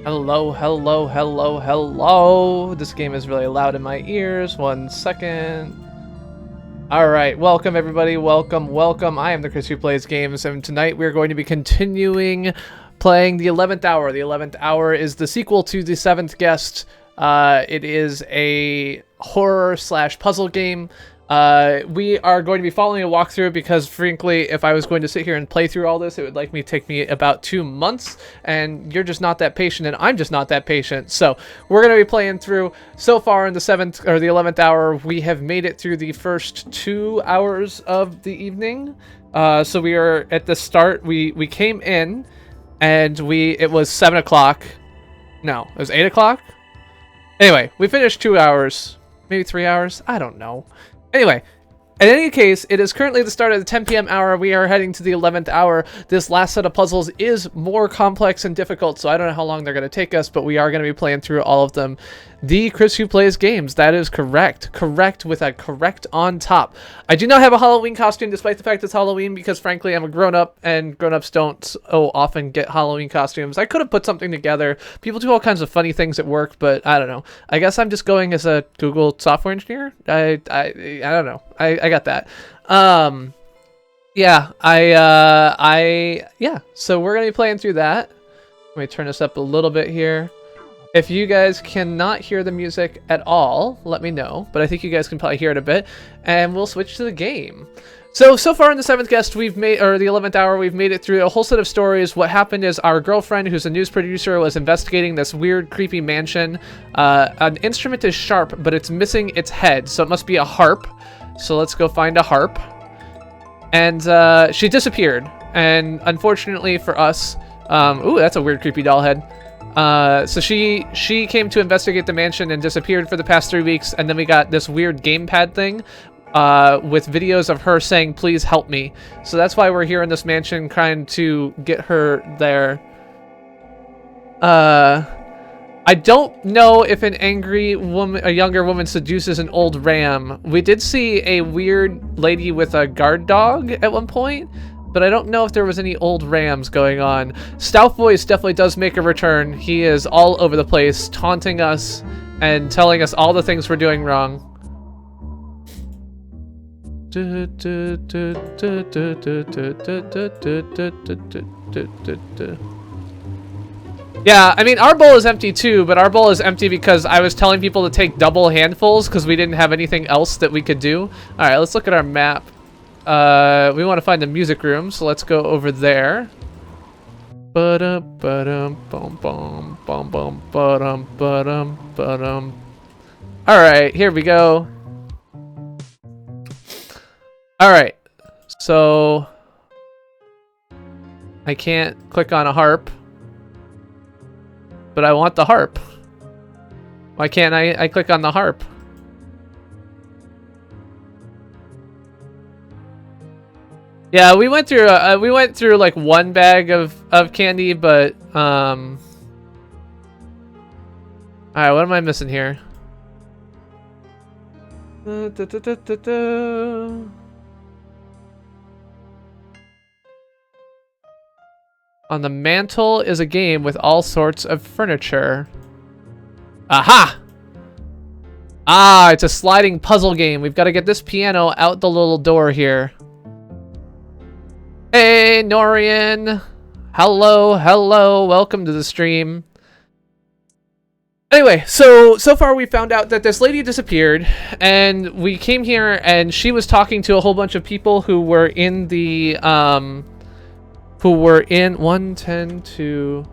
Hello, hello, hello, hello. This game is really loud in my ears. 1 second. Alright, welcome everybody. Welcome, welcome. I am the Chris who plays games, and tonight we're going to be continuing playing the 11th Hour. The 11th Hour is the sequel to the 7th Guest. It is a horror slash puzzle game. We are going to be following a walkthrough because, frankly, if I was going to sit here and play through all this, it would take me about 2 months, and you're just not that patient, and I'm just not that patient. So we're going to be playing through. So far in the 7th or the 11th hour, we have made it through the first 2 hours of the evening. So we are at the start. We came in, and it was 7 o'clock. No, it was 8 o'clock. Anyway, we finished 2 hours, maybe 3 hours. I don't know. Anyway, in any case, it is currently the start of the 10 p.m. hour. We are heading to the 11th hour. This last set of puzzles is more complex and difficult, so I don't know how long they're going to take us, but we are going to be playing through all of them. The Chris Who Plays Games, that is correct. Correct with a correct on top. I do not have a Halloween costume, despite the fact it's Halloween, because frankly, I'm a grown-up, and grown-ups don't so often get Halloween costumes. I could have put something together. People do all kinds of funny things at work, but I don't know. I guess I'm just going as a Google software engineer. I don't know. I got that. Yeah, yeah. So we're gonna be playing through that. Let me turn this up a little bit here. If you guys cannot hear the music at all, let me know. But I think you guys can probably hear it a bit, and we'll switch to the game. So far in the 7th Guest, or the 11th hour, we've made it through a whole set of stories. What happened is our girlfriend, who's a news producer, was investigating this weird, creepy mansion. An instrument is sharp, but it's missing its head, so it must be a harp. So let's go find a harp. And she disappeared. And unfortunately for us, ooh, that's a weird, creepy doll head. So she came to investigate the mansion and disappeared for the past 3 weeks. And then we got this weird gamepad thing with videos of her saying, "Please help me." So that's why we're here in this mansion trying to get her there. I don't know if an angry woman, a younger woman, seduces an old ram. We did see a weird lady with a guard dog at one point, but I don't know if there was any old rams going on. Stout Voice definitely does make a return. He is all over the place, taunting us and telling us all the things we're doing wrong. Yeah, I mean, our bowl is empty too, but our bowl is empty because I was telling people to take double handfuls because we didn't have anything else that we could do. All right, let's look at our map. We want to find the music room, so let's go over there. All right, here we go. All right, so I can't click on a harp. But I want the harp. Why can't I click on the harp? Yeah, we went through like 1 bag of candy, but all right, what am I missing here? On the mantle is a game with all sorts of furniture. Aha! Ah, it's a sliding puzzle game. We've got to get this piano out the little door here. Hey, Norian. Hello, hello. Welcome to the stream. Anyway, so far we found out that this lady disappeared, and we came here, and she was talking to a whole bunch of people who were in the, 1, 10, 2,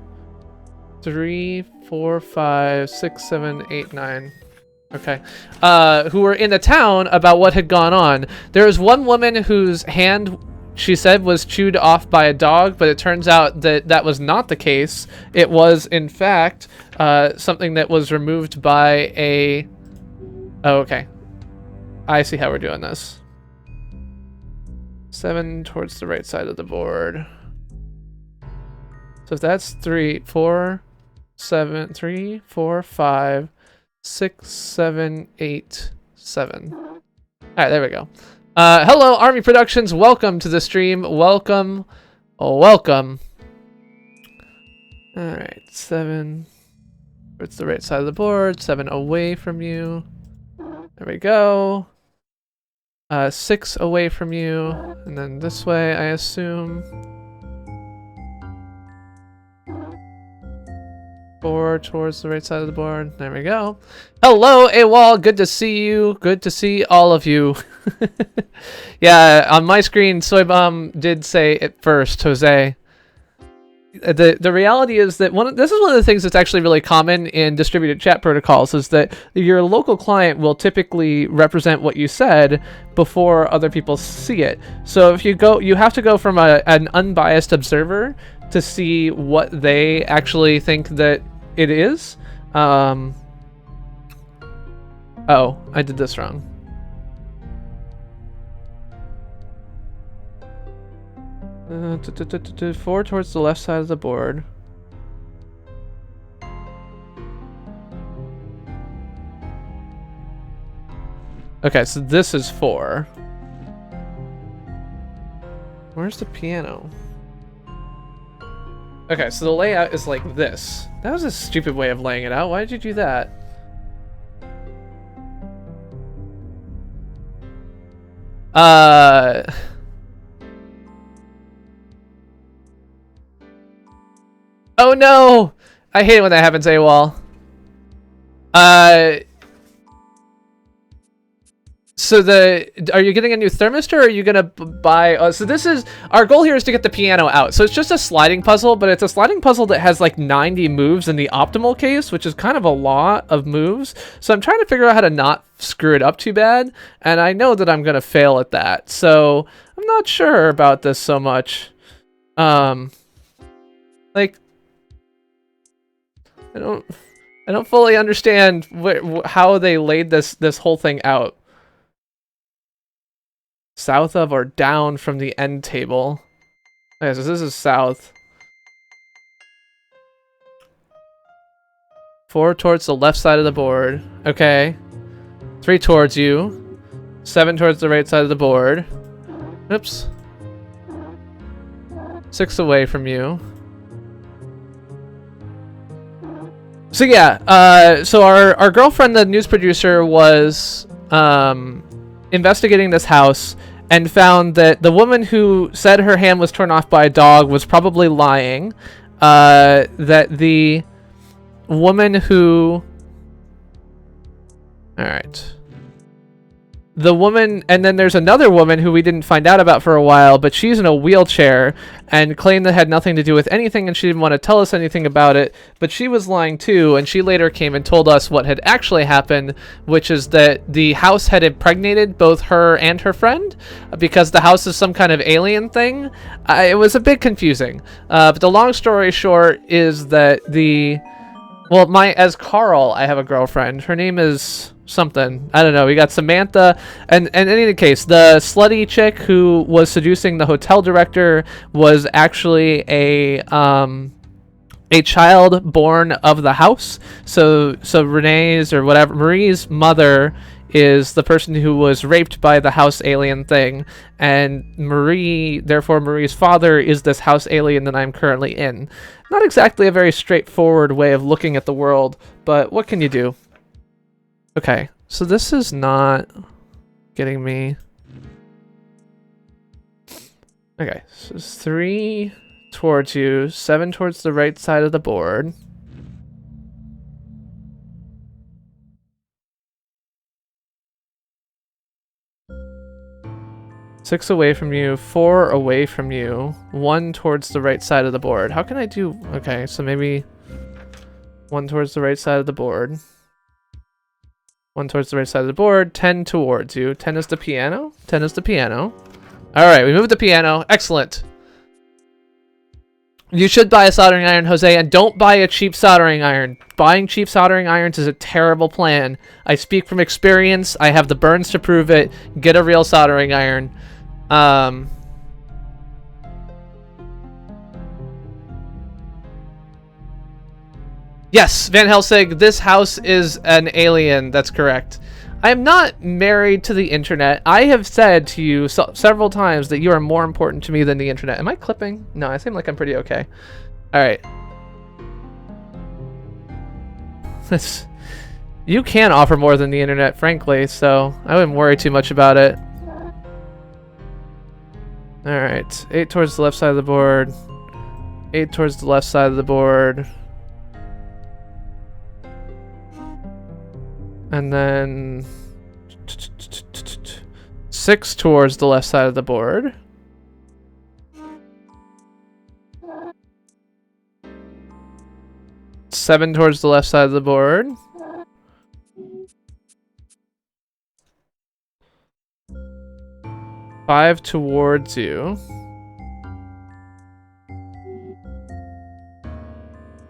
3, 4, 5, 6, 7, 8, 9. Okay. Who were in the town about what had gone on. There was one woman whose hand, she said, was chewed off by a dog, but it turns out that that was not the case. It was, in fact, something that was removed by a... Oh, okay. I see how we're doing this. 7 towards the right side of the board. So if that's 3, 4, 7, 3, 4, 5, 6, 7, 8, 7. All right, there we go. Hello, Army Productions. Welcome to the stream. Welcome. Oh, welcome. All right, 7. Towards the right side of the board. 7 away from you. There we go. 6 away from you. And then this way, I assume. 4 towards the right side of the board. There we go. Hello, AWOL. Good to see you. Good to see all of you. Yeah, on my screen, Soybomb did say it first, Jose. The reality is that this is one of the things that's actually really common in distributed chat protocols, is that your local client will typically represent what you said before other people see it. So if you have to go from an unbiased observer to see what they actually think that it is. Oh, I did this wrong. Four towards the left side of the board. Okay, so this is 4. Where's the piano? Okay, so the layout is like this. That was a stupid way of laying it out. Why did you do that? Oh no! I hate it when that happens, AWOL. So are you getting a new thermistor, or are you gonna buy? So this is our goal here, is to get the piano out. So it's just a sliding puzzle, but it's a sliding puzzle that has like 90 moves in the optimal case, which is kind of a lot of moves. So I'm trying to figure out how to not screw it up too bad, and I know that I'm gonna fail at that. So I'm not sure about this so much. Like, I don't fully understand how they laid this whole thing out. South of or down from the end table. Okay, so this is south. 4 towards the left side of the board. Okay. 3 towards you. 7 towards the right side of the board. Oops. 6 away from you. So yeah, so our girlfriend, the news producer, was investigating this house and found that the woman who said her hand was torn off by a dog was probably lying. That the woman who... Alright. The woman, and then there's another woman who we didn't find out about for a while, but she's in a wheelchair and claimed that had nothing to do with anything, and she didn't want to tell us anything about it, but she was lying too, and she later came and told us what had actually happened, which is that the house had impregnated both her and her friend, because the house is some kind of alien thing. It was a bit confusing, but the long story short is that as Carl, I have a girlfriend. Her name is something. I don't know. We got Samantha. And in any case, the slutty chick who was seducing the hotel director was actually a child born of the house. So Renee's, or whatever, Marie's mother is the person who was raped by the house alien thing. And therefore Marie's father is this house alien that I'm currently in. Not exactly a very straightforward way of looking at the world, but what can you do? Okay, so this is not getting me. Okay, so it's 3 towards you, 7 towards the right side of the board. Six away from you, 4 away from you, 1 towards the right side of the board. How can I do... Okay, so maybe 1 towards the right side of the board. 1 towards the right side of the board, 10 towards you. 10 is the piano? 10 is the piano. Alright, we moved the piano. Excellent. You should buy a soldering iron, Jose, and don't buy a cheap soldering iron. Buying cheap soldering irons is a terrible plan. I speak from experience. I have the burns to prove it. Get a real soldering iron. Yes, Van Helsing, this house is an alien. That's correct. I am not married to the internet. I have said to you several times that you are more important to me than the internet. Am I clipping? No, I seem like I'm pretty okay. All right. You can offer more than the internet, frankly, so I wouldn't worry too much about it. Alright, 8 towards the left side of the board. 8 towards the left side of the board. And then 6 towards the left side of the board. Seven towards the left side of the board. Five towards you.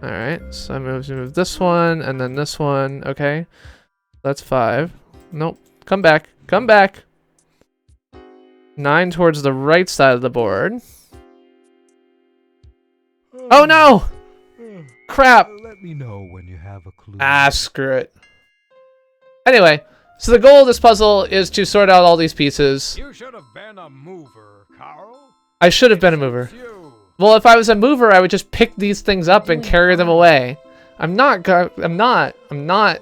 Alright, so I move this one and then this one. Okay. That's 5. Nope. Come back. Come back. 9 towards the right side of the board. Oh no! Crap! Let me know when you have a clue. Ah, screw it. Anyway, so the goal of this puzzle is to sort out all these pieces. You should have been a mover, Carl. I should have been a mover. Well, if I was a mover, I would just pick these things up and carry them away. I'm not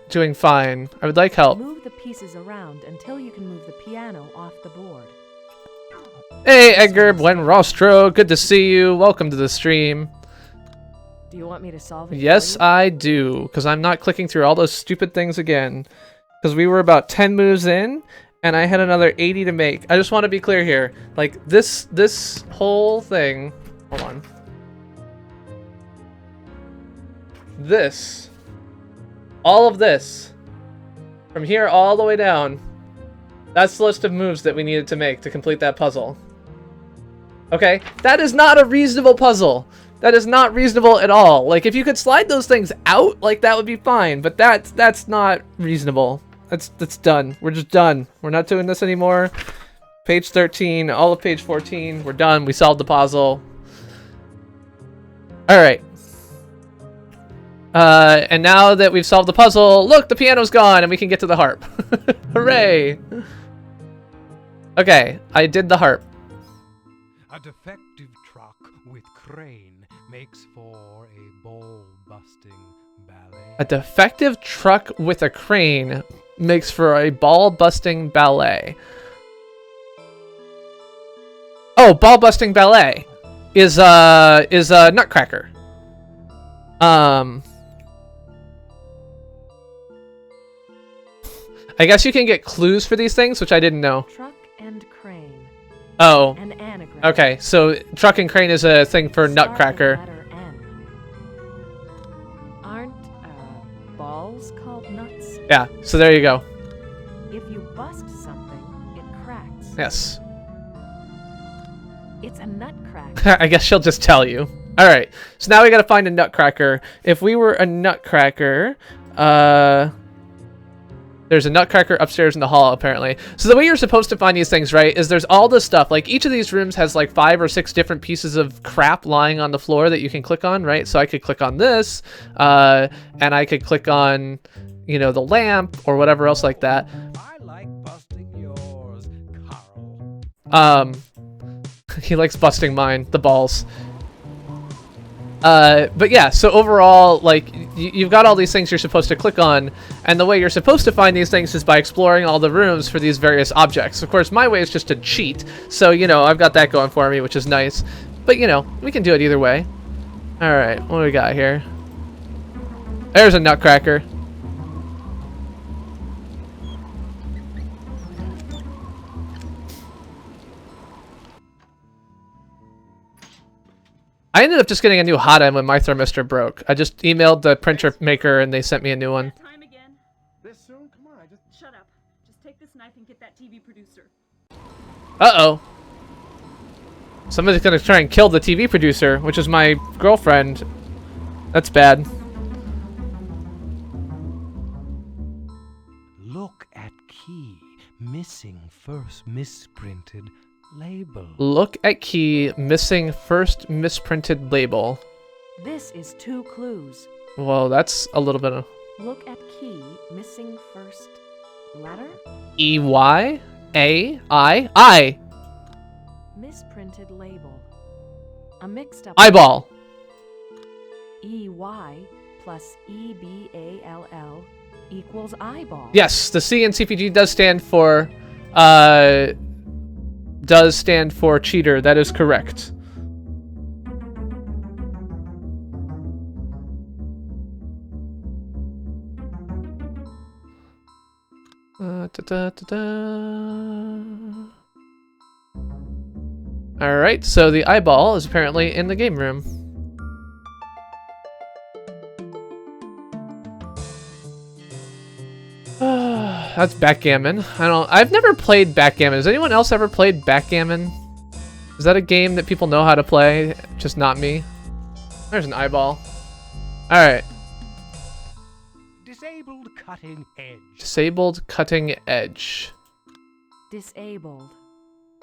doing fine. I would like help. Move the pieces around until you can move the piano off the board. Hey, Edgar Buenrostro, good to see you. Welcome to the stream. Do you want me to solve it? Yes, I do, because I'm not clicking through all those stupid things again. Because we were about 10 moves in, and I had another 80 to make. I just want to be clear here. Like, this whole thing... Hold on. This. All of this. From here all the way down. That's the list of moves that we needed to make to complete that puzzle. Okay? That is not a reasonable puzzle. That is not reasonable at all. Like, if you could slide those things out, like, that would be fine. But that's not reasonable. That's done. We're just done. We're not doing this anymore. Page 13, all of page 14. We're done. We solved the puzzle. Alright. And now that we've solved the puzzle, look, the piano's gone and we can get to the harp. Hooray! Okay, I did the harp. A defective truck with crane makes for a ball-busting ballet. A defective truck with a crane makes for a ball-busting ballet. Oh, ball-busting ballet is Nutcracker. I guess you can get clues for these things, which I didn't know. Truck and crane. Oh. An anagram. Okay, so truck and crane is a thing for Nutcracker. Letter N. Aren't balls called nuts? Yeah, so there you go. If you bust something, it cracks. Yes. It's a nutcracker. I guess she'll just tell you. Alright, so now we gotta find a Nutcracker. If we were a Nutcracker, there's a Nutcracker upstairs in the hall, apparently. So the way you're supposed to find these things, right, is there's all this stuff. Like, each of these rooms has, like, 5 or 6 different pieces of crap lying on the floor that you can click on, right? So I could click on this, and I could click on, you know, the lamp, or whatever else like that. I like busting yours, Carl. He likes busting mine, the balls. But yeah, so overall, like, you've got all these things you're supposed to click on, and the way you're supposed to find these things is by exploring all the rooms for these various objects. Of course, my way is just to cheat, so, you know, I've got that going for me, which is nice. But, you know, we can do it either way. Alright, what do we got here? There's a Nutcracker. I ended up just getting a new hot end when my thermistor broke. I just emailed the printer maker and they sent me a new one. Time again. This soon? Come on, I just... Shut up. Just take this knife and get that TV producer. Uh-oh. Somebody's gonna try and kill the TV producer, which is my girlfriend. That's bad. Look at key. Missing first misprinted label. Look at key, missing first misprinted label. This is 2 clues. Well, that's a little bit of... Look at key, missing first letter. E-Y? A-I? I! Misprinted label. A mixed up... Eyeball. E-Y plus EBALL equals eyeball. Yes, the C in CPG does stand for cheater. That is correct. Alright, so the eyeball is apparently in the game room. That's backgammon. I've never played backgammon. Has anyone else ever played backgammon? Is that a game that people know how to play? Just not me? There's an eyeball. Alright. Disabled cutting edge. Disabled cutting edge. Disabled.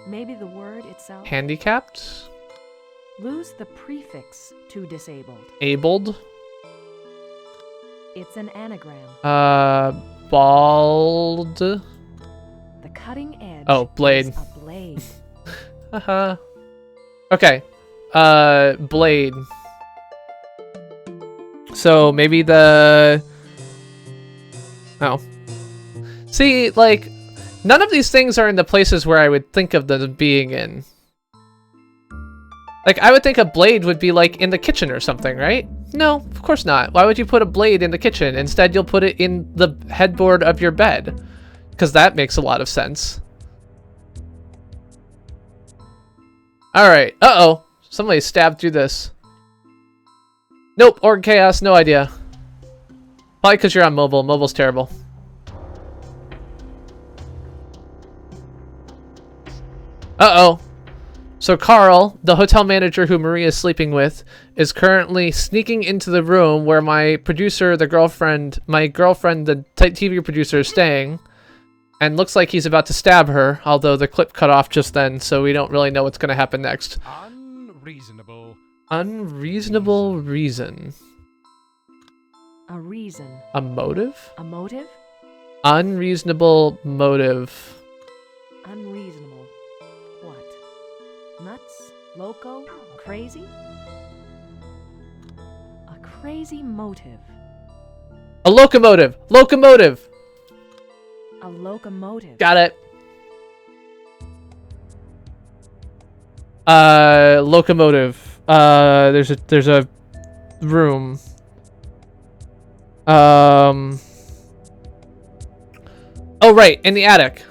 Maybe the word itself? Handicapped? Lose the prefix to disabled. Abled? It's an anagram. Bald? The cutting edge. Oh, blade. Is a blade. Haha. Okay. Blade. So maybe the... Oh. See, like, none of these things are in the places where I would think of them being in. Like, I would think a blade would be, like, in the kitchen or something, right? No, of course not. Why would you put a blade in the kitchen? Instead, you'll put it in the headboard of your bed. Because that makes a lot of sense. Alright. Uh-oh. Somebody stabbed through this. Nope. Org Chaos. No idea. Probably because you're on mobile. Mobile's terrible. Uh-oh. So Carl, the hotel manager who Maria is sleeping with, is currently sneaking into the room where my producer, my girlfriend, the TV producer, is staying, and looks like he's about to stab her, although the clip cut off just then, so we don't really know what's going to happen next. Unreasonable. Unreasonable reason. A reason. A motive? A motive? Unreasonable motive. Unreasonable. What? Nuts? Loco? Crazy? A crazy motive. A locomotive! Locomotive! A locomotive. Got it. Locomotive. There's a room. Oh, right, in the attic.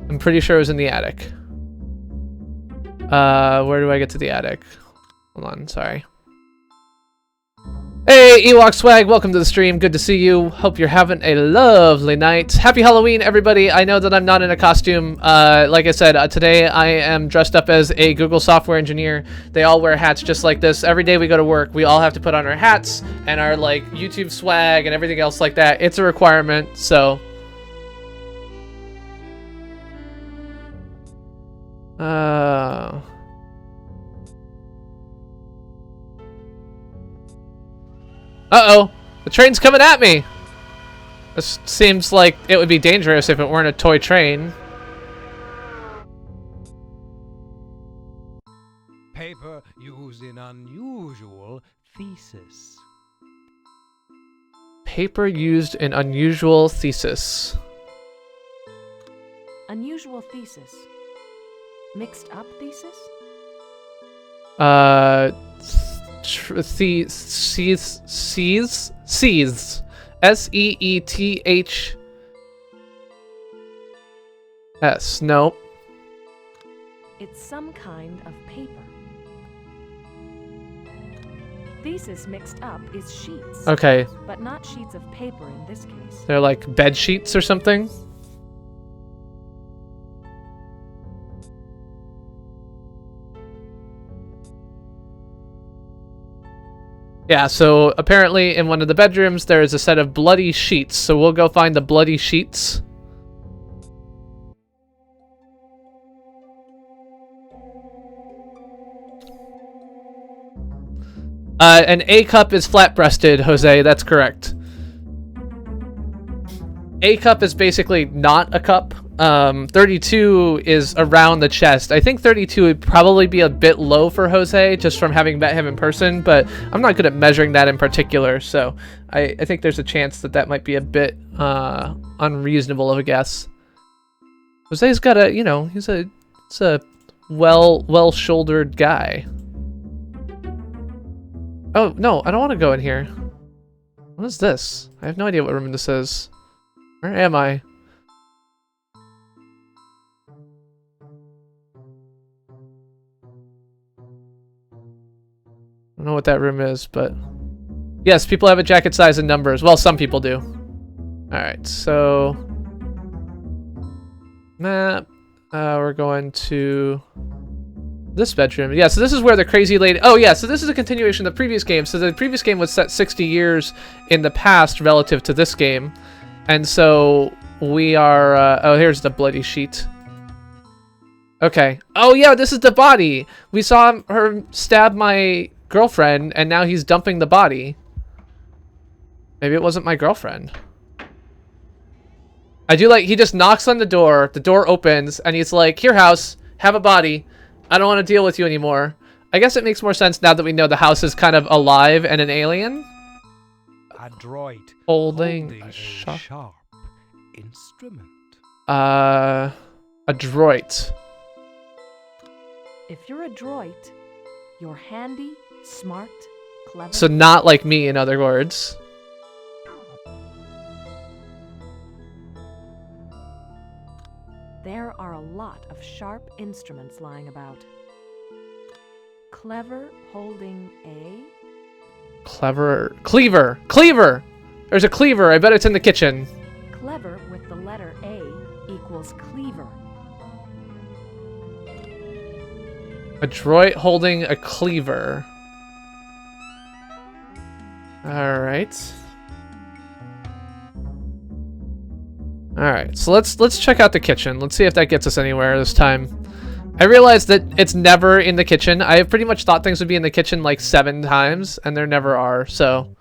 I'm pretty sure it was in the attic. Where do I get to the attic? Hold on, sorry. Hey, Ewok Swag, welcome to the stream. Good to see you. Hope you're having a lovely night. Happy Halloween, everybody. I know that I'm not in a costume. Like I said, today I am dressed up as a Google software engineer. They all wear hats just like this. Every day we go to work, we all have to put on our hats and our, like, YouTube swag and everything else like that. It's a requirement, so... Uh-oh! The train's coming at me! This seems like it would be dangerous if it weren't a toy train. Paper used in unusual thesis. Paper used in unusual thesis. Unusual thesis. Mixed up thesis? Seeds. S-E-E-T-H-S. Nope. It's some kind of paper. Thesis mixed up is sheets. Okay. But not sheets of paper in this case. They're like bed sheets or something? Yeah, so apparently in one of the bedrooms there is a set of bloody sheets, so we'll go find the bloody sheets. An A cup is flat-breasted, Jose, that's correct. A cup is basically not a cup. 32 is around the chest. I think 32 would probably be a bit low for Jose, just from having met him in person, but I'm not good at measuring that in particular, so I think there's a chance that that might be a bit unreasonable of a guess. Jose's got a, you know, he's a well-shouldered guy. Oh, no, I don't want to go in here. What is this? I have no idea what room this is. Where am I? I don't know what that room is, but... Yes, people have a jacket size and numbers. Well, some people do. Alright, so... Map. We're going to... this bedroom. Yeah, so this is where the crazy lady... Oh, yeah, so this is a continuation of the previous game. So the previous game was set 60 years in the past relative to this game. And so we are... oh, here's the bloody sheet. Okay. Oh, yeah, this is the body. We saw her stab my girlfriend, and now he's dumping the body. Maybe it wasn't my girlfriend. I do like... he just knocks on the door opens, and he's like, here, house, have a body. I don't want to deal with you anymore. I guess it makes more sense now that we know the house is kind of alive and an alien. A droid Holding a sharp instrument. A droid. If you're a droid, you're handy, smart, clever. So not like me, in other words. There are a lot of sharp instruments lying about. Clever holding a... Clever. Cleaver! Cleaver! There's a cleaver. I bet it's in the kitchen. Clever with the letter A equals cleaver. A droid holding a cleaver. Alright. Alright, so let's check out the kitchen. Let's see if that gets us anywhere this time. I realized that it's never in the kitchen. I have pretty much thought things would be in the kitchen like 7 times, and there never are, so...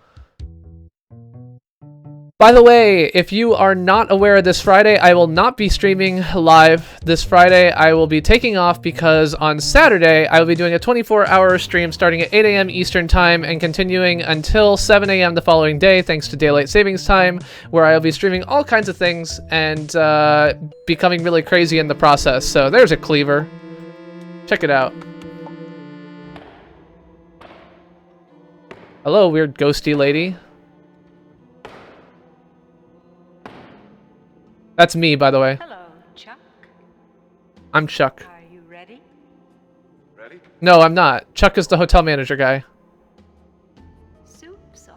By the way, if you are not aware, this Friday I will not be streaming live. This Friday I will be taking off because on Saturday I will be doing a 24-hour stream starting at 8 a.m. Eastern Time and continuing until 7 a.m. the following day thanks to Daylight Savings Time, where I will be streaming all kinds of things and becoming really crazy in the process. So there's a cleaver. Check it out. Hello, weird ghosty lady. That's me, by the way. Hello, Chuck. I'm Chuck. Are you ready? Ready? No, I'm not. Chuck is the hotel manager guy. Soup's on.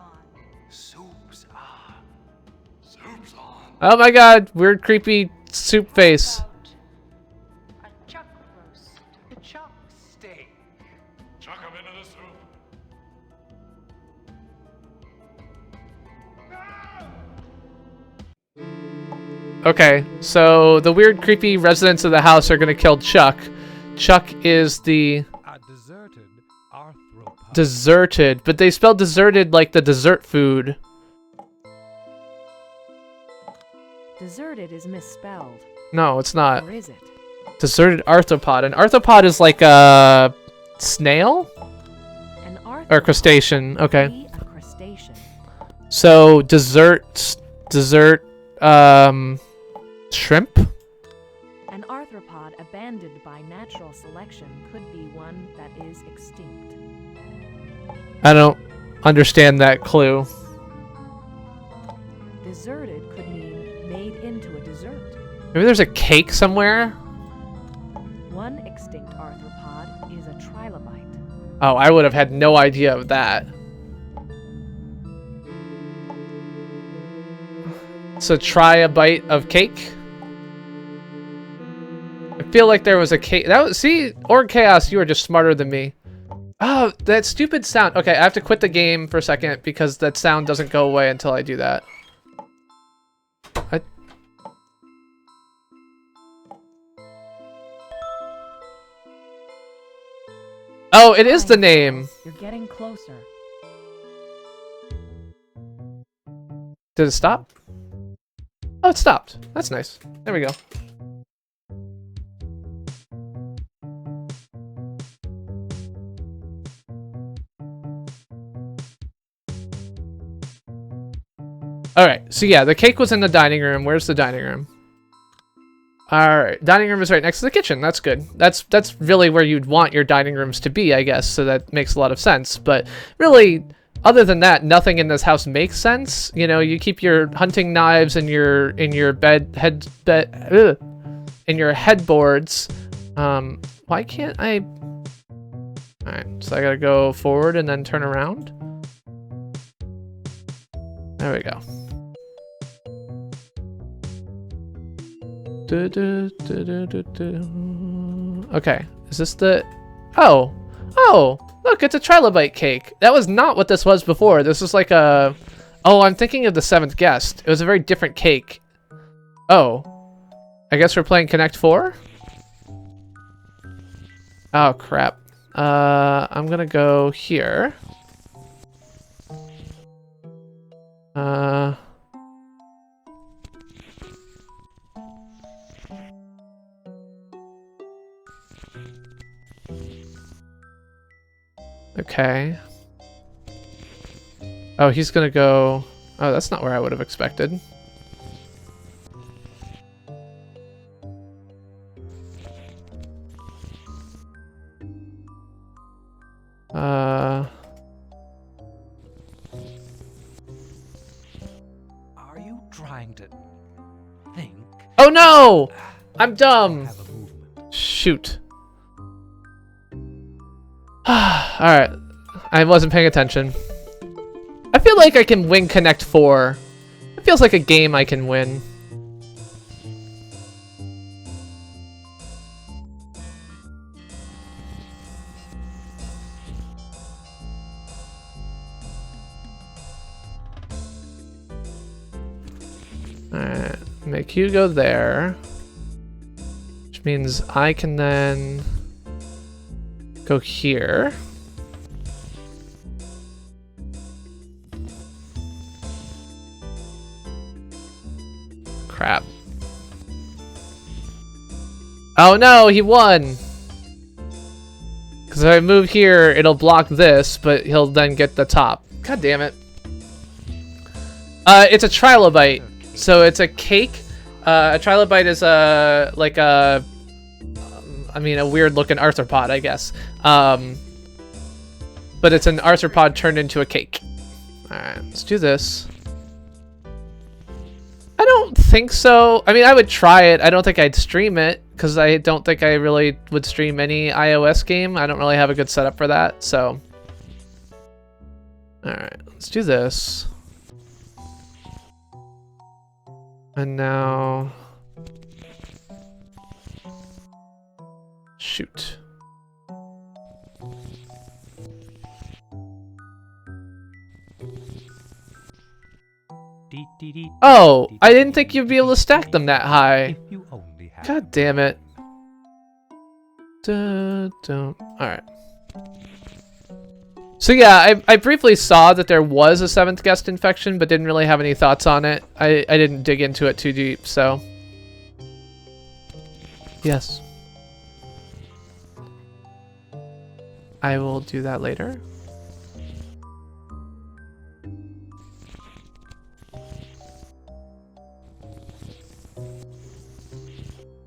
Soup's on. Soup's on. Oh my god, weird creepy soup face. About a chuck roast. A chuck steak. Chuck him into the soup. Okay, so the weird creepy residents of the house are gonna kill Chuck. Chuck is the A deserted arthropod. deserted, but they spelled deserted like the dessert food. Deserted is misspelled. No, it's not. Or is it? Deserted arthropod. An arthropod is like a snail? An Or crustacean, okay. be a crustacean. So dessert, shrimp? An arthropod abandoned by natural selection could be one that is extinct. I don't understand that clue. Deserted could mean made into a dessert. Maybe there's a cake somewhere? One extinct arthropod is a trilobite. Oh, I would have had no idea of that. So try a bite of cake? I feel like there was a cake. That was, see, Org Chaos, you are just smarter than me. Oh, that stupid sound. Okay, I have to quit the game for a second because that sound doesn't go away until I do that. Oh, it is the name. You're getting closer. Did it stop? Oh, it stopped. That's nice. There we go. All right, so yeah, the cake was in the dining room. Where's the dining room? All right, dining room is right next to the kitchen. That's good. That's really where you'd want your dining rooms to be, I guess. So that makes a lot of sense. But really, other than that, nothing in this house makes sense. You know, you keep your hunting knives in your headboards. Why can't I? All right, so I gotta go forward and then turn around. There we go. Okay, is this the... Oh, look, it's a trilobite cake. That was not what this was before. This was like a... Oh, I'm thinking of the 7th Guest. It was a very different cake. Oh, I guess we're playing Connect 4? Oh, crap. I'm gonna go here. Okay. Oh, he's gonna go... Oh, that's not where I would have expected. Are you trying to think? Oh no! I'm dumb! Have a movement. Shoot. Alright. I wasn't paying attention. I feel like I can win Connect 4. It feels like a game I can win. Alright. Make you go there. Which means I can then go here. Crap. Oh no, he won! Because if I move here, it'll block this, but he'll then get the top. God damn it. It's a trilobite. So it's a cake. A trilobite is a a weird looking arthropod, I guess. But it's an arthropod turned into a cake. Alright, let's do this. I don't think so. I mean, I would try it. I don't think I'd stream it, because I don't think I really would stream any iOS game. I don't really have a good setup for that, so. Alright, let's do this. And now... Shoot. Oh, I didn't think you'd be able to stack them that high. If you only had God damn it. Alright. So yeah, I briefly saw that there was a 7th Guest infection, but didn't really have any thoughts on it. I didn't dig into it too deep, so... Yes. I will do that later.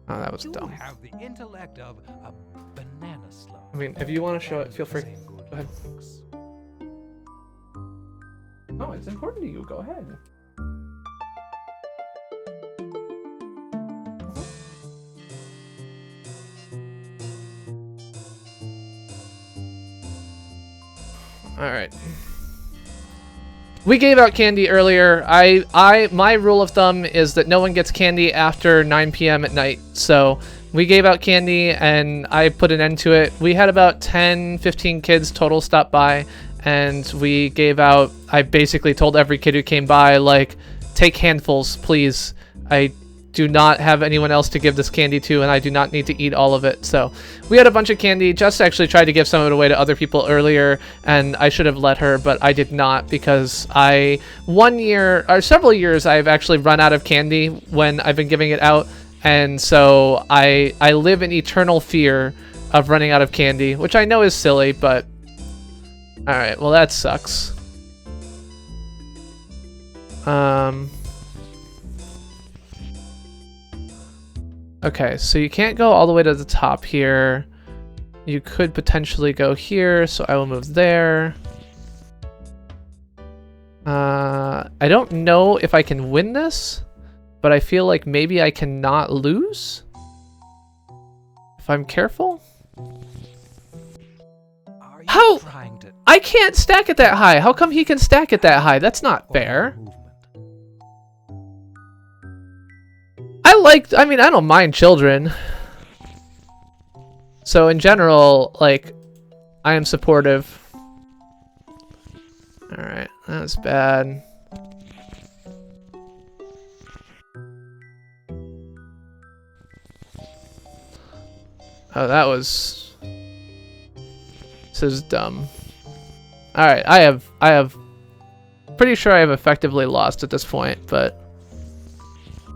Oh, that was you dumb. have the intellect of a banana slough. I mean, if you want to show it, feel free. Same good Go ahead. looks. Oh, it's important to you. Go ahead. All right. We gave out candy earlier. My rule of thumb is that no one gets candy after 9 p.m. at night. So we gave out candy and I put an end to it. We had about 10, 15 kids total stop by, and we gave out, I basically told every kid who came by, like, take handfuls, please. I do not have anyone else to give this candy to, and I do not need to eat all of it. So we had a bunch of candy. Jess actually tried to give some of it away to other people earlier, and I should have let her, but I did not, because several years I've actually run out of candy when I've been giving it out, and so I live in eternal fear of running out of candy, which I know is silly, but alright, well that sucks. Okay, so you can't go all the way to the top here. You could potentially go here, so I will move there. I don't know if I can win this, but I feel like maybe I cannot lose if I'm careful. Are you How? trying to I can't stack it that high. How come he can stack it that high? That's not fair. movement? I mean, I don't mind children. So in general, like, I am supportive. Alright, that was bad. Oh, that was... This is dumb. Alright, I have... Pretty sure I have effectively lost at this point, but...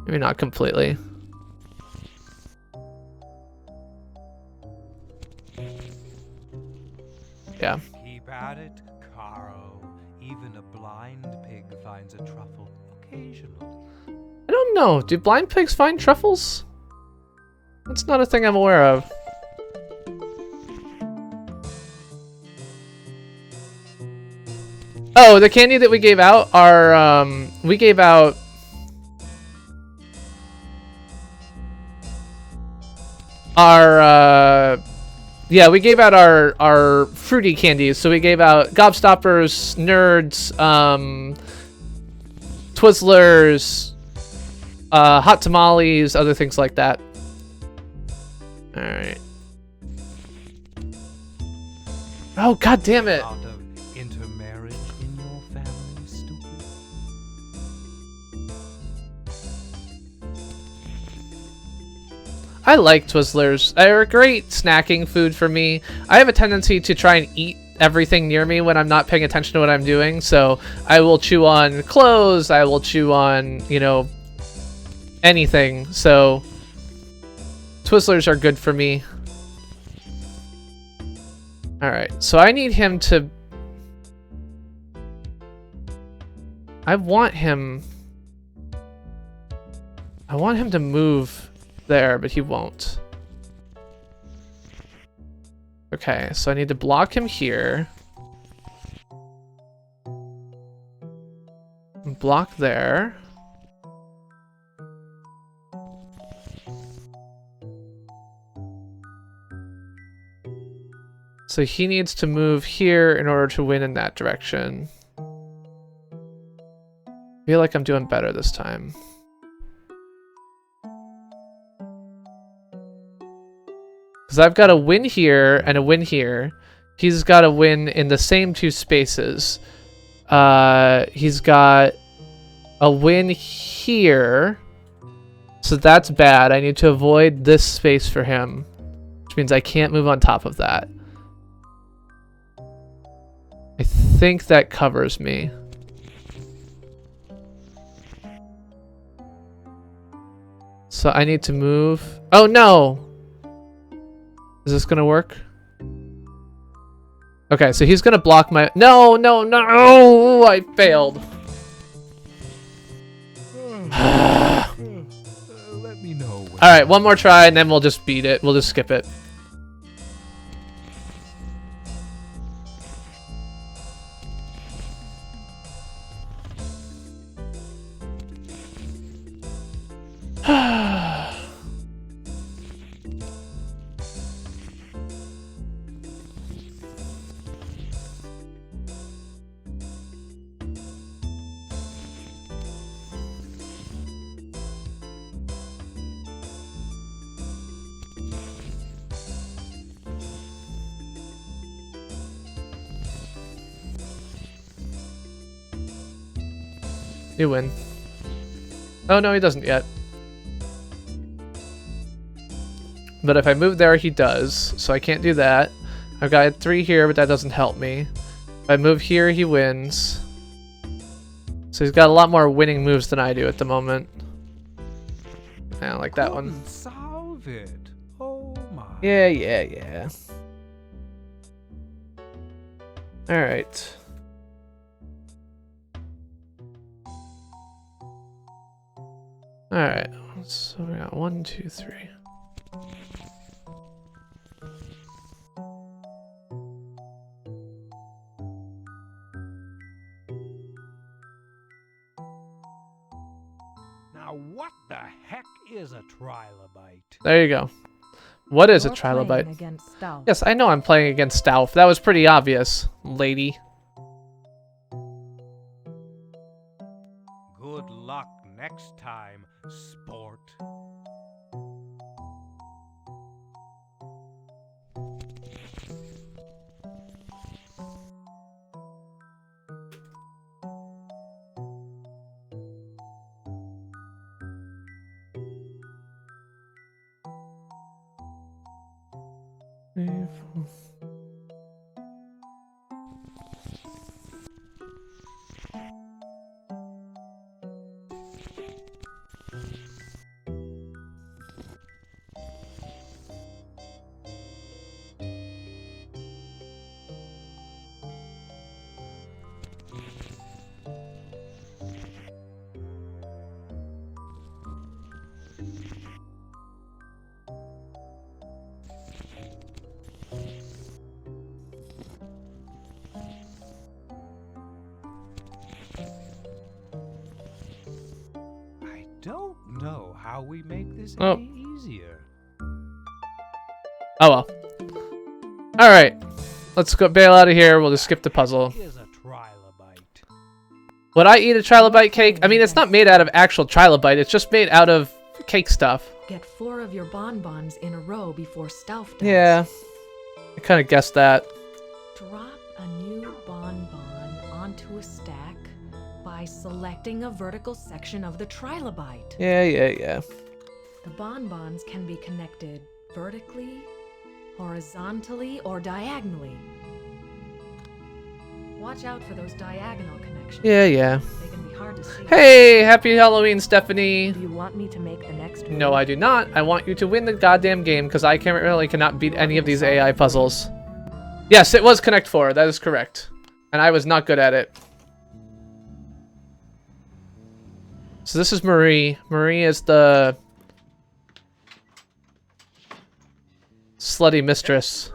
Maybe not completely. Yeah. Keep at it, Caro. Even a blind pig finds a truffle occasionally. I don't know. Do blind pigs find truffles? That's not a thing I'm aware of. Oh, the candy that we gave out are, we gave out... Yeah, we gave out our fruity candies. So we gave out Gobstoppers, Nerds, Twizzlers, Hot Tamales, other things like that. Alright. Oh, god damn it! Out of intermarriage in your family, stupid? I like Twizzlers. They're a great snacking food for me. I have a tendency to try and eat everything near me when I'm not paying attention to what I'm doing. So I will chew on clothes. I will chew on, you know, anything. So Twizzlers are good for me. Alright, so I need him to... I want him to move there, but he won't. Okay, so I need to block him here. Block there. So he needs to move here in order to win in that direction. I feel like I'm doing better this time. Because I've got a win here and a win here. He's got a win in the same two spaces. He's got a win here. So that's bad. I need to avoid this space for him. Which means I can't move on top of that. I think that covers me. So I need to move. Oh no! Is this gonna work? Okay, so he's gonna block my... No, no, no! I failed. Let me know. Alright, one more try and then we'll just beat it. We'll just skip it. You win. Oh no, he doesn't yet. But if I move there, he does. So I can't do that. I've got 3 here, but that doesn't help me. If I move here, he wins. So he's got a lot more winning moves than I do at the moment. I don't like that one. Couldn't solve it. Oh my. Yeah. Alright. Alright, so we got 1, 2, 3. Now, what the heck is a trilobite? There you go. What is a You're playing trilobite? against stealth. Yes, I know I'm playing against Stauf. That was pretty obvious, lady. Good luck next time, sport. I don't know how we make this Oh. any easier. Oh well. Alright. Let's go bail out of here. We'll just skip the puzzle. What is a trilobite? Would I eat a trilobite cake? I mean, it's not made out of actual trilobite. It's just made out of cake stuff. Get 4 of your bonbons in a row before stealth does. Yeah. I kind of guessed that. Drop a new bonbon onto a stack by selecting a vertical section of the trilobite. Yeah. The bonbons can be connected vertically, horizontally, or diagonally. Watch out for those diagonal connections. Yeah. They can be hard to see. Hey, happy Halloween, Stephanie. Do you want me to make the next move? No, I do not. I want you to win the goddamn game because I cannot beat any of these AI puzzles. Yes, it was Connect 4. That is correct. And I was not good at it. So this is Marie. Marie is the slutty mistress.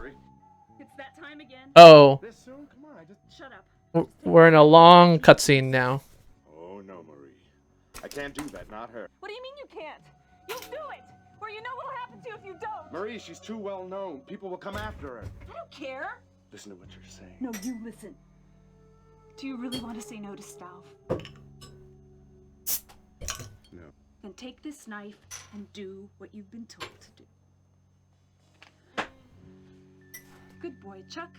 It's that time again. Oh, This soon? Come on, I just... Shut up. we're in a long cutscene now. Oh, no, Marie. I can't do that, not her. What do you mean you can't? You'll do it! Or you know what'll happen to you if you don't! Marie, she's too well known. People will come after her. I don't care! Listen to what you're saying. No, you listen. Do you really want to say no to Stauf? No. Then take this knife and do what you've been told to do. Good boy, Chuck.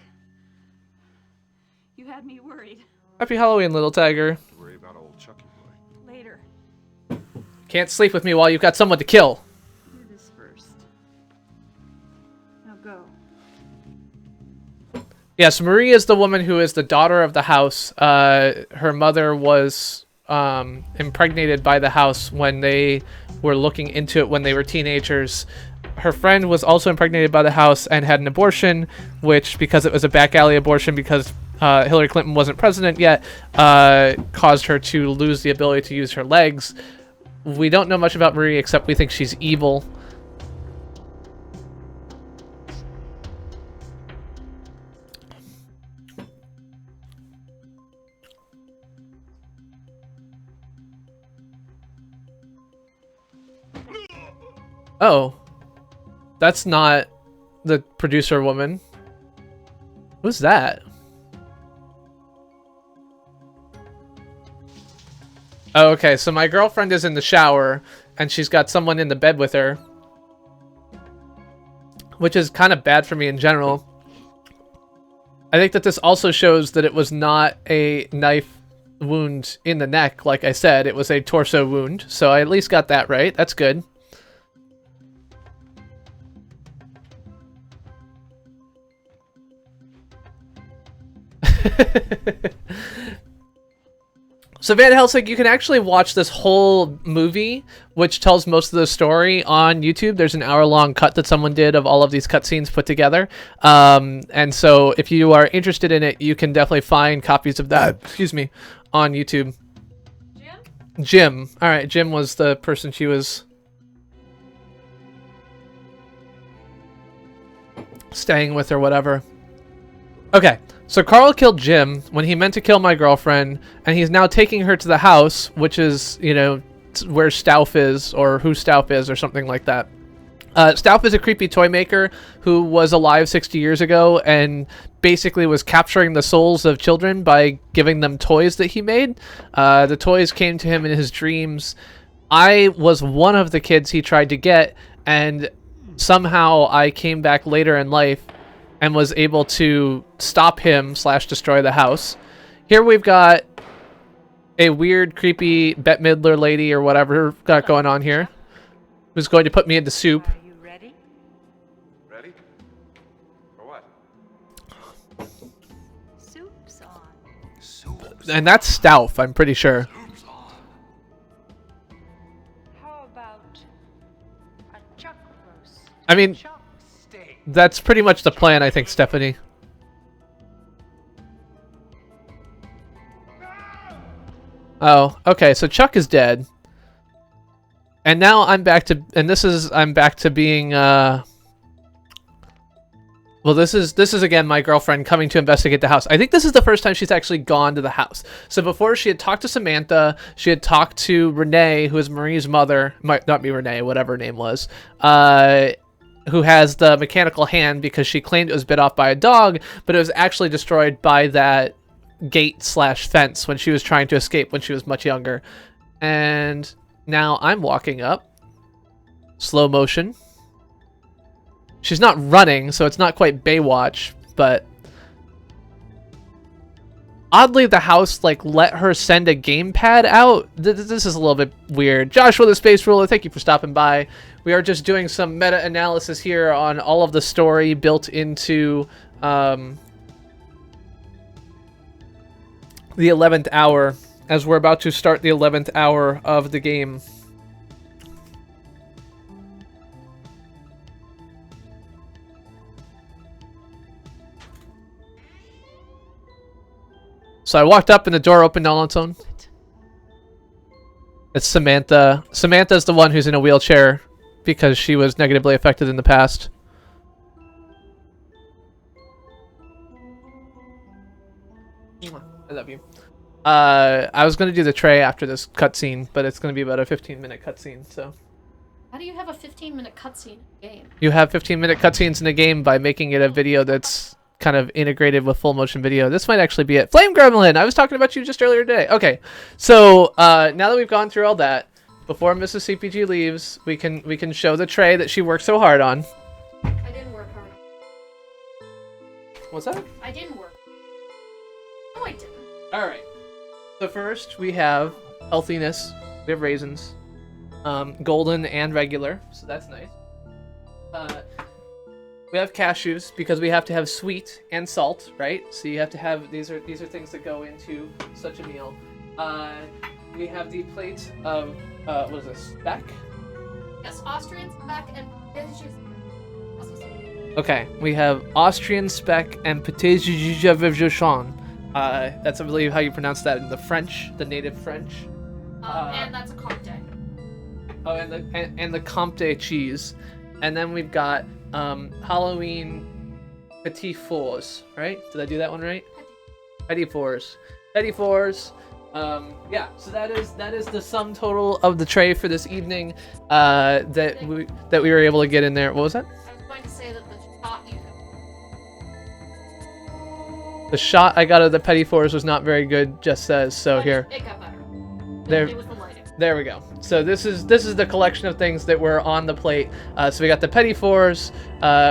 You had me worried. Happy Halloween, little tiger. Don't worry about old Chucky boy. Later. Can't sleep with me while you've got someone to kill. Do this first. Now go. Yes, Marie is the woman who is the daughter of the house. Her mother was impregnated by the house when they were looking into it when they were teenagers. Her friend was also impregnated by the house and had an abortion, which, because it was a back alley abortion because Hillary Clinton wasn't president yet, caused her to lose the ability to use her legs. We don't know much about Marie except we think she's evil. Oh. That's not the producer woman. Who's that? Oh, okay, so my girlfriend is in the shower, and she's got someone in the bed with her. Which is kind of bad for me in general. I think that this also shows that it was not a knife wound in the neck, like I said. It was a torso wound, so I at least got that right. That's good. So Van Helsing, you can actually watch this whole movie, which tells most of the story, on YouTube. There's an hour-long cut that someone did of all of these cutscenes put together. And so if you are interested in it, you can definitely find copies of that, excuse me, on YouTube. Jim? Jim. All right, Jim was the person she was staying with or whatever. Okay, so Carl killed Jim when he meant to kill my girlfriend, and he's now taking her to the house, which is, you know, where Stauff is, or who Stauff is, or something like that. Stauff is a creepy toy maker who was alive 60 years ago and basically was capturing the souls of children by giving them toys that he made. The toys came to him in his dreams. I was one of the kids he tried to get, and somehow I came back later in life and was able to stop him / destroy the house. Here we've got a weird, creepy Bette Midler lady or whatever got going on here, who's going to put me into soup. Are you ready? Ready? For what? Soup's on. And that's Stauff, I'm pretty sure. How about a chuck roast? I mean, Chuck steak. that's pretty much the plan, I think, Stephanie. Oh, okay, so Chuck is dead. And now I'm back to, and I'm back to being, well, this is again my girlfriend coming to investigate the house. I think this is the first time she's actually gone to the house. So before, she had talked to Samantha, she had talked to Renee, who is Marie's mother, might not be Renee, whatever her name was, who has the mechanical hand because she claimed it was bit off by a dog, but it was actually destroyed by that gate / fence when she was trying to escape when she was much younger. And now I'm walking up, slow motion. She's not running, so it's not quite Baywatch, but oddly the house like let her send a gamepad out. This is a little bit weird. Joshua the Space Ruler, thank you for stopping by. We are just doing some meta-analysis here on all of the story built into the 11th hour, as we're about to start the 11th hour of the game. So I walked up and the door opened all on its own. It's Samantha. Samantha's the one who's in a wheelchair because she was negatively affected in the past. I love you. I was going to do the tray after this cutscene, but it's going to be about a 15-minute cutscene, so. How do you have a 15-minute cutscene in a game? You have 15-minute cutscenes in a game by making it a video that's kind of integrated with full motion video. This might actually be it. Flame Gremlin! I was talking about you just earlier today. Okay, so now that we've gone through all that, before Mrs. CPG leaves, we can show the tray that she worked so hard on. I didn't work hard. What's that? I didn't work. No, I didn't. Alright. So first, we have healthiness. We have raisins. Golden and regular, so that's nice. We have cashews because we have to have sweet and salt, right? So you have to have, these are things that go into such a meal. We have the plate of, what is this, speck? Yes, Austrian speck and dishes. Okay, we have Austrian speck and pâté Jean. That's, I believe, how you pronounce that in the French, the native French. And that's a Comte. Oh, and the Comte cheese. And then we've got Halloween Petit Fours, right? Did I do that one right? Petit Fours. Petit Fours. Yeah, so that is the sum total of the tray for this evening that we were able to get in there. What was that? I was going to say that the shot you The shot I got of the Petit Fours was not very good, just says, so here. It got better. There. It was the lighting. There we go. So this is the collection of things that were on the plate. So we got the Petit Fours,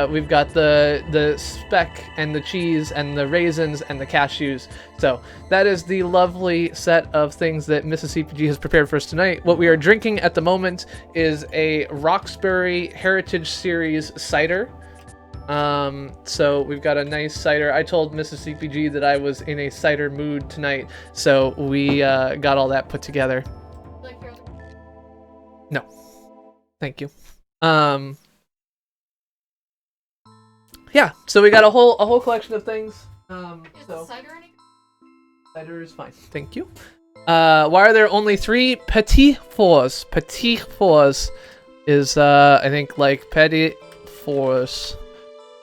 we've got the speck and the cheese and the raisins and the cashews. So that is the lovely set of things that Mrs. CPG has prepared for us tonight. What we are drinking at the moment is a Roxbury Heritage Series cider. So we've got a nice cider. I told Mrs. CPG that I was in a cider mood tonight, so we got all that put together. No, thank you. Yeah, so we got a whole collection of things. Is the cider any? Cider is fine, thank you. Why are there only 3 petit fours? Petit fours is, I think, like, petit fours.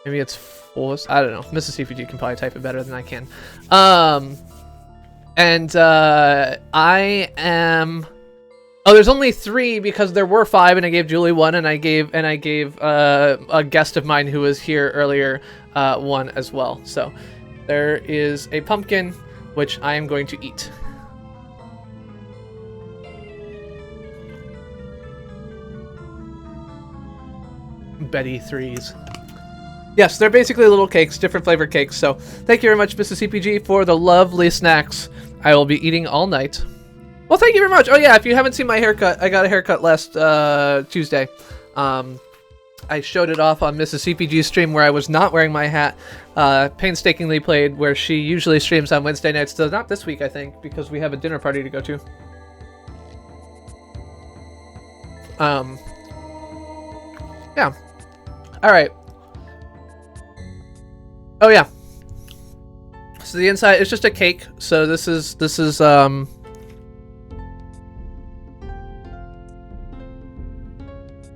Maybe it's fours. I don't know. Mrs. CPG can probably type it better than I can. I am... Oh, there's only 3 because there were 5, and I gave Julie 1, and I gave a guest of mine who was here earlier 1 as well. So there is a pumpkin, which I am going to eat. Betty 3s. Yes, they're basically little cakes, different flavored cakes. So thank you very much, Mrs. CPG, for the lovely snacks I will be eating all night. Well, thank you very much. Oh yeah, if you haven't seen my haircut, I got a haircut last Tuesday. I showed it off on Mrs. CPG's stream where I was not wearing my hat. Painstakingly played where she usually streams on Wednesday nights. So not this week, I think, because we have a dinner party to go to. Yeah. All right. Oh yeah. So the inside is just a cake. So this is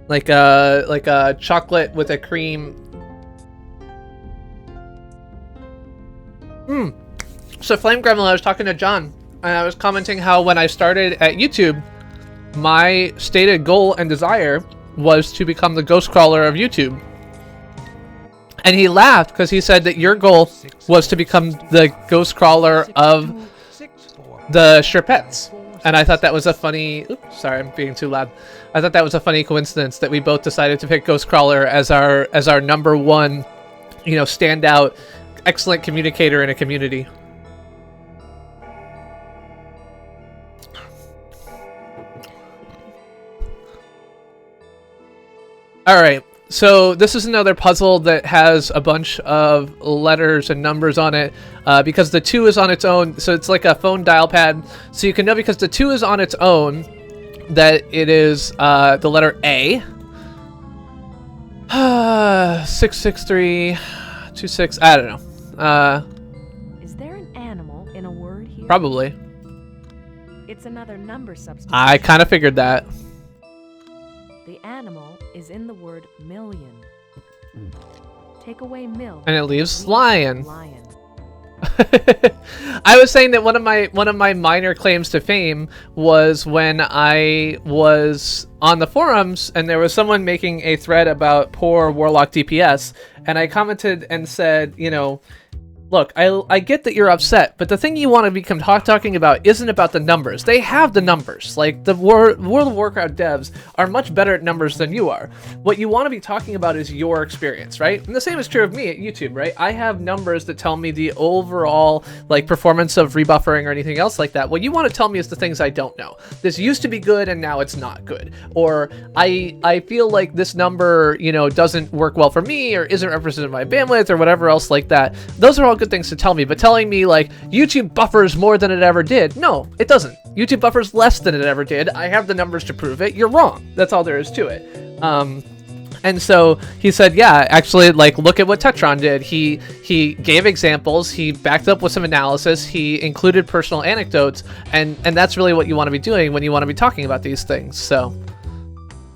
like a chocolate with a cream. So Flame Gremlin, I was talking to John, and I was commenting how when I started at YouTube, my stated goal and desire was to become the ghost crawler of YouTube. And he laughed because he said that your goal was to become the ghost crawler of the Sherpettes. And I thought that was a funny... Oops, sorry, I'm being too loud. I thought that was a funny coincidence that we both decided to pick Ghost Crawler as our #1, you know, standout, excellent communicator in a community. All right. So this is another puzzle that has a bunch of letters and numbers on it because the 2 is on its own. So it's like a phone dial pad. So you can know because the 2 is on its own that it is the letter A. 66326. I don't know. Is there an animal in a word here? Probably. It's another number substitution. I kind of figured that. The animal is in the word million. Take away mill. And it leaves lion. Lion. I was saying that one of my minor claims to fame was when I was on the forums and there was someone making a thread about poor Warlock DPS, and I commented and said, you know, look, I get that you're upset, but the thing you want to become talking about isn't about the numbers. They have the numbers. Like, the World of Warcraft devs are much better at numbers than you are. What you want to be talking about is your experience, right? And the same is true of me at YouTube, right? I have numbers that tell me the overall, like, performance of rebuffering or anything else like that. What you want to tell me is the things I don't know. This used to be good and now it's not good. Or I feel like this number, you know, doesn't work well for me or isn't representative of my bandwidth or whatever else like that. Those are all good things to tell me, but telling me like YouTube buffers more than it ever did, no, it doesn't. YouTube buffers less than it ever did. I have the numbers to prove it. You're wrong. That's all there is to it. And so he said, yeah, actually, like, look at what Tetron did. He gave examples. He backed up with some analysis. He included personal anecdotes, and that's really what you want to be doing when you want to be talking about these things. So,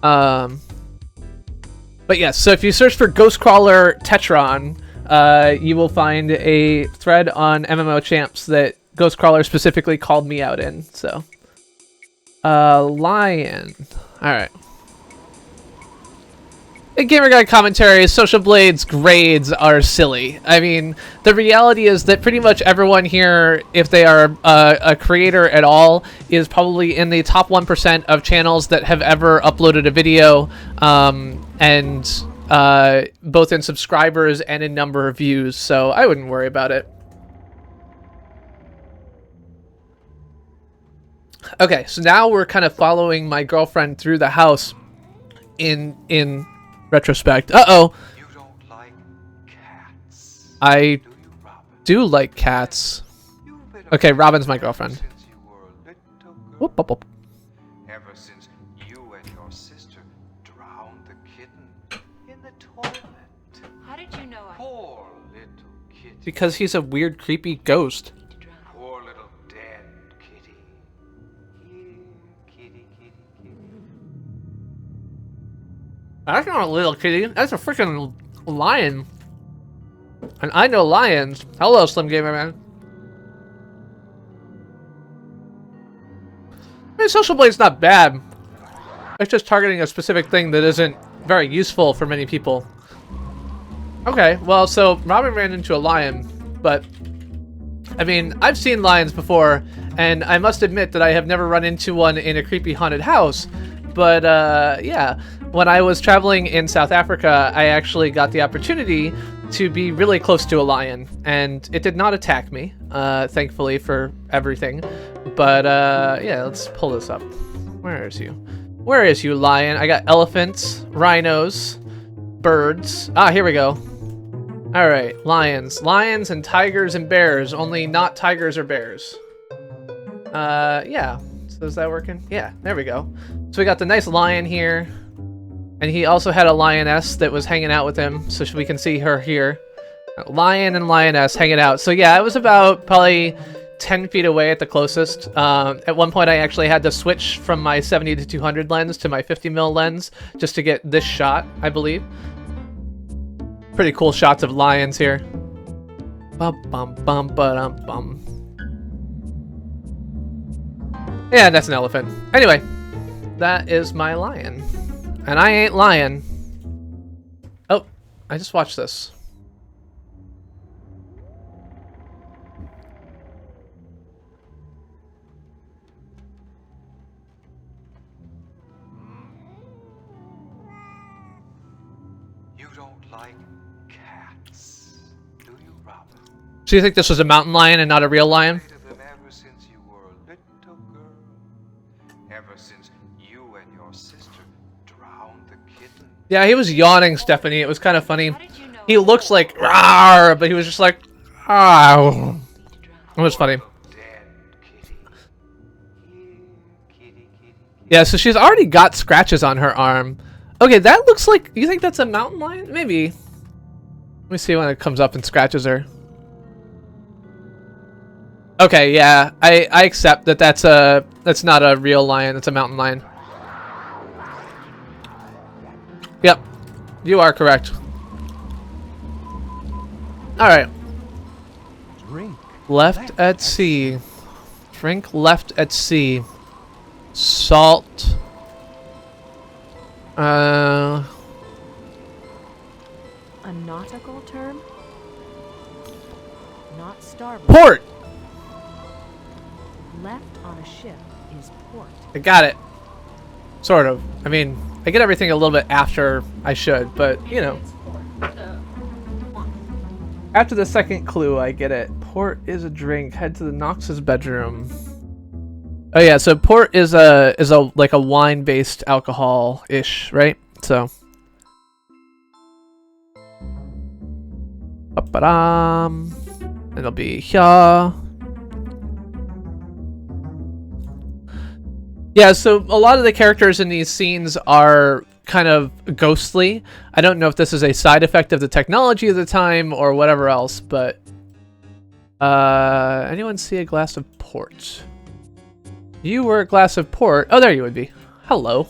but yes. So if you search for Ghost Crawler Tetron, you will find a thread on MMO Champs that Ghost Crawler specifically called me out in. So, lion. All right. In Gamer Guide commentary, Social Blade's grades are silly. I mean, the reality is that pretty much everyone here, if they are a creator at all, is probably in the top 1% of channels that have ever uploaded a video, and both in subscribers and in number of views, so I wouldn't worry about it. Okay, so now we're kind of following my girlfriend through the house in retrospect. Uh-oh. You don't like cats. I Do you, Robin? do like cats. You've been Okay, a Robin's my cat girlfriend. Since you were a little girl. Whoop, whoop, whoop. Ever since you and your sister drowned the kitten in the toilet. How did you know I Poor little kitty. Because he's a weird, creepy ghost. need to drown? Poor little dead kitty. That's not a little kitty. That's a freaking lion. And I know lions. Hello, Slim Gamer Man. I mean, Social Blade's not bad. It's just targeting a specific thing that isn't very useful for many people. Okay, well, so Robin ran into a lion, but I mean, I've seen lions before, and I must admit that I have never run into one in a creepy haunted house. But yeah, when I was traveling in South Africa, I actually got the opportunity to be really close to a lion, and it did not attack me, thankfully for everything. But yeah, let's pull this up. Where is you? Where is you, lion? I got elephants, rhinos, birds. Ah, here we go. All right, lions. Lions and tigers and bears, only not tigers or bears. Yeah. So is that working? Yeah, there we go. So we got the nice lion here. And he also had a lioness that was hanging out with him, so we can see her here. Lion and lioness hanging out. So yeah, I was about probably 10 feet away at the closest. At one point I actually had to switch from my 70 to 200 lens to my 50mm lens just to get this shot, I believe. Pretty cool shots of lions here. Bum bum bum ba-dum bum. Yeah, that's an elephant. Anyway, that is my lion. And I ain't lying. Oh, I just watched this. You don't like cats, do you, Robin? So you think this was a mountain lion and not a real lion? Them ever since you were a little girl. Ever since you and your sister drowned the kitten. Yeah, he was yawning, Stephanie. It was kind of funny. How did you know He looks like rawr, but he was just like, ah. It was funny. Dead kitty. Here, kitty, kitty. Yeah, so she's already got scratches on her arm. Okay, that looks like... You think that's a mountain lion? Maybe. Let me see when it comes up and scratches her. Okay, yeah. I accept that that's not a real lion. It's a mountain lion. Yep. You are correct. Alright. Drink. Left at sea. Drink left at sea. Salt. A nautical term? Not starboard. Port! Left on a ship is port. I got it. Sort of. I mean, I get everything a little bit after I should, but, you know. After the second clue, I get it. Port is a drink. Head to the Knox's bedroom. Oh yeah, so port is a like a wine-based alcohol-ish, right? So. Ba-ba-dum. It'll be here. Yeah, so a lot of the characters in these scenes are kind of ghostly. I don't know if this is a side effect of the technology of the time or whatever else, but anyone see a glass of port? You were a glass of port. Oh, there you would be. Hello.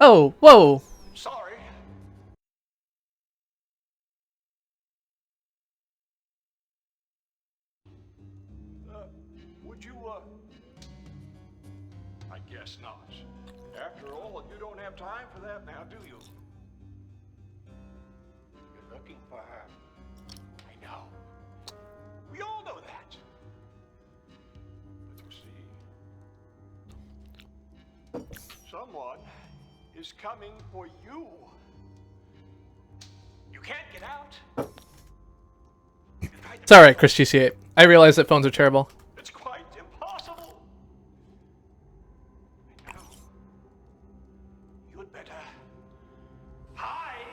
Oh, whoa. Sorry. Would you, I guess not. After all, you don't have time for that now, do you? You're looking for her. I know. We all know that. But you see, someone is coming for you. You can't get out. It's alright, Chris GC8. I realize that phones are terrible. It's quite impossible. I know. You'd better hide.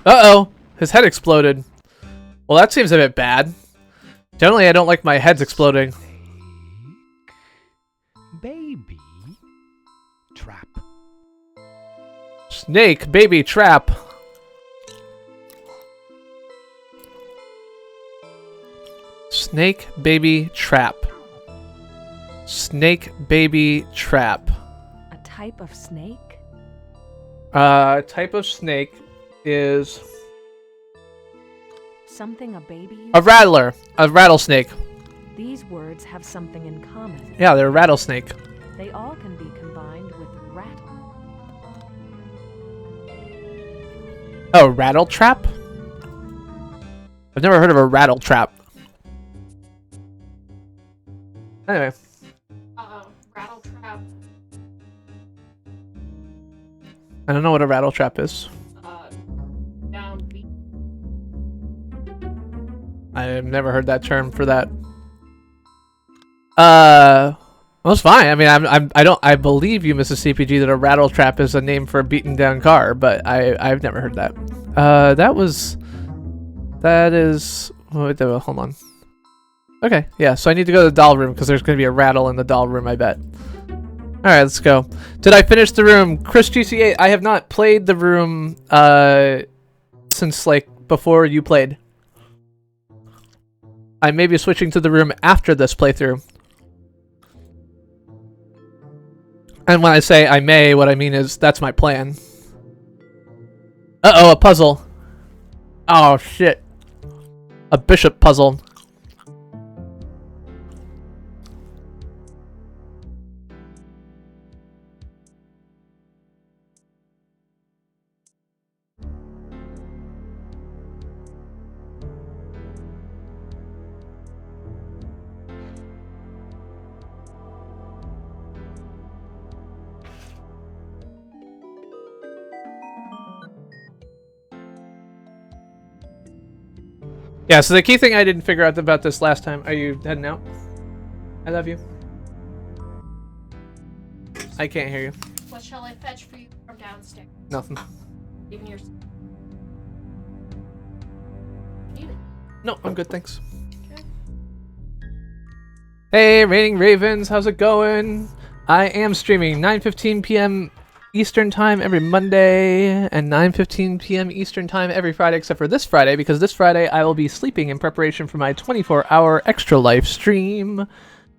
Uh-oh. His head exploded. Well, that seems a bit bad. Generally, I don't like my heads exploding. Baby. Trap. Snake, baby, trap. Snake, baby, trap. Snake, baby, trap. A type of snake? Type of snake is Something a baby uses? a rattler, a rattlesnake. These words have something in common. Yeah, they're a rattlesnake. They all can be combined with rattle. Oh, rattle trap? I've never heard of a rattle trap. Anyway, Rattle trap. I don't know what a rattle trap is. Down beat. I've never heard that term for that. Well, it's fine. I mean, I believe you, Mrs. CPG, that a rattle trap is a name for a beaten down car, but I've never heard that. That is, wait, hold on. Okay, yeah, so I need to go to the doll room because there's going to be a rattle in the doll room, I bet. Alright, let's go. Did I finish the room? Chris GC8, I have not played the room, since, like, before you played. I may be switching to the room after this playthrough. And when I say I may, what I mean is that's my plan. Uh-oh, a puzzle. Oh, shit. A bishop puzzle. Yeah, so the key thing I didn't figure out about this last time... Are you heading out? I love you. I can't hear you. What shall I fetch for you from downstairs? Nothing. Even your. No, I'm good, thanks. Hey, Raining Ravens, how's it going? I am streaming 9:15 p.m. Eastern Time every Monday and 9:15 p.m. Eastern Time every Friday except for this Friday, because this Friday I will be sleeping in preparation for my 24-hour Extra Life stream.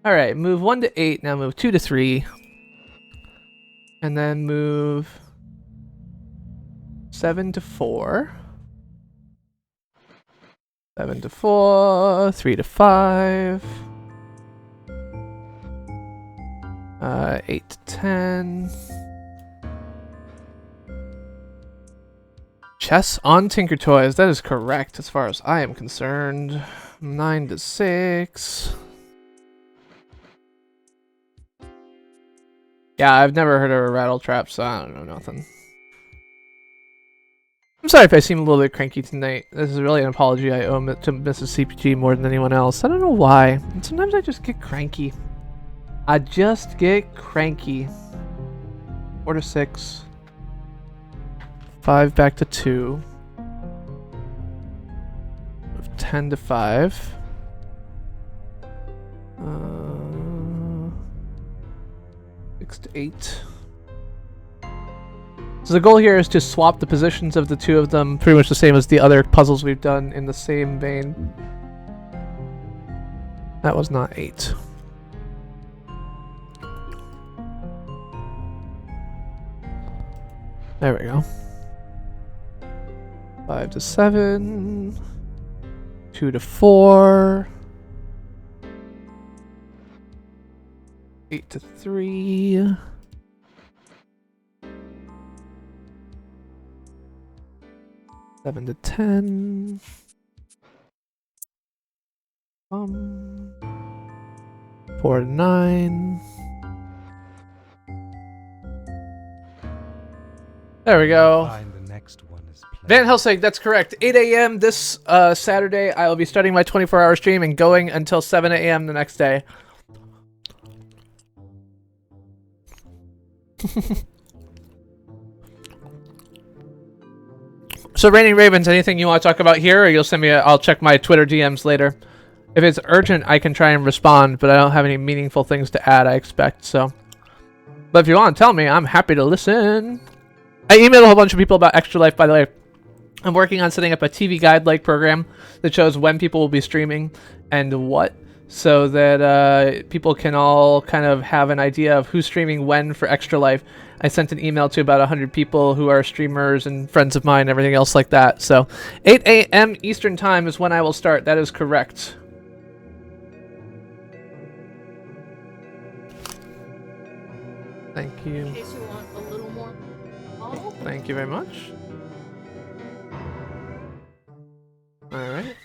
Alright, move 1 to 8, now move 2 to 3. And then move 7 to 4. 7 to 4, 3 to 5. 8 to 10. Chess on Tinker Toys. That is correct as far as I am concerned. 9 to 6. Yeah, I've never heard of a rattle trap, so I don't know nothing. I'm sorry if I seem a little bit cranky tonight. This is really an apology I owe to Mrs. CPG more than anyone else. I don't know why. Sometimes I just get cranky. I just get cranky. 4 to 6. 5 back to 2. 10 to 5. 6 to 8. So the goal here is to swap the positions of the two of them, pretty much the same as the other puzzles we've done in the same vein. That was not 8. There we go. 5 to 7. 2 to 4. 8 to 3. 7 to 10. 4 to 9. There we go. The next one is Van Helsing, that's correct. 8 a.m. this Saturday, I will be starting my 24-hour stream and going until 7 a.m. the next day. So, Raining Ravens, anything you want to talk about here, or you'll send me I'll check my Twitter DMs later. If it's urgent, I can try and respond, but I don't have any meaningful things to add, I expect, so. But if you want to tell me, I'm happy to listen. I emailed a whole bunch of people about Extra Life, by the way. I'm working on setting up a TV guide-like program that shows when people will be streaming and what so that people can all kind of have an idea of who's streaming when for Extra Life. I sent an email to about 100 people who are streamers and friends of mine and everything else like that. So 8 a.m. Eastern Time is when I will start. That is correct. Thank you. In case you want a little more. Oh, Thank you very much. Alright.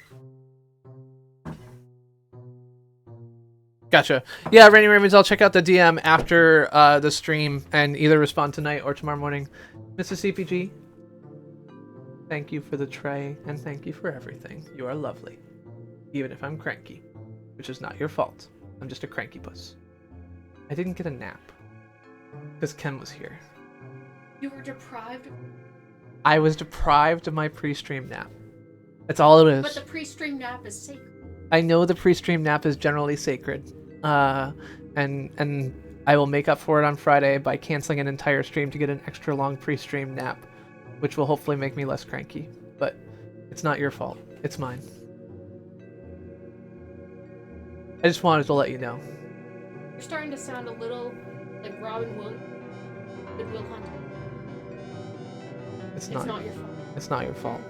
Gotcha. Yeah, Rainy Ravens, I'll check out the DM after the stream and either respond tonight or tomorrow morning. Mrs. CPG, thank you for the tray and thank you for everything. You are lovely. Even if I'm cranky, which is not your fault. I'm just a cranky puss. I didn't get a nap because Ken was here. you were deprived. I was deprived of my pre-stream nap. That's all it is. But the pre-stream nap is sacred. I know the pre-stream nap is generally sacred, and I will make up for it on Friday by canceling an entire stream to get an extra long pre-stream nap, which will hopefully make me less cranky. But it's not your fault; it's mine. I just wanted to let you know. You're starting to sound a little like Robin Williams. Good Will Hunting. It's It's not not your fault. It's not your fault.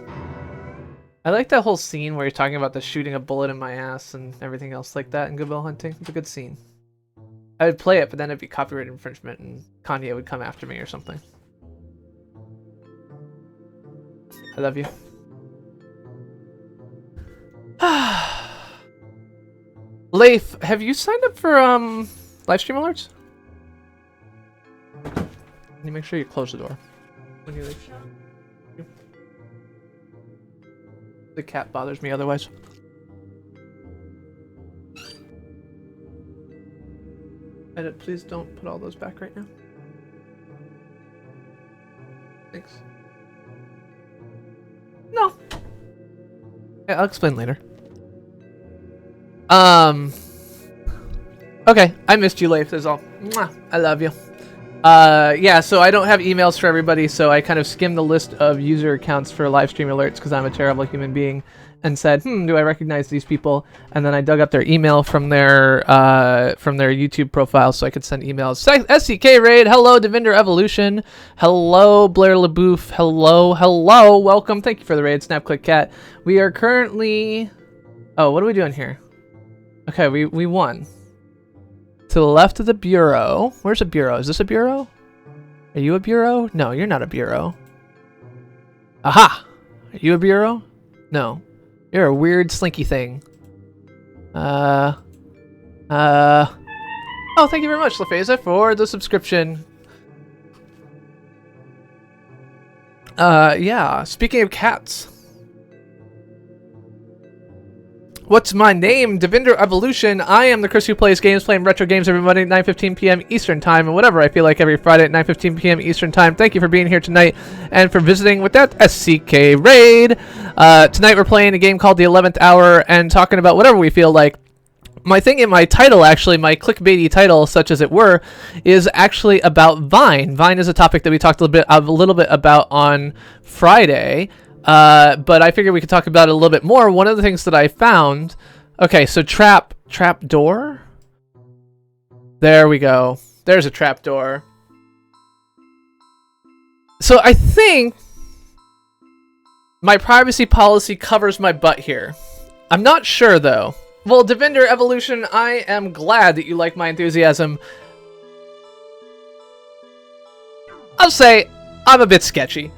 I like that whole scene where you're talking about the shooting a bullet in my ass and everything else like that in Good Will Hunting. It's a good scene. I would play it, but then it'd be copyright infringement and Kanye would come after me or something. I love you. Leif, have you signed up for live stream alerts? Can you make sure you close the door when you leave? The cat bothers me otherwise. Edit, please don't put all those back right now. Thanks. No. Yeah, I'll explain later. Okay, I missed you, Leif. That's all. Mwah, I love you. Yeah, so I don't have emails for everybody, so I kind of skimmed the list of user accounts for live stream alerts because I'm a terrible human being and said, do I recognize these people? And then I dug up their email from their YouTube profile so I could send emails. SCK Raid, hello, Devinder Evolution, hello, Blair LaBouffe, hello, welcome, thank you for the raid, Snapclick Cat. We are currently, oh, what are we doing here? Okay, we won. To the left of the bureau. Where's a bureau? Is this a bureau? Are you a bureau? No, you're not a bureau. Aha! Are you a bureau? No. You're a weird slinky thing. Oh, thank you very much, LaFeza, for the subscription. Yeah, speaking of cats. What's my name? Devinder Evolution. I am the Chris who plays games, playing retro games every Monday at 9:15 p.m. Eastern Time, and whatever I feel like every Friday at 9:15 p.m. Eastern Time. Thank you for being here tonight and for visiting with that SCK Raid. Tonight we're playing a game called The 11th Hour and talking about whatever we feel like. My thing in my title, actually, my clickbaity title, such as it were, is actually about Vine. Vine is a topic that we talked a little bit about on Friday. But I figured we could talk about it a little bit more. One of the things that I found, okay, so trap door. There we go. There's a trap door. So I think my privacy policy covers my butt here. I'm not sure though. Well, Devinder Evolution, I am glad that you like my enthusiasm. I'll say I'm a bit sketchy.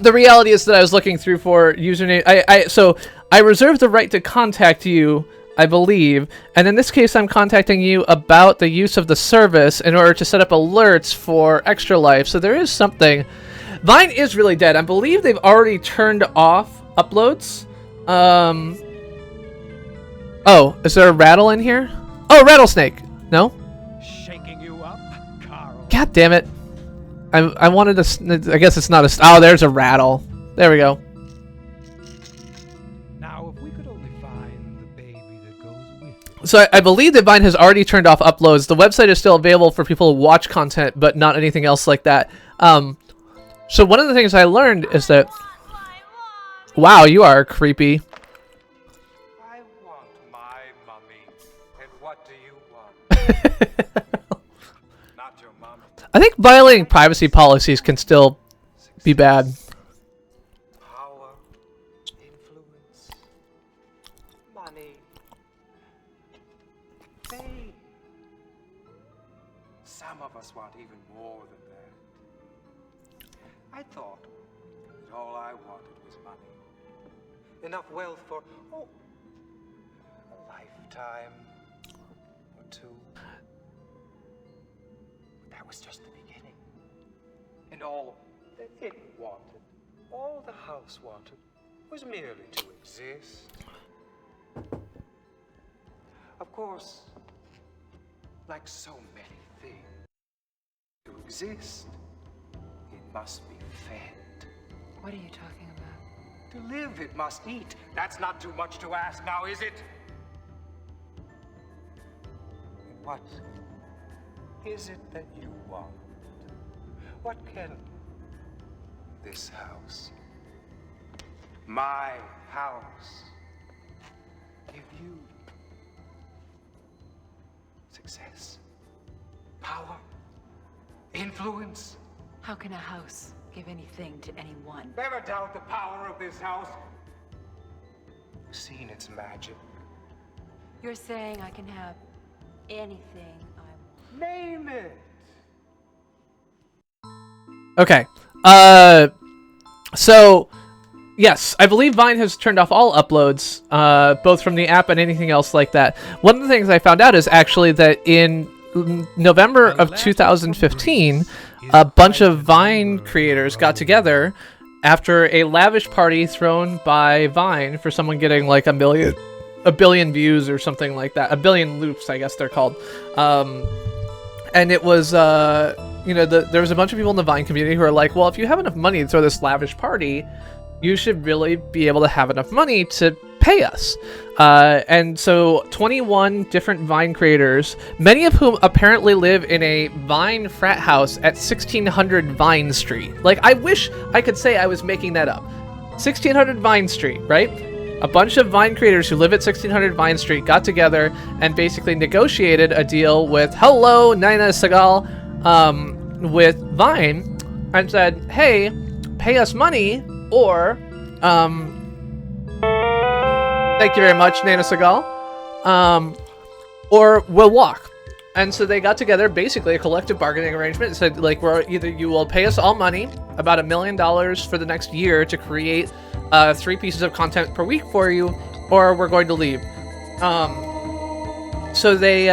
The reality is that I was looking through for username. So I reserve the right to contact you, I believe, and in this case I'm contacting you about the use of the service in order to set up alerts for Extra Life. So there is something. Vine is really dead. I believe they've already turned off uploads. Oh, is there a rattle in here? Oh, rattlesnake. No? Shaking you up, Carl. God damn it. I wanted to. I guess it's not a. Oh, there's a rattle. There we go. Now, if we could only find the baby that goes with it. So I believe that Vine has already turned off uploads. The website is still available for people to watch content, but not anything else like that. So one of the things I learned is that. Wow, you are creepy. I want my Not your mom. I think violating privacy policies can still be bad. Power, influence, money, fame. Some of us want even more than that. I thought that all I wanted was money. Enough wealth for, a lifetime or two. But that was just the beginning. And all that it wanted, all the house wanted, was merely to exist. Of course, like so many things, to exist, it must be fed. What are you talking about? To live, it must eat. That's not too much to ask now, is it? What is it that you want? What can this house, my house, give you? Success? Power? Influence? How can a house give anything to anyone? Never doubt the power of this house. Seen its magic. You're saying I can have anything I want. Name it. Okay. So, yes, I believe Vine has turned off all uploads, both from the app and anything else like that. One of the things I found out is actually that in November of 2015, a bunch of Vine creators got together after a lavish party thrown by Vine for someone getting like a billion views or something like that. A billion loops, I guess they're called. And it was, there was a bunch of people in the Vine community who are like, well, if you have enough money to throw this lavish party, you should really be able to have enough money to pay us. And so 21 different Vine creators, many of whom apparently live in a Vine frat house at 1600 Vine Street. Like, I wish I could say I was making that up. 1600 Vine Street, right? A bunch of Vine creators who live at 1600 Vine Street got together and basically negotiated a deal with Nina Segal, with Vine, and said, hey, pay us money, or, thank you very much, Nana Segal, or we'll walk. And so they got together, basically a collective bargaining arrangement, and said, like, either you will pay us all money, about $1 million for the next year to create 3 pieces of content per week for you, or we're going to leave. So they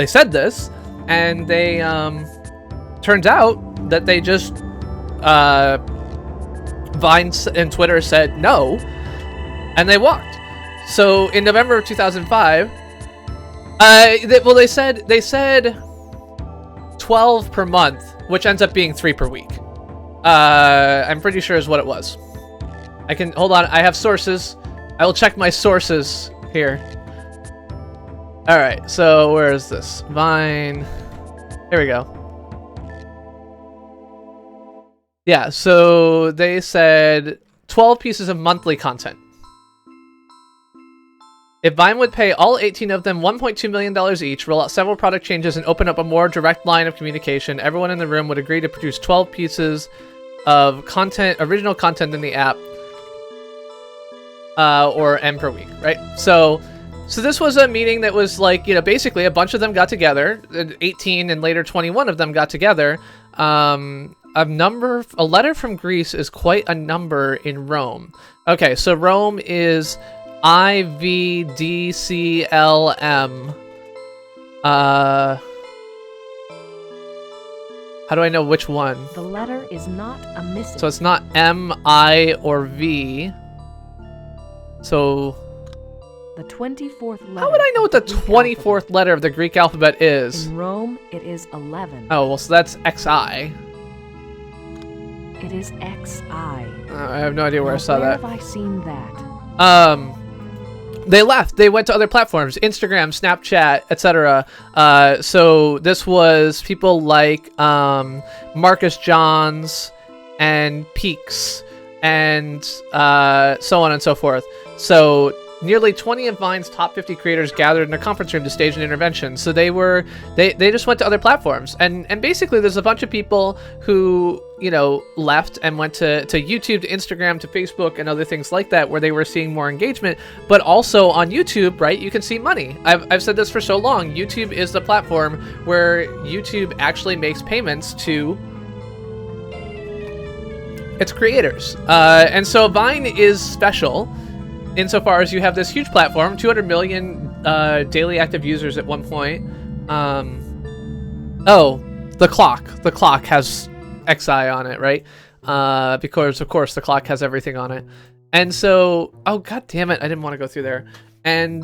said this, and they, turns out that they just, Vine and Twitter said no, and they walked. So in November of 2005, they said 12 per month, which ends up being 3 per week. I'm pretty sure is what it was. Hold on, I have sources. I will check my sources here. Alright, so where is this? Vine. Here we go. Yeah, so they said 12 pieces of monthly content. If Vine would pay all 18 of them $1.2 million each, roll out several product changes, and open up a more direct line of communication, everyone in the room would agree to produce 12 pieces of content, original content in the app, or M per week, right? So this was a meeting that was like, basically a bunch of them got together, 18 and later 21 of them got together. A letter from Greece is quite a number in Rome. Okay, so Rome is IVDCLM. How do I know which one? The letter is not a missing. So it's not M, I, or V. So The 24th letter. how would I know what the of Greek 24th alphabet. letter of the Greek alphabet is? In Rome, it is 11. Oh, well, so that's XI. It is XI. I have no idea where I saw Where that. have I seen that? They left. They went to other platforms, Instagram, Snapchat, etc. So this was people like Marcus Johns and Peaks and so on and so forth. So nearly 20 of Vine's top 50 creators gathered in a conference room to stage an intervention. So they just went to other platforms, and basically there's a bunch of people who, you know, left and went to YouTube, to Instagram, to Facebook, and other things like that, where they were seeing more engagement. But also on YouTube, right, you can see money. I've said this for so long. YouTube is the platform where YouTube actually makes payments to its creators. And so Vine is special insofar as you have this huge platform, 200 million daily active users at one point. Oh, the clock. The clock has XI on it, right? Because, of course, the clock has everything on it. And so, oh, god damn it, I didn't want to go through there. And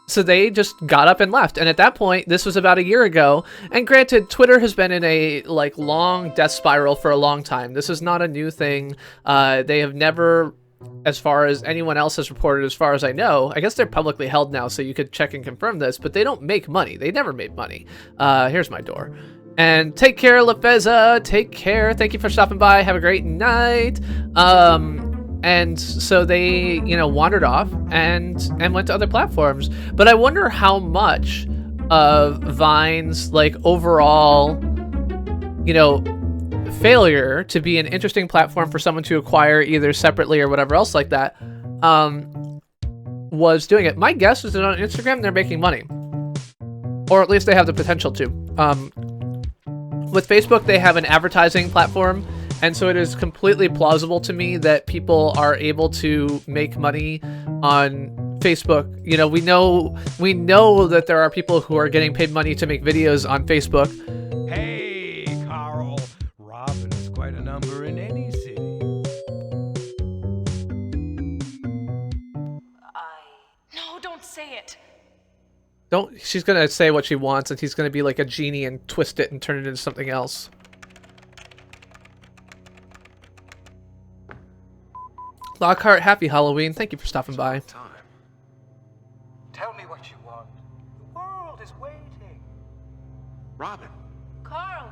so they just got up and left. And at that point, this was about a year ago. And granted, Twitter has been in a like long death spiral for a long time. This is not a new thing. They have never, as far as anyone else has reported, as far as I know, I guess they're publicly held now, so you could check and confirm this, but they don't make money. They never made money. Here's my door. And take care, Lefeza. Take care. Thank you for stopping by. Have a great night. And so they, you know, wandered off and went to other platforms. But I wonder how much of Vine's, like, overall, you know, failure to be an interesting platform for someone to acquire either separately or whatever else like that, was doing it. My guess is that on Instagram they're making money, or at least they have the potential to. With Facebook, they have an advertising platform, and so it is completely plausible to me that people are able to make money on Facebook. You know, we know that there are people who are getting paid money to make videos on Facebook. Hey, Carl. Robin is quite a number in any city. No, don't say it. She's gonna say what she wants, and he's gonna be like a genie and twist it and turn it into something else. Lockhart, happy Halloween. Thank you for stopping by. Time. Tell me what you want. The world is waiting. Robin. Carl,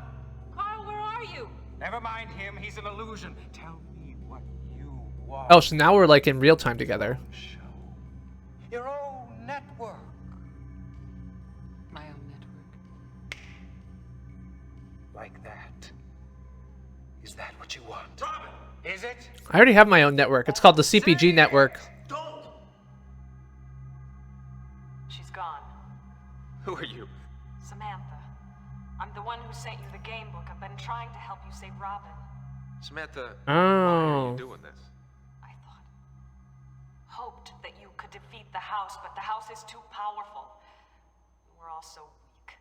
where are you? Never mind him. He's an illusion. Tell me what you want. Oh, so now we're like in real time together. Show. Your own network. My own network. Like that. Is that what you want? Robin! Is it? I already have my own network. It's called the CPG network. Don't! She's gone. Who are you? Samantha. I'm the one who sent you the game book. I've been trying to help you save Robin. Samantha, why are Oh. you doing this? I hoped that you could defeat the house, but the house is too powerful. We're all so weak.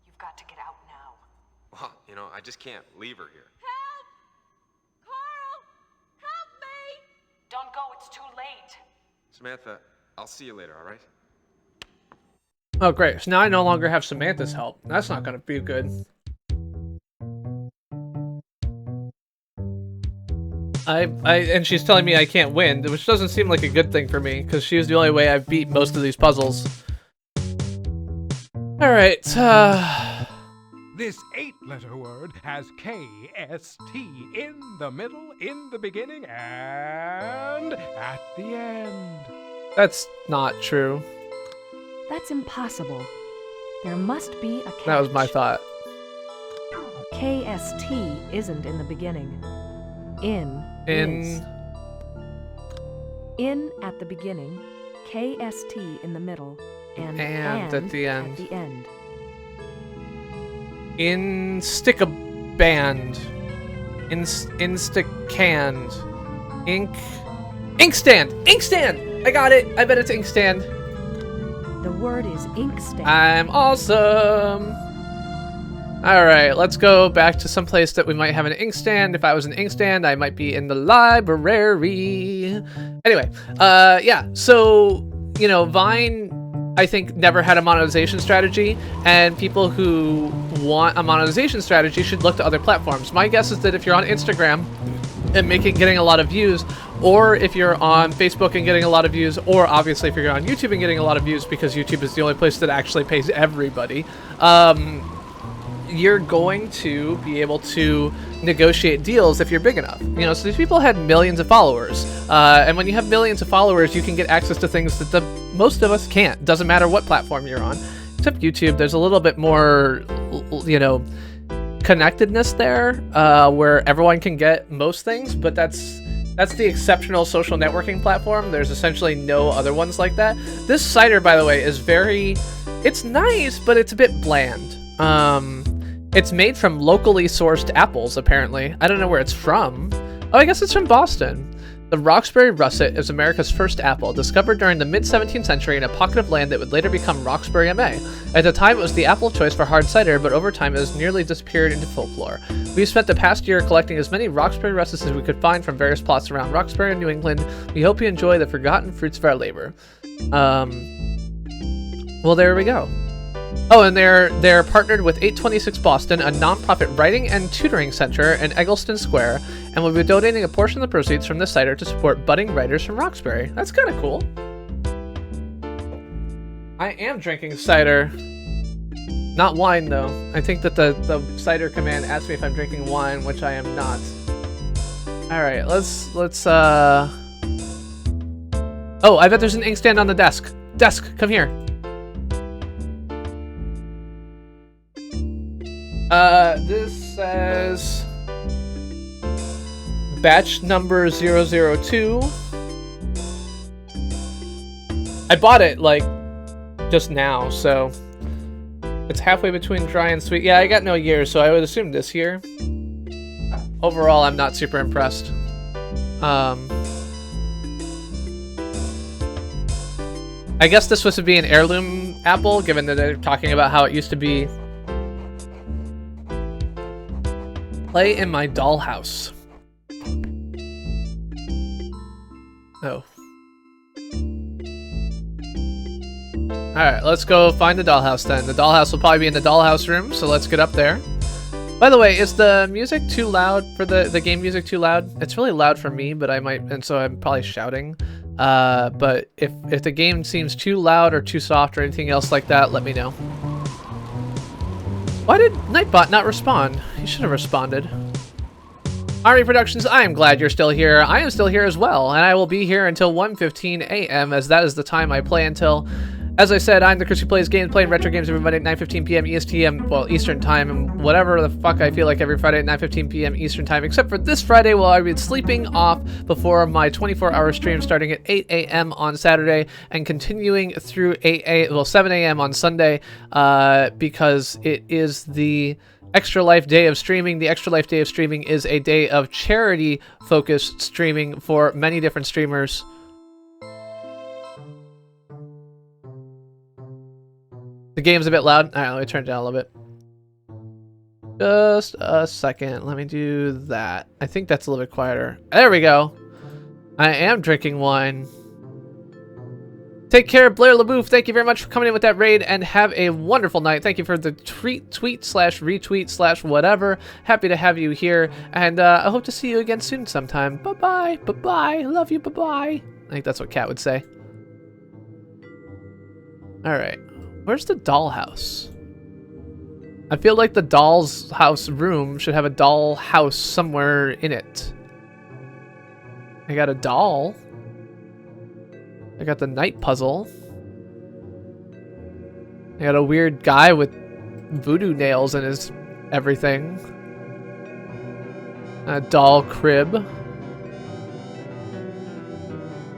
You've got to get out now. Well, you know, I just can't leave her here. Help! Carl! Help me! Don't go, it's too late. Samantha, I'll see you later, all right? Oh, great. So now I no longer have Samantha's help. That's not going to be good. And she's telling me I can't win, which doesn't seem like a good thing for me, because she was the only way I've beat most of these puzzles. Alright, This 8-letter word has K-S-T in the middle, in the beginning, and at the end. that's not true. That's impossible. There must be a catch. That was my thought. KST isn't in the beginning. In is. In at the beginning, KST in the middle, and at the end. At the end. Insticaband. Instacanned. Inkstand! Inkstand! I got it! I bet it's inkstand. The word is inkstand. I'm awesome! Alright, let's go back to some place that we might have an inkstand. If I was an inkstand, I might be in the library. Anyway, yeah, so, you know, Vine, I think, never had a monetization strategy, and people who want a monetization strategy should look to other platforms. My guess is that if you're on Instagram and getting a lot of views, or if you're on Facebook and getting a lot of views, or obviously if you're on YouTube and getting a lot of views, because YouTube is the only place that actually pays everybody, you're going to be able to negotiate deals if you're big enough. You know, so these people had millions of followers, and when you have millions of followers, you can get access to things that most of us can't. Doesn't matter what platform you're on, except YouTube. There's a little bit more, you know, connectedness there, where everyone can get most things, but that's the exceptional social networking platform. There's essentially no other ones like that. This cider, by the way, is it's nice, but it's a bit bland. It's made from locally sourced apples, apparently. I don't know where it's from. Oh, I guess it's from Boston. The Roxbury russet is America's first apple, discovered during the mid-17th century in a pocket of land that would later become Roxbury, MA. At the time, it was the apple of choice for hard cider, but over time it has nearly disappeared into folklore. We've spent the past year collecting as many Roxbury russets as we could find from various plots around Roxbury and New England. We hope you enjoy the forgotten fruits of our labor. Well, there we go. Oh, and they're partnered with 826 Boston, a nonprofit writing and tutoring center in Eggleston Square, and will be donating a portion of the proceeds from this cider to support budding writers from Roxbury. That's kind of cool. I am drinking cider. Not wine, though. I think that the cider command asks me if I'm drinking wine, which I am not. Alright, let's Oh, I bet there's an inkstand on the desk. Desk, come here. This says batch number 002. I bought it, like, just now, so it's halfway between dry and sweet. Yeah, I got no year, so I would assume this year. Overall, I'm not super impressed. I guess this was to be an heirloom apple, given that they're talking about how it used to be. Play in my dollhouse. Oh. Alright, let's go find the dollhouse then. The dollhouse will probably be in the dollhouse room, so let's get up there. By the way, is the music too loud for the game music too loud? It's really loud for me, but and so I'm probably shouting. But if the game seems too loud or too soft or anything else like that, let me know. Why did Nightbot not respond? He should have responded. Army Productions, I am glad you're still here. I am still here as well, and I will be here until 1:15 a.m. as that is the time I play until. As I said, I'm the Chris who plays games, playing retro games every Monday at 9:15 p.m. EST, well, Eastern Time, and whatever the fuck I feel like every Friday at 9:15 p.m. Eastern Time, except for this Friday while I've been sleeping off before my 24-hour stream starting at 8 a.m. on Saturday and continuing through 7 a.m. on Sunday, because it is the Extra Life Day of streaming. The Extra Life Day of streaming is a day of charity-focused streaming for many different streamers. The game's a bit loud. Alright, let me turn it down a little bit. Just a second. Let me do that. I think that's a little bit quieter. There we go. I am drinking wine. Take care, Blair LaBouffe. Thank you very much for coming in with that raid, and have a wonderful night. Thank you for the tweet/retweet/whatever. Happy to have you here, and I hope to see you again soon sometime. Bye-bye. Bye-bye. Love you. Bye-bye. I think that's what Kat would say. Alright. Where's the dollhouse? I feel like the doll's house room should have a doll house somewhere in it. I got a doll. I got the night puzzle. I got a weird guy with voodoo nails in his everything. A doll crib.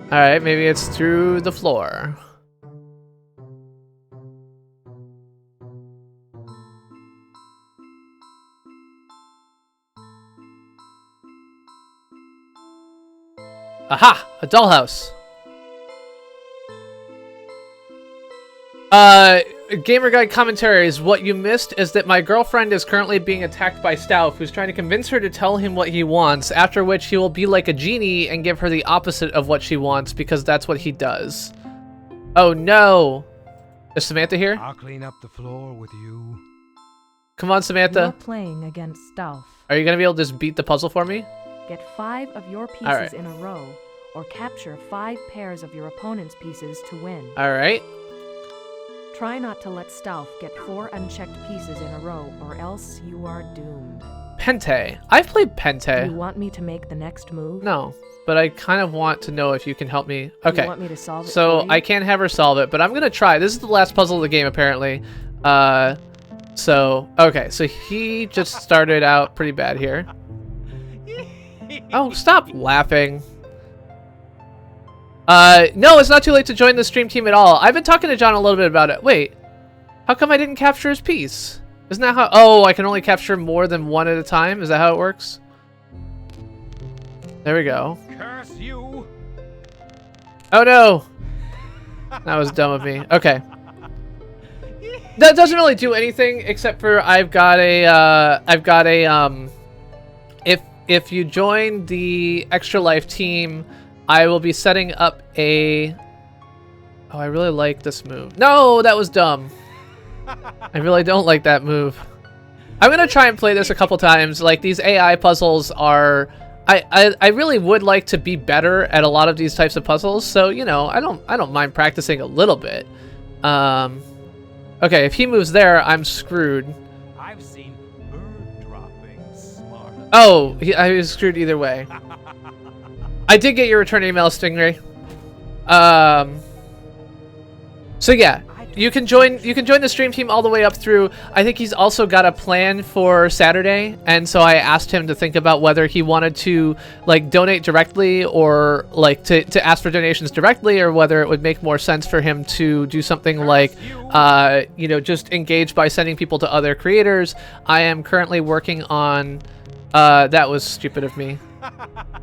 Alright, maybe it's through the floor. Aha! A dollhouse! Gamer Guide commentaries. What you missed is that my girlfriend is currently being attacked by Stauf, who's trying to convince her to tell him what he wants, after which he will be like a genie and give her the opposite of what she wants, because that's what he does. Oh no! Is Samantha here? I'll clean up the floor with you. Come on, Samantha. You're playing against Stauf. Are you gonna be able to just beat the puzzle for me? Get 5 of your pieces Alright. in a row, or capture 5 pairs of your opponent's pieces to win. Alright. Try not to let Stauf get 4 unchecked pieces in a row, or else you are doomed. Pente. I've played Do you Pente. want me to make the next move? No, but I kind of want to know if you can help me. Okay. You want me to solve it So for you? I can't have her solve it, but I'm gonna try. This is the last puzzle of the game, apparently. Okay, so he just started out pretty bad here. Oh, stop laughing. No, it's not too late to join the stream team at all. I've been talking to John a little bit about it. Wait, how come I didn't capture his piece? Isn't that how? Oh, I can only capture more than one at a time. Is that how it works? There we go. Curse you! Oh no! That was dumb of me. Okay. That doesn't really do anything except for I've got a if you join the Extra Life team, I will be setting up a. Oh, I really like this move. No, that was dumb. I really don't like that move. I'm gonna try and play this a couple times. Like, these AI puzzles are. I really would like to be better at a lot of these types of puzzles, so you know I don't mind practicing a little bit. Okay, if he moves there, I'm screwed. I've seen bird droppings smarter. Oh, I was screwed either way. I did get your return email, Stingray. So yeah, you can join the stream team all the way up through. I think he's also got a plan for Saturday, and so I asked him to think about whether he wanted to like donate directly or like to ask for donations directly, or whether it would make more sense for him to do something like you know, just engage by sending people to other creators. I am currently working on that was stupid of me.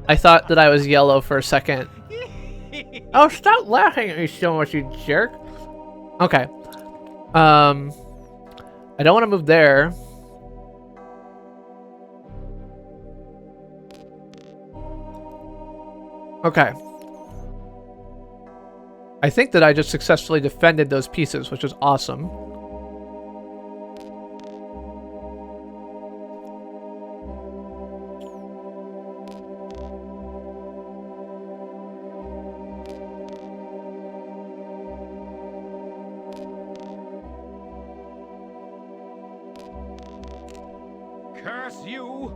I thought that I was yellow for a second. Oh, stop laughing at me so much, you jerk. Okay. I don't want to move there. Okay. I think that I just successfully defended those pieces, which is awesome. Curse you!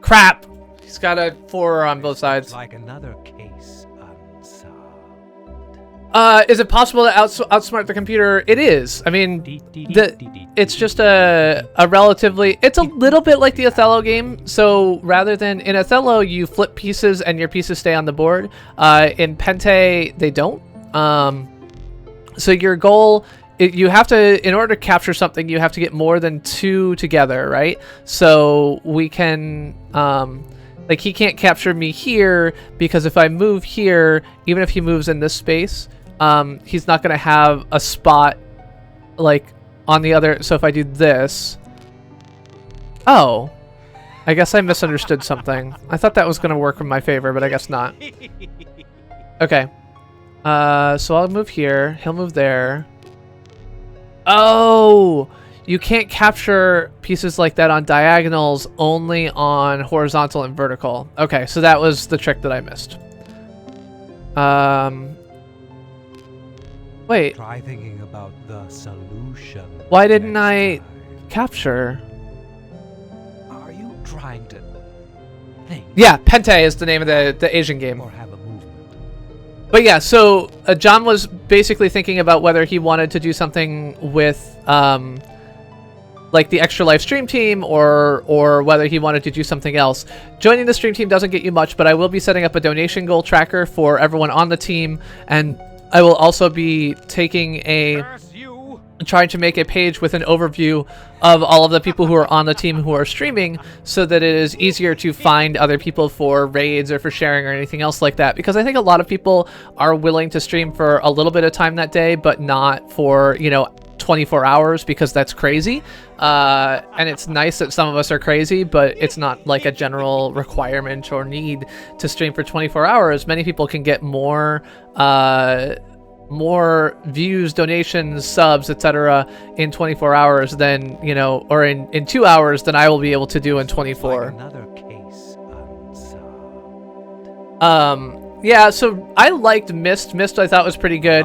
Crap! He's got a 4 on both sides. Like another case unsolved. Is it possible to outsmart the computer? It is. I mean, it's just a relatively... It's a little bit like the Othello game. So rather than... In Othello, you flip pieces and your pieces stay on the board. In Pente, they don't. So your goal... You have to... In order to capture something, you have to get more than 2 together, right? So we can... like, he can't capture me here, because if I move here, even if he moves in this space... he's not going to have a spot, like, on the other... So if I do this... Oh. I guess I misunderstood something. I thought that was going to work in my favor, but I guess not. Okay. So I'll move here. He'll move there. Oh! You can't capture pieces like that on diagonals, only on horizontal and vertical. Okay, so that was the trick that I missed. Wait. Try thinking about the solution. Why didn't next I time. capture? Are you trying to think Yeah, Pente is the name of the Asian game. or have a movement? But yeah, so John was basically thinking about whether he wanted to do something with like the Extra Life stream team, or whether he wanted to do something else. Joining the stream team doesn't get you much, but I will be setting up a donation goal tracker for everyone on the team, and I will also be taking a... Curse you! trying to make a page with an overview of all of the people who are on the team who are streaming, so that it is easier to find other people for raids or for sharing or anything else like that, because I think a lot of people are willing to stream for a little bit of time that day, but not for, you know, 24 hours, because that's crazy. And it's nice that some of us are crazy, but it's not like a general requirement or need to stream for 24 hours. Many people can get more views, donations, subs, etc. in 24 hours than, you know, or in 2 hours than I will be able to do in 24. Like another case unsolved. Yeah, so I liked Mist. Mist I thought was pretty good.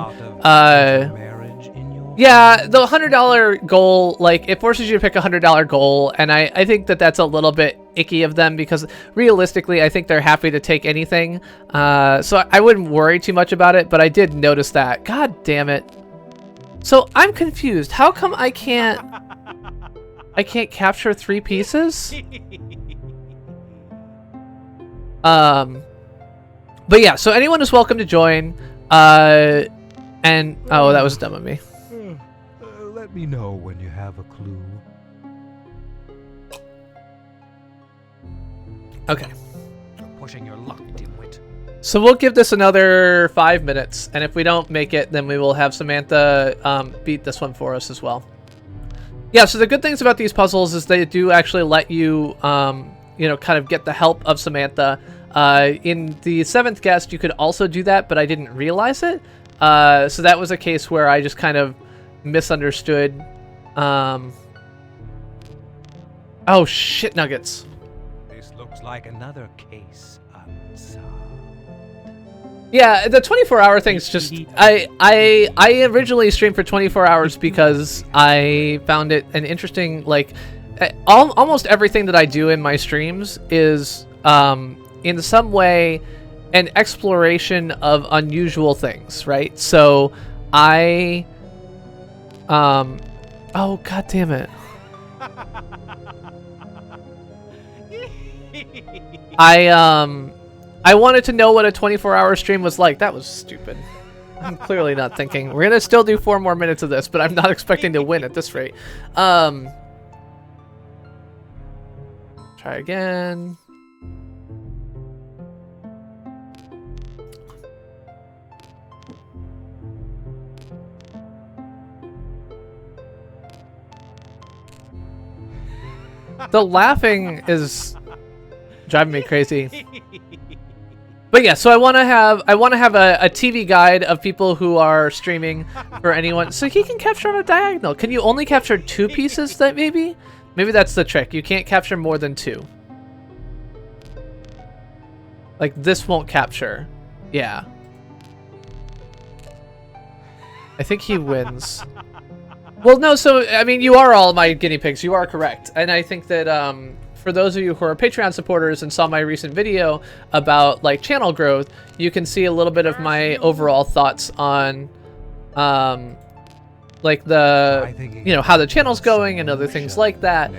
Yeah, the $100 goal, like, it forces you to pick a $100 goal, and I think that that's a little bit icky of them because realistically, I think they're happy to take anything. So I wouldn't worry too much about it, but I did notice that. God damn it. So I'm confused. How come I can't capture 3 pieces? But yeah, so anyone is welcome to join. And oh, that was dumb of me. Let me know when you have a clue. Okay. Pushing your luck, dimwit. So we'll give this another 5 minutes, and if we don't make it, then we will have Samantha beat this one for us as well. Yeah, so the good things about these puzzles is they do actually let you, you know, kind of get the help of Samantha. In the 7th Guest, you could also do that, but I didn't realize it. So that was a case where I just kind of misunderstood. Oh, shit nuggets. This looks like another case unsolved. Yeah, the 24-hour thing's just... I originally streamed for 24 hours because I found it an interesting, like... almost everything that I do in my streams is, in some way, an exploration of unusual things, right? So, oh, god damn it. I wanted to know what a 24-hour stream was like. That was stupid. I'm clearly not thinking. We're gonna still do 4 more minutes of this, but I'm not expecting to win at this rate. Try again. The laughing is driving me crazy. But yeah, so I want to have a TV guide of people who are streaming for anyone, so he can capture on a diagonal. Can you only capture 2 pieces? That maybe that's the trick. You can't capture more than 2. Like this won't capture. Yeah. I think he wins. Well, no, so, I mean, you are all my guinea pigs. You are correct. And I think that for those of you who are Patreon supporters and saw my recent video about, like, channel growth, you can see a little bit of my overall thoughts on, like, the, you know, how the channel's going and other things like that.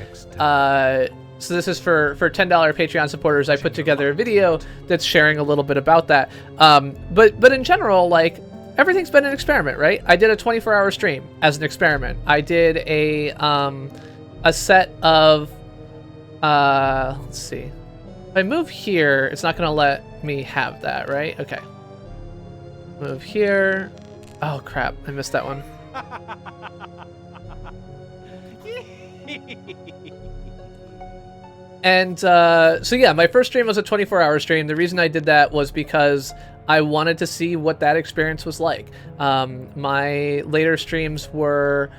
So this is for $10 Patreon supporters. I put together a video that's sharing a little bit about that. But in general, like, everything's been an experiment, right? I did a 24-hour stream as an experiment. I did a set of, let's see. If I move here, it's not gonna let me have that, right? Okay. Move here. Oh crap, I missed that one. And so yeah, my first stream was a 24-hour stream. The reason I did that was because I wanted to see what that experience was like. My later streams were,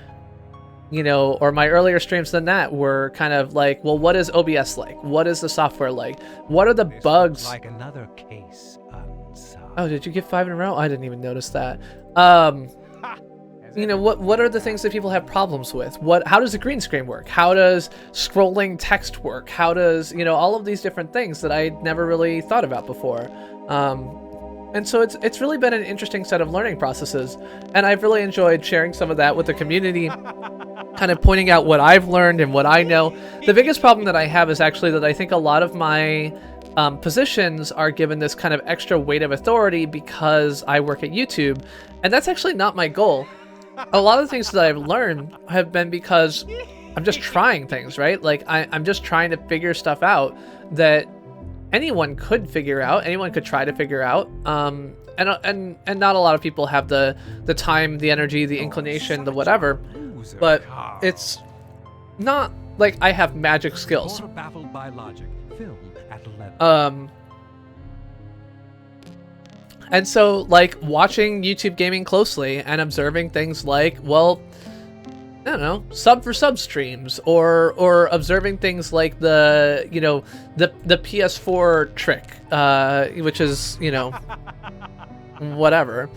you know, or my earlier streams than that were kind of like, well, what is OBS like? What is the software like? What are the bugs? Like another case unsolved. Oh, did you get 5 in a row? I didn't even notice that. You know, what are the things that people have problems with? How does the green screen work? How does scrolling text work? How does, you know, all of these different things that I never really thought about before. And so it's really been an interesting set of learning processes, and I've really enjoyed sharing some of that with the community, kind of pointing out what I've learned and what I know. The biggest problem that I have is actually that I think a lot of my positions are given this kind of extra weight of authority because I work at YouTube, and that's actually not my goal. A lot of the things that I've learned have been because I'm just trying things, right? Like I'm just trying to figure stuff out that anyone could figure out, anyone could try to figure out, and not a lot of people have the time, the energy, the inclination, the whatever. But it's not like I have magic skills. Baffled by logic. Film at 11. And so, like, watching YouTube gaming closely and observing things like, well, I don't know, sub for sub streams, or observing things like the, you know, the PS4 trick, which is, you know, whatever.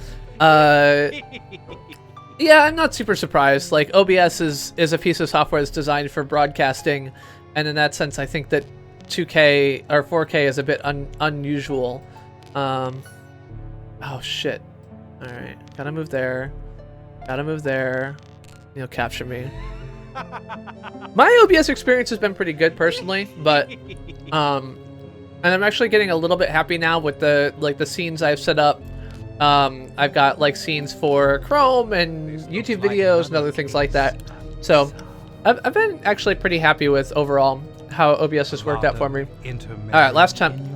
Yeah, I'm not super surprised. Like, OBS is a piece of software that's designed for broadcasting, and in that sense, I think that 2K or 4K is a bit unusual. Oh shit! All right, gotta move there. Gotta move there. You'll capture me. My OBS experience has been pretty good personally, but and I'm actually getting a little bit happy now with the scenes I've set up. I've got like scenes for Chrome and YouTube videos and other things like that. So I've been actually pretty happy with overall how OBS has worked out for me. All right, last time.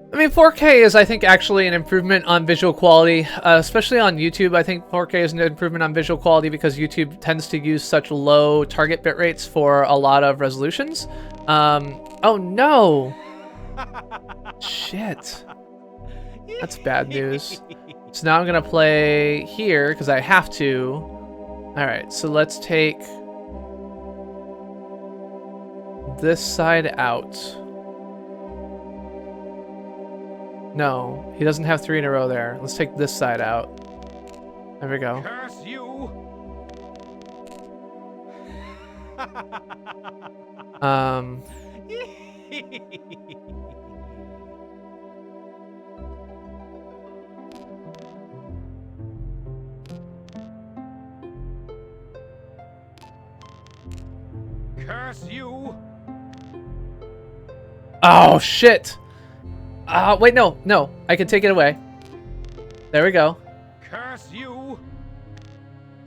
I mean, 4K is, I think, actually an improvement on visual quality, especially on YouTube. I think 4K is an improvement on visual quality because YouTube tends to use such low target bit rates for a lot of resolutions. Oh no! Shit. That's bad news. So now I'm gonna play here because I have to. Alright, so let's take this side out. No, he doesn't have 3 in a row there. Let's take this side out. There we go. Curse you! Curse you! Oh, shit! Wait, no, I can take it away. There we go. Curse you!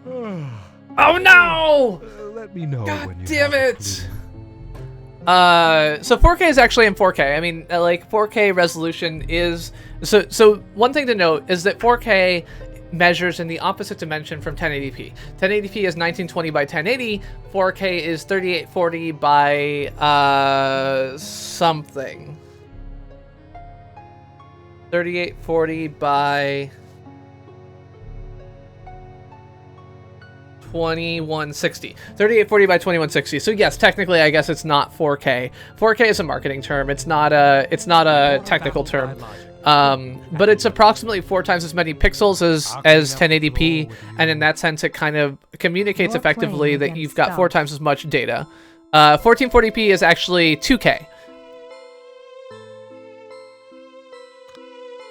Oh no! Let me know God when you damn have it! clue. So 4K is actually in 4K. I mean, like 4K resolution is so one thing to note is that 4K measures in the opposite dimension from 1080p. 1080p is 1920 by 1080. 4K is 3840 by something. 3840 by 2160. 3840 by 2160. So yes, technically I guess it's not 4K. 4K is a marketing term. It's not a technical term. But it's approximately 4 times as many pixels as 1080p, and in that sense it kind of communicates effectively that you've got 4 times as much data. 1440p is actually 2K.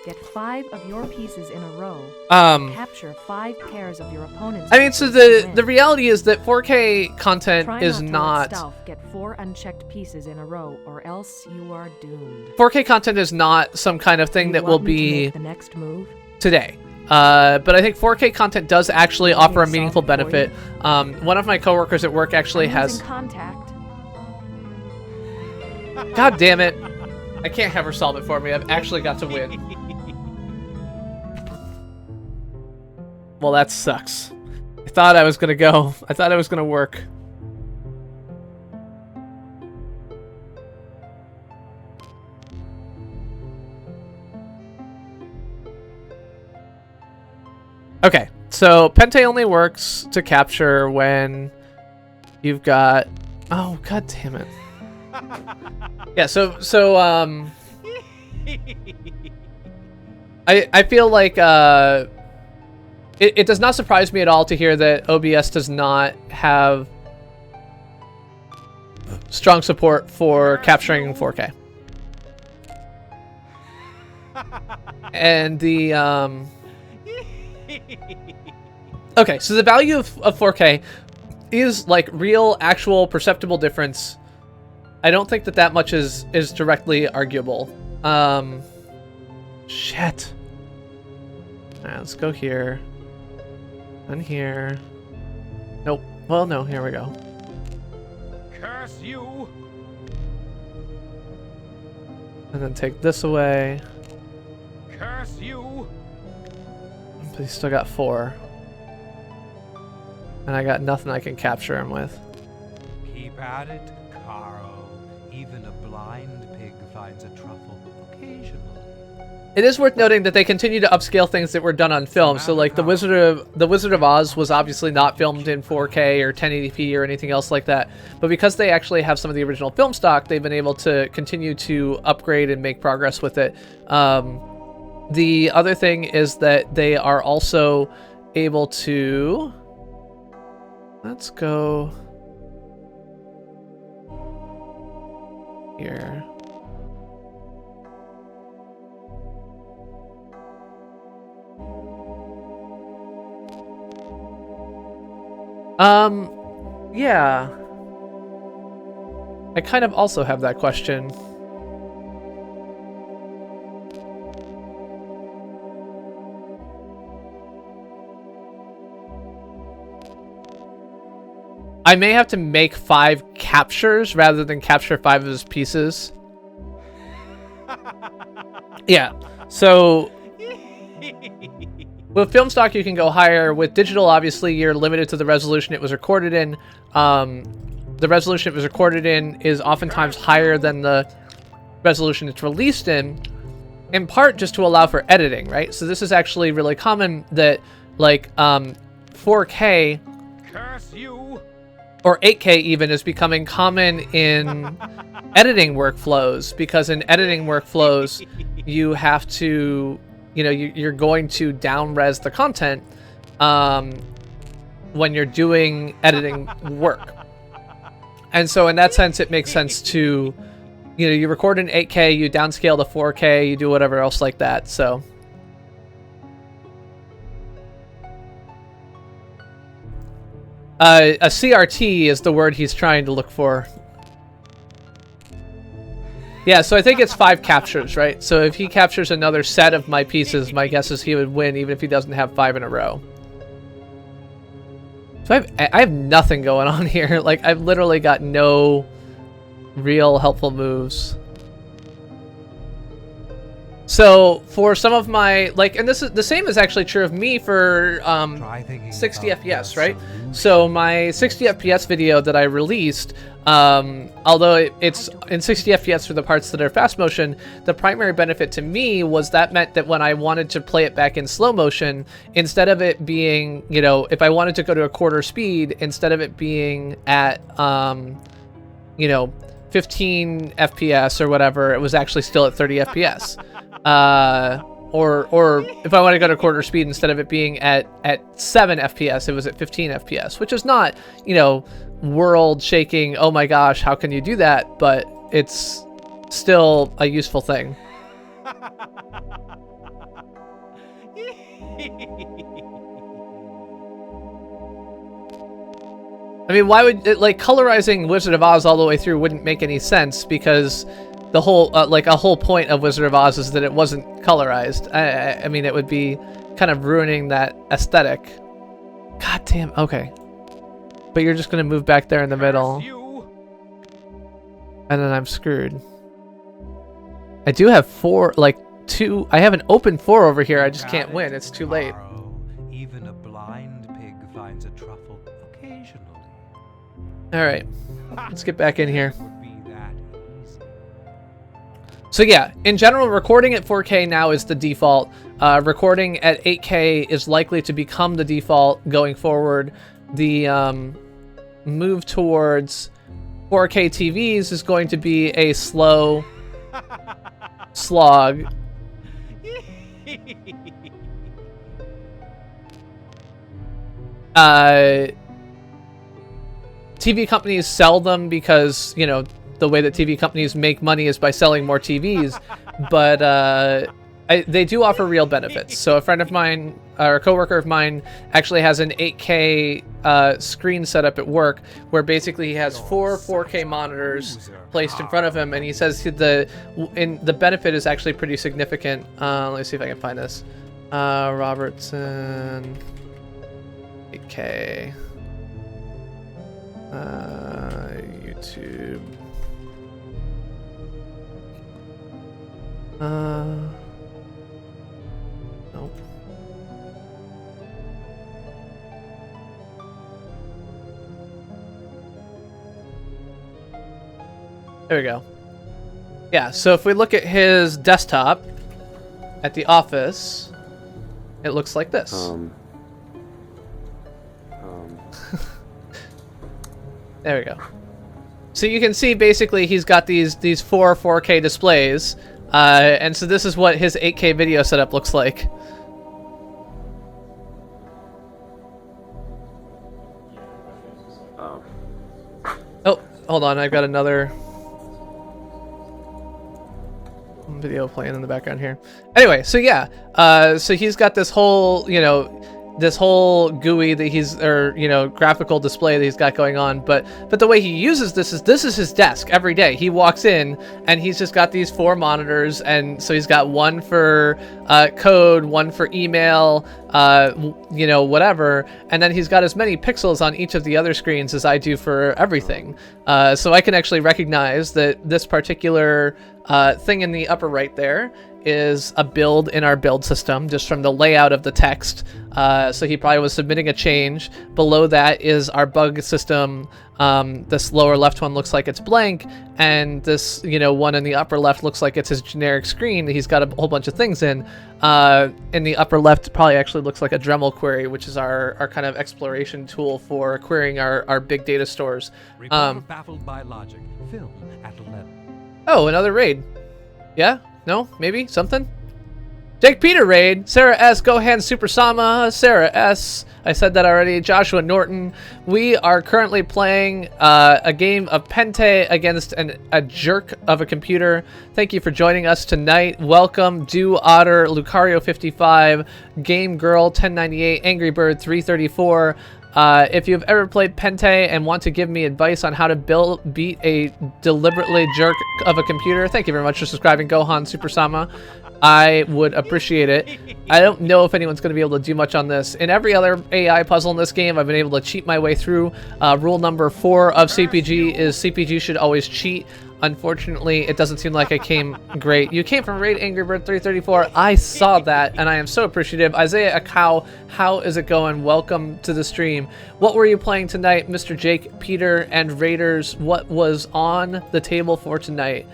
Get 5 of your pieces in a row. Capture 5 pairs of your opponent's. I mean, so the reality is that 4K content is not. Get 4 unchecked pieces in a row, or else you are doomed. 4K content is not some kind of thing that will be the next move today. But I think 4K content does actually offer a meaningful benefit. One of my coworkers at work actually has. Contact. God damn it! I can't have her solve it for me. I've actually got to win. Well, that sucks. I thought I was gonna go. I thought it was gonna work. Okay, so Pente only works to capture when you've got. Oh, god damn it. Yeah, so I feel like it does not surprise me at all to hear that OBS does not have strong support for capturing 4K. And the okay, so the value of 4K is like real, actual, perceptible difference. I don't think that much is directly arguable. Shit. Alright, let's go here. And here. Nope. Well, no, here we go. Curse you! And then take this away. Curse you! But he's still got 4. And I got nothing I can capture him with. Keep at it, blind pig finds a truffle occasionally. It is worth noting that they continue to upscale things that were done on film. So, like the Wizard of Oz was obviously not filmed in 4K or 1080p or anything else like that. But because they actually have some of the original film stock, they've been able to continue to upgrade and make progress with it. The other thing is that they are also able to... Let's go here. Yeah. I kind of also have that question. I may have to make 5 captures rather than capture 5 of his pieces. Yeah, so with film stock you can go higher. With digital, obviously, you're limited to the resolution it was recorded in. The resolution it was recorded in is oftentimes higher than the resolution it's released in part just to allow for editing, right? So this is actually really common that, like, 4K... Curse you! Or 8K even is becoming common in editing workflows, because in editing workflows, you have to, you know, you're going to down-res the content when you're doing editing work. And so in that sense, it makes sense to, you know, you record in 8K, you downscale to 4K, you do whatever else like that, so... a CRT is the word he's trying to look for. Yeah, so I think it's 5 captures, right? So if he captures another set of my pieces, my guess is he would win, even if he doesn't have 5 in a row. So I have nothing going on here. Like, I've literally got no real helpful moves. So for some of my, like, and this is the same is actually true of me for 60 FPS, right? So my 60 FPS video that I released, although it's in 60 FPS for the parts that are fast motion, the primary benefit to me was that meant that when I wanted to play it back in slow motion, instead of it being, you know, if I wanted to go to a quarter speed, instead of it being at, you know, 15 FPS or whatever, it was actually still at 30 FPS. Or if I want to go to quarter speed, instead of it being at 7 FPS, it was at 15 FPS, which is not, you know, world shaking, oh my gosh, how can you do that? But it's still a useful thing. I mean, why would it, like, colorizing Wizard of Oz all the way through wouldn't make any sense, because the whole, like, a whole point of Wizard of Oz is that it wasn't colorized. I mean, it would be kind of ruining that aesthetic. God damn, okay. But you're just gonna move back there in the middle. And then I'm screwed. I do have 4, like, 2, I have an open 4 over here, I just can't win, it's too late. Even a blind pig finds a truffle occasionally. Alright, let's get back in here. So yeah, in general, recording at 4K now is the default. Recording at 8K is likely to become the default going forward. The move towards 4K TVs is going to be a slow slog. TV companies sell them because, you know, the way that TV companies make money is by selling more TVs, but they do offer real benefits. So a friend of mine, or a coworker of mine, actually has an 8K screen set up at work, where basically he has 4 4K monitors placed in front of him, and he says the benefit is actually pretty significant. Let me see if I can find this. Robertson 8K YouTube. Nope. There we go. Yeah, so if we look at his desktop at the office, it looks like this. There we go. So you can see basically he's got these 4K displays, and so this is what his 8K video setup looks like. Oh, hold on, I've got another video playing in the background here. Anyway, so yeah, so he's got this whole, this whole GUI that he's, or graphical display that he's got going on, but the way he uses this is his desk every day. He walks in and he's just got these 4 monitors, and so he's got one for code, one for email, whatever, and then he's got as many pixels on each of the other screens as I do for everything. So I can actually recognize that this particular thing in the upper right there is a build in our build system, just from the layout of the text. So he probably was submitting a change. Below that is our bug system. This lower left one looks like it's blank, and this one in the upper left looks like it's his generic screen that he's got a whole bunch of things in. In the upper left probably actually looks like a Dremel query, which is our kind of exploration tool for querying our big data stores. Baffled by logic. Film at 11. Oh, another raid. Yeah? No? Maybe? Something? Jake Peter raid. Sarah S. Gohan Super Sama. Sarah S. I said that already. Joshua Norton. We are currently playing a game of Pente against a jerk of a computer. Thank you for joining us tonight. Welcome, Do Otter, Lucario 55, Game Girl 1098, Angry Bird 334. If you've ever played Pente and want to give me advice on how to beat a deliberately jerk of a computer, thank you very much for subscribing, Gohan Super Sama. I would appreciate it. I don't know if anyone's going to be able to do much on this. In every other AI puzzle in this game, I've been able to cheat my way through. Rule number 4 of CPG is CPG should always cheat. Unfortunately, it doesn't seem like I came great. You came from Raid Angry Bird 334. I saw that, and I am so appreciative. Isaiah Akau, how is it going? Welcome to the stream. What were you playing tonight, Mr. Jake, Peter, and Raiders? What was on the table for tonight?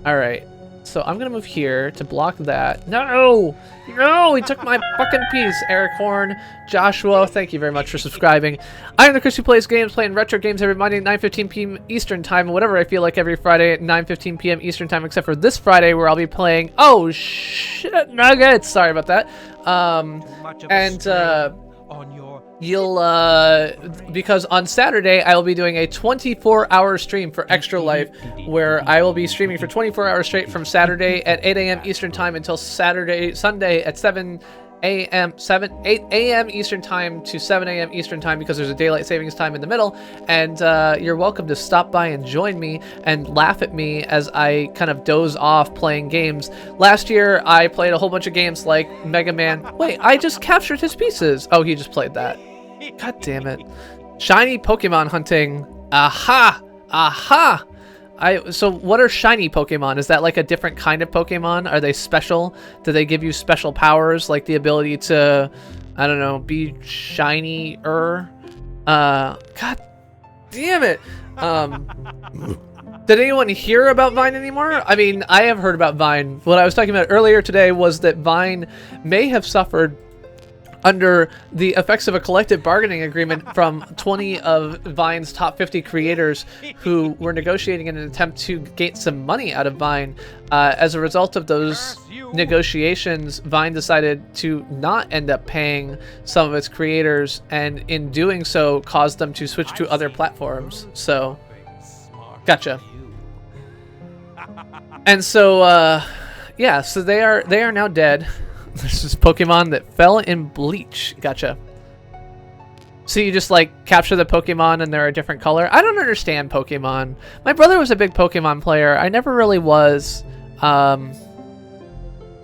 All right. So I'm going to move here to block that. No! No! He took my fucking piece. Eric Horn, Joshua, thank you very much for subscribing. I am the Chris who plays games, playing retro games every Monday at 9:15 p.m. Eastern Time, and whatever I feel like every Friday at 9:15 p.m. Eastern Time, except for this Friday where I'll be playing... Oh, shit, nuggets! Sorry about that. You'll, because on Saturday, I will be doing a 24-hour stream for Extra Life, where I will be streaming for 24 hours straight from Saturday at 8 a.m. Eastern Time until Sunday at 8 a.m. Eastern Time to 7 a.m. Eastern Time, because there's a daylight savings time in the middle, and you're welcome to stop by and join me and laugh at me as I kind of doze off playing games. Last year, I played a whole bunch of games like Mega Man. Wait, I just captured his pieces. Oh, he just played that. God damn it. Shiny Pokemon hunting. Aha! Aha! So what are shiny Pokemon? Is that like a different kind of Pokemon? Are they special? Do they give you special powers, like the ability to, I don't know, be shiny-er? God damn it! Did anyone hear about Vine anymore? I mean, I have heard about Vine. What I was talking about earlier today was that Vine may have suffered under the effects of a collective bargaining agreement from 20 of Vine's top 50 creators who were negotiating in an attempt to gain some money out of Vine. As a result of those negotiations, Vine decided to not end up paying some of its creators, and in doing so caused them to switch to other platforms. So, gotcha. And so, yeah, so they are now dead. This is Pokemon that fell in Bleach. Gotcha. So you just like capture the Pokemon and they're a different color? I don't understand Pokemon. My brother was a big Pokemon player. I never really was. I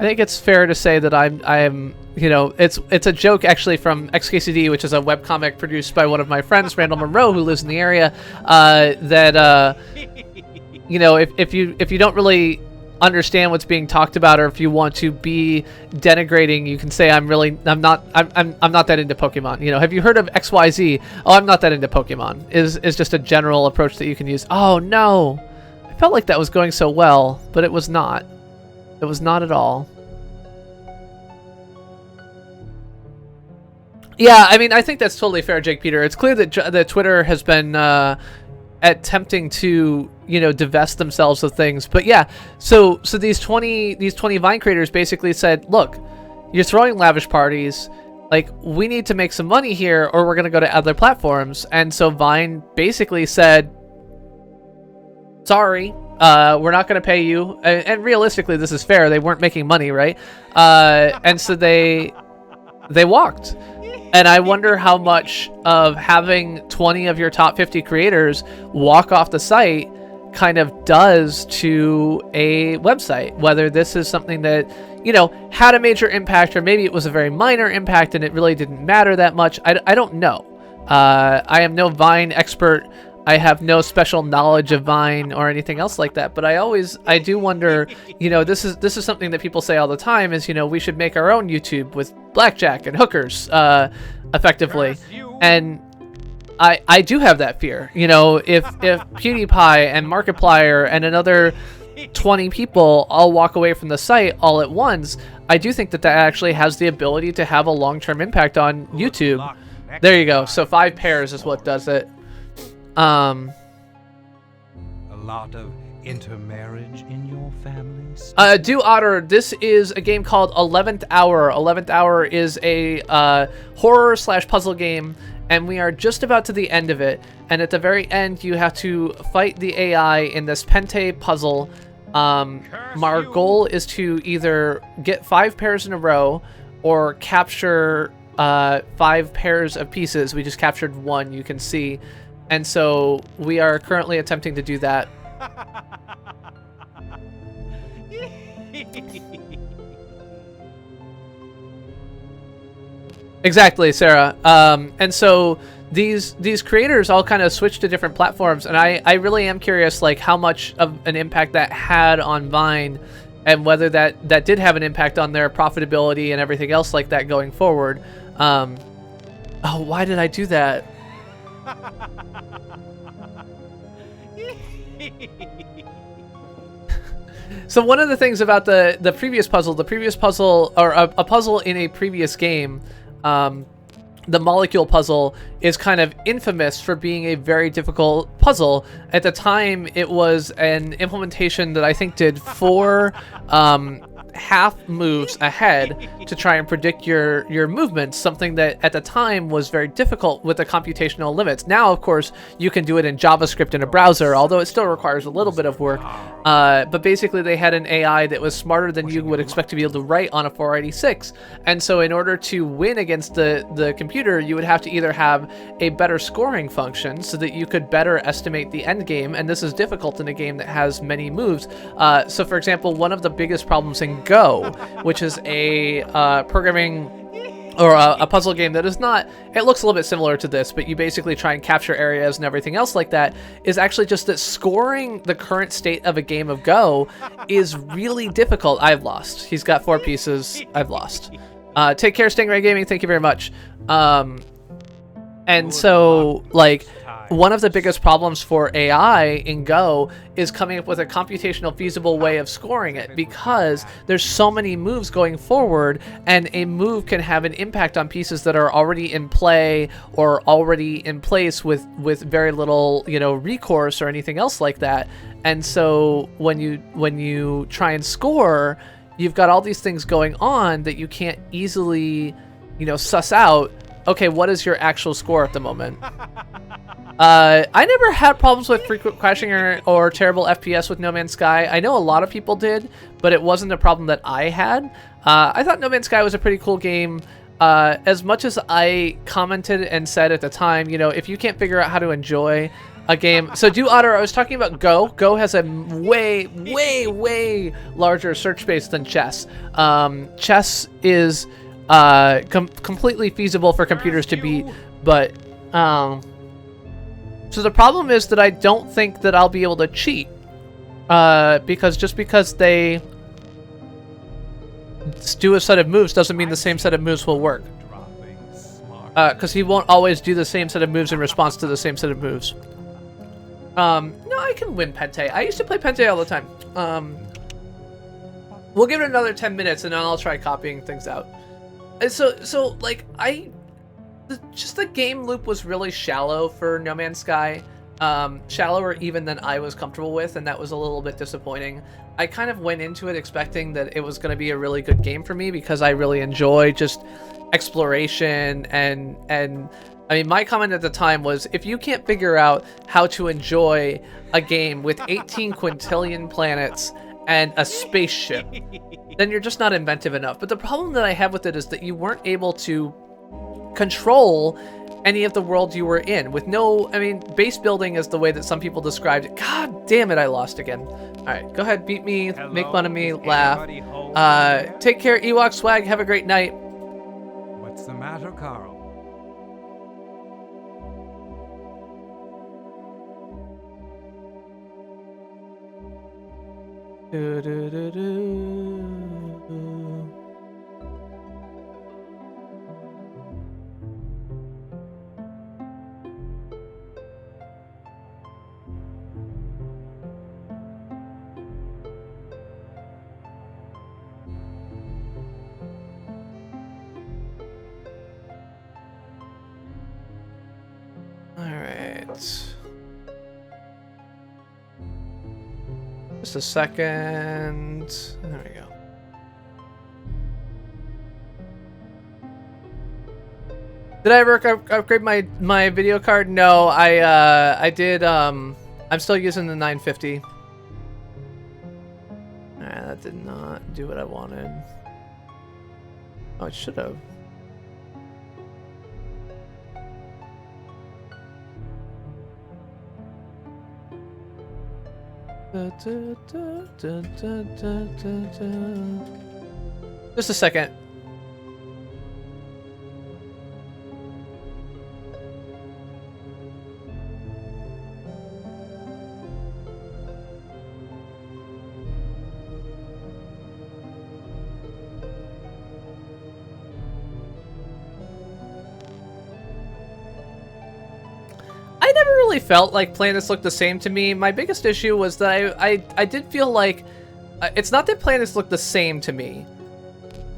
think it's fair to say that I'm it's a joke actually from XKCD, which is a webcomic produced by one of my friends, Randall Monroe, who lives in the area, that if you don't really understand what's being talked about, or if you want to be denigrating, you can say I'm not that into Pokemon. Have you heard of XYZ? Oh, I'm not that into Pokemon is just a general approach that you can use. Oh no, I felt like that was going so well, but it was not. It was not at all. Yeah, I mean, I think that's totally fair, Jake Peter. It's clear that Twitter has been attempting to, you know, divest themselves of things. But yeah, so these 20 Vine creators basically said, look, you're throwing lavish parties. Like, we need to make some money here, or we're going to go to other platforms. And so Vine basically said, sorry, we're not going to pay you. And realistically, this is fair. They weren't making money, right? And so they walked. And I wonder how much of having 20 of your top 50 creators walk off the site kind of does to a website. Whether this is something that, you know, had a major impact, or maybe it was a very minor impact and it really didn't matter that much. I don't know. I am no Vine expert. I have no special knowledge of Vine or anything else like that. But I do wonder, you know, this is something that people say all the time is, you know, we should make our own YouTube with blackjack and hookers, effectively. And I do have that fear. You know, if PewDiePie and Markiplier and another 20 people all walk away from the site all at once, I do think that actually has the ability to have a long-term impact on YouTube. There you go. So 5 pairs is what does it. A lot of intermarriage in your family? Do Otter, this is a game called 11th Hour. 11th Hour is a horror / puzzle game, and we are just about to the end of it. And at the very end, you have to fight the AI in this Pente puzzle. Our goal is to either get 5 pairs in a row or capture 5 pairs of pieces. We just captured 1, you can see. And so we are currently attempting to do that. Exactly, Sarah. And so these creators all kind of switched to different platforms, and I really am curious, like, how much of an impact that had on Vine, and whether that did have an impact on their profitability and everything else like that going forward. Oh, why did I do that? So one of the things about the previous puzzle, or a puzzle in a previous game, the molecule puzzle, is kind of infamous for being a very difficult puzzle. At the time, it was an implementation that I think did 4 half moves ahead to try and predict your movements, something that at the time was very difficult with the computational limits. Now, of course, you can do it in JavaScript in a browser, although it still requires a little bit of work. But basically, they had an AI that was smarter than you would expect to be able to write on a 486. And so in order to win against the computer, you would have to either have a better scoring function so that you could better estimate the end game. And this is difficult in a game that has many moves. So for example, one of the biggest problems in Go, which is a programming or a puzzle game that is not, it looks a little bit similar to this, but you basically try and capture areas and everything else like that, is actually just that scoring the current state of a game of Go is really difficult. I've lost. He's got 4 pieces. I've lost. Take care, Stingray Gaming. Thank you very much. And so, like, one of the biggest problems for AI in Go is coming up with a computational feasible way of scoring it, because there's so many moves going forward, and a move can have an impact on pieces that are already in play or already in place with very little, you know, recourse or anything else like that. And so when you try and score, you've got all these things going on that you can't easily, you know, suss out. Okay, what is your actual score at the moment? I never had problems with frequent crashing or terrible FPS with No Man's Sky. I know a lot of people did, but it wasn't a problem that I had. I thought No Man's Sky was a pretty cool game. As much as I commented and said at the time, you know, if you can't figure out how to enjoy a game. So Do Otter, I was talking about Go. Go has a way, way, way larger search space than chess. Chess is completely feasible for computers to beat, but so the problem is that I don't think that I'll be able to cheat, because they do a set of moves doesn't mean the same set of moves will work, because he won't always do the same set of moves in response to the same set of moves. No, know, I can win Pente. I used to play Pente all the time. We'll give it another 10 minutes, and then I'll try copying things out. And so like, just the game loop was really shallow for No Man's Sky. Shallower even than I was comfortable with, and that was a little bit disappointing. I kind of went into it expecting that it was going to be a really good game for me because I really enjoy just exploration and I mean, my comment at the time was, if you can't figure out how to enjoy a game with 18 quintillion planets and a spaceship, then you're just not inventive enough. But the problem that I have with it is that you weren't able to control any of the world you were in with no, I mean, base building is the way that some people described it. God damn it, I lost again. All right, go ahead, beat me, make fun of me, laugh. Take care, Ewok Swag, have a great night. What's the matter, Carl? Do, do, do, do. All right. Just a second. There we go. Did I ever upgrade my video card? No, I did. I'm still using the 950. That did not do what I wanted. Oh, it should have. Just a second. I never really felt like planets looked the same to me. My biggest issue was that I did feel like it's not that planets looked the same to me.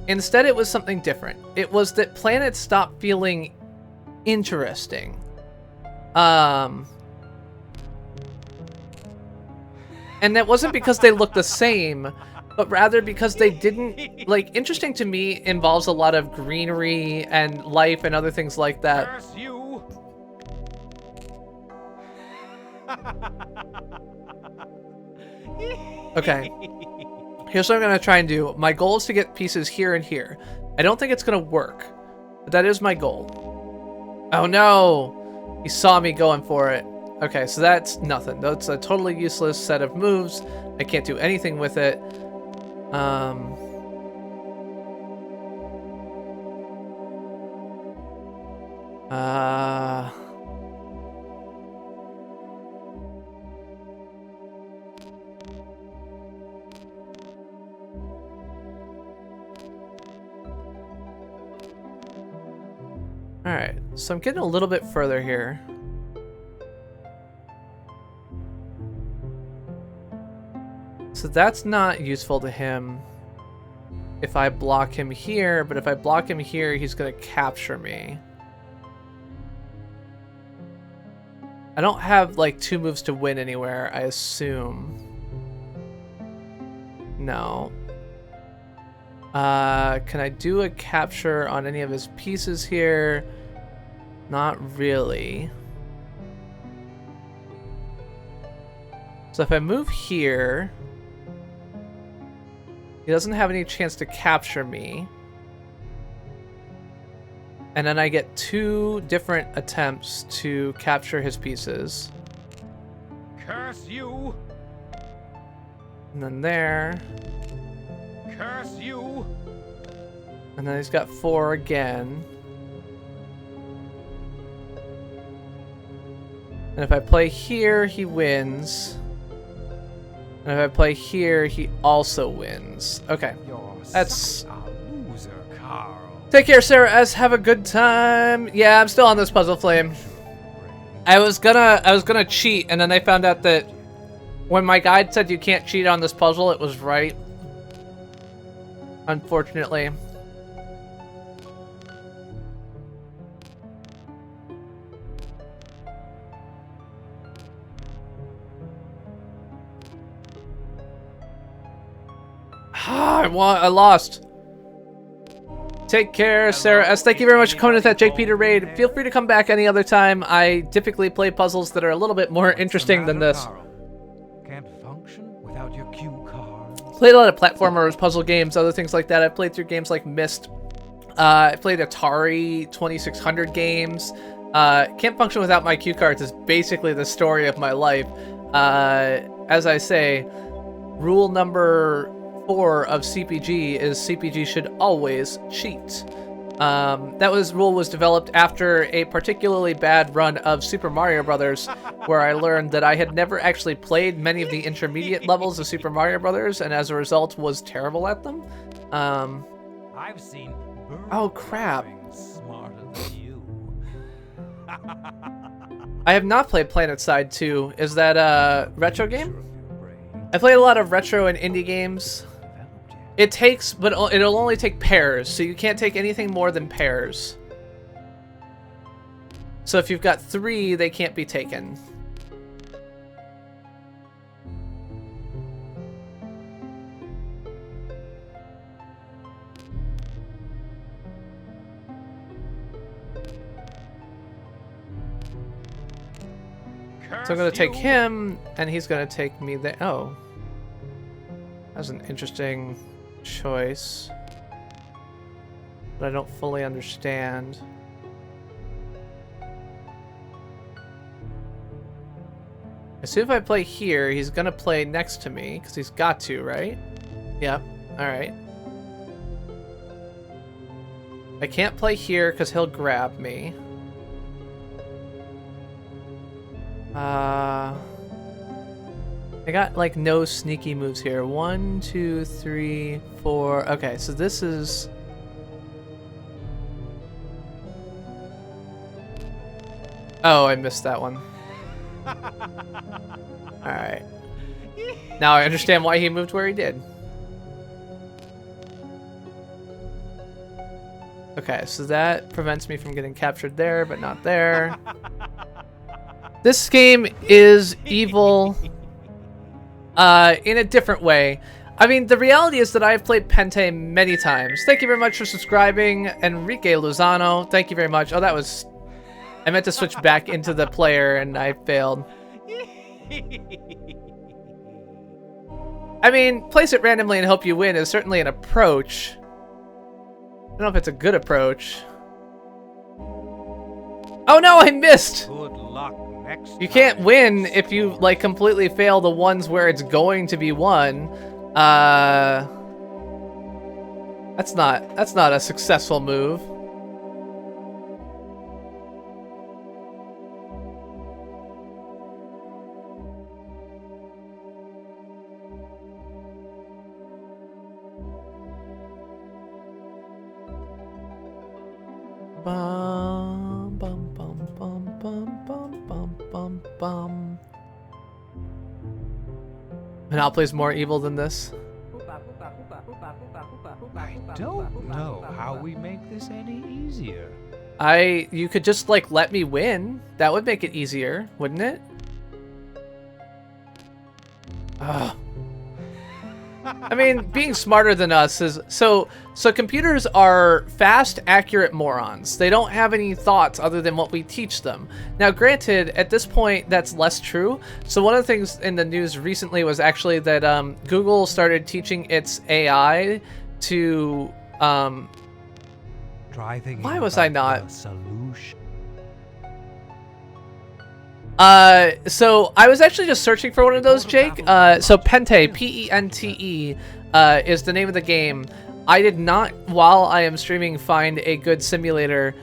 Instead, it was something different. It was that planets stopped feeling interesting. And that wasn't because they looked the same, but rather because they didn't, like, interesting to me involves a lot of greenery and life and other things like that. Curse you! Okay. Here's what I'm gonna try and do. My goal is to get pieces here and here. I don't think it's gonna work, but that is my goal. Oh no! He saw me going for it. Okay, so that's nothing. That's a totally useless set of moves. I can't do anything with it. Alright, so I'm getting a little bit further here. So that's not useful to him if I block him here, but if I block him here, he's gonna capture me. I don't have like 2 moves to win anywhere, I assume. No. Can I do a capture on any of his pieces here? Not really. So if I move here, he doesn't have any chance to capture me. And then I get 2 different attempts to capture his pieces. Curse you! And then there. Curse you! And then he's got 4 again. And if I play here, he wins. And if I play here, he also wins. Okay. That's a loser, Carl. Take care, Sarah S. Have a good time. Yeah, I'm still on this puzzle flame. I was gonna cheat, and then I found out that When my guide said you can't cheat on this puzzle, it was right. Unfortunately. I lost. Take care, Sarah S. Thank you very much for coming to that Jake Peter raid. Feel free to come back any other time. I typically play puzzles that are a little bit more interesting than this. Can't function without your cue cards. Played a lot of platformers, puzzle games, other things like that. I've played through games like Myst. I played Atari 2600 games. Can't function without my cue cards is basically the story of my life. As I say, rule number 4 of CPG is CPG should always cheat. Rule was developed after a particularly bad run of Super Mario Brothers, where I learned that I had never actually played many of the intermediate levels of Super Mario Brothers, and as a result was terrible at them. I've seen Oh crap. smarter than you. I have not played PlanetSide 2. Is that a retro game? I played a lot of retro and indie games. It takes, but it'll only take pairs, so you can't take anything more than pairs. So if you've got 3, they can't be taken. So I'm gonna take him, and he's gonna take me there. Oh. That's an interesting choice. But I don't fully understand. As soon as I play here, he's gonna play next to me, because he's got to, right? Yep, alright. I can't play here, because he'll grab me. I got like no sneaky moves here. 1, 2, 3, 4. Okay, so this is. Oh, I missed that one. Alright. Now I understand why he moved where he did. Okay, so that prevents me from getting captured there, but not there. This game is evil in a different way. I mean, the reality is that I've played Pente many times. Thank you very much for subscribing, Enrique Lozano. Thank you very much. Oh, that was... I meant to switch back into the player, and I failed. I mean, place it randomly and hope you win is certainly an approach. I don't know if it's a good approach. Oh no, I missed! Good luck next You can't win if you, like, completely fail the ones where it's going to be won. That's not a successful move. Bum, bum, bum, bum, bum, bum, bum, bum, bum. Manal plays more evil than this. I don't know how we make this any easier. You could just, like, let me win. That would make it easier, wouldn't it? Ugh. I mean, being smarter than us is... So computers are fast, accurate morons. They don't have any thoughts other than what we teach them. Now, granted, at this point, that's less true. So one of the things in the news recently was actually that Google started teaching its AI to... Try thinking Why was I about not? the solution. So I was actually just searching for one of those, Jake. So Pente, P-E-N-T-E, is the name of the game. I did not, while I am streaming, find a good simulator.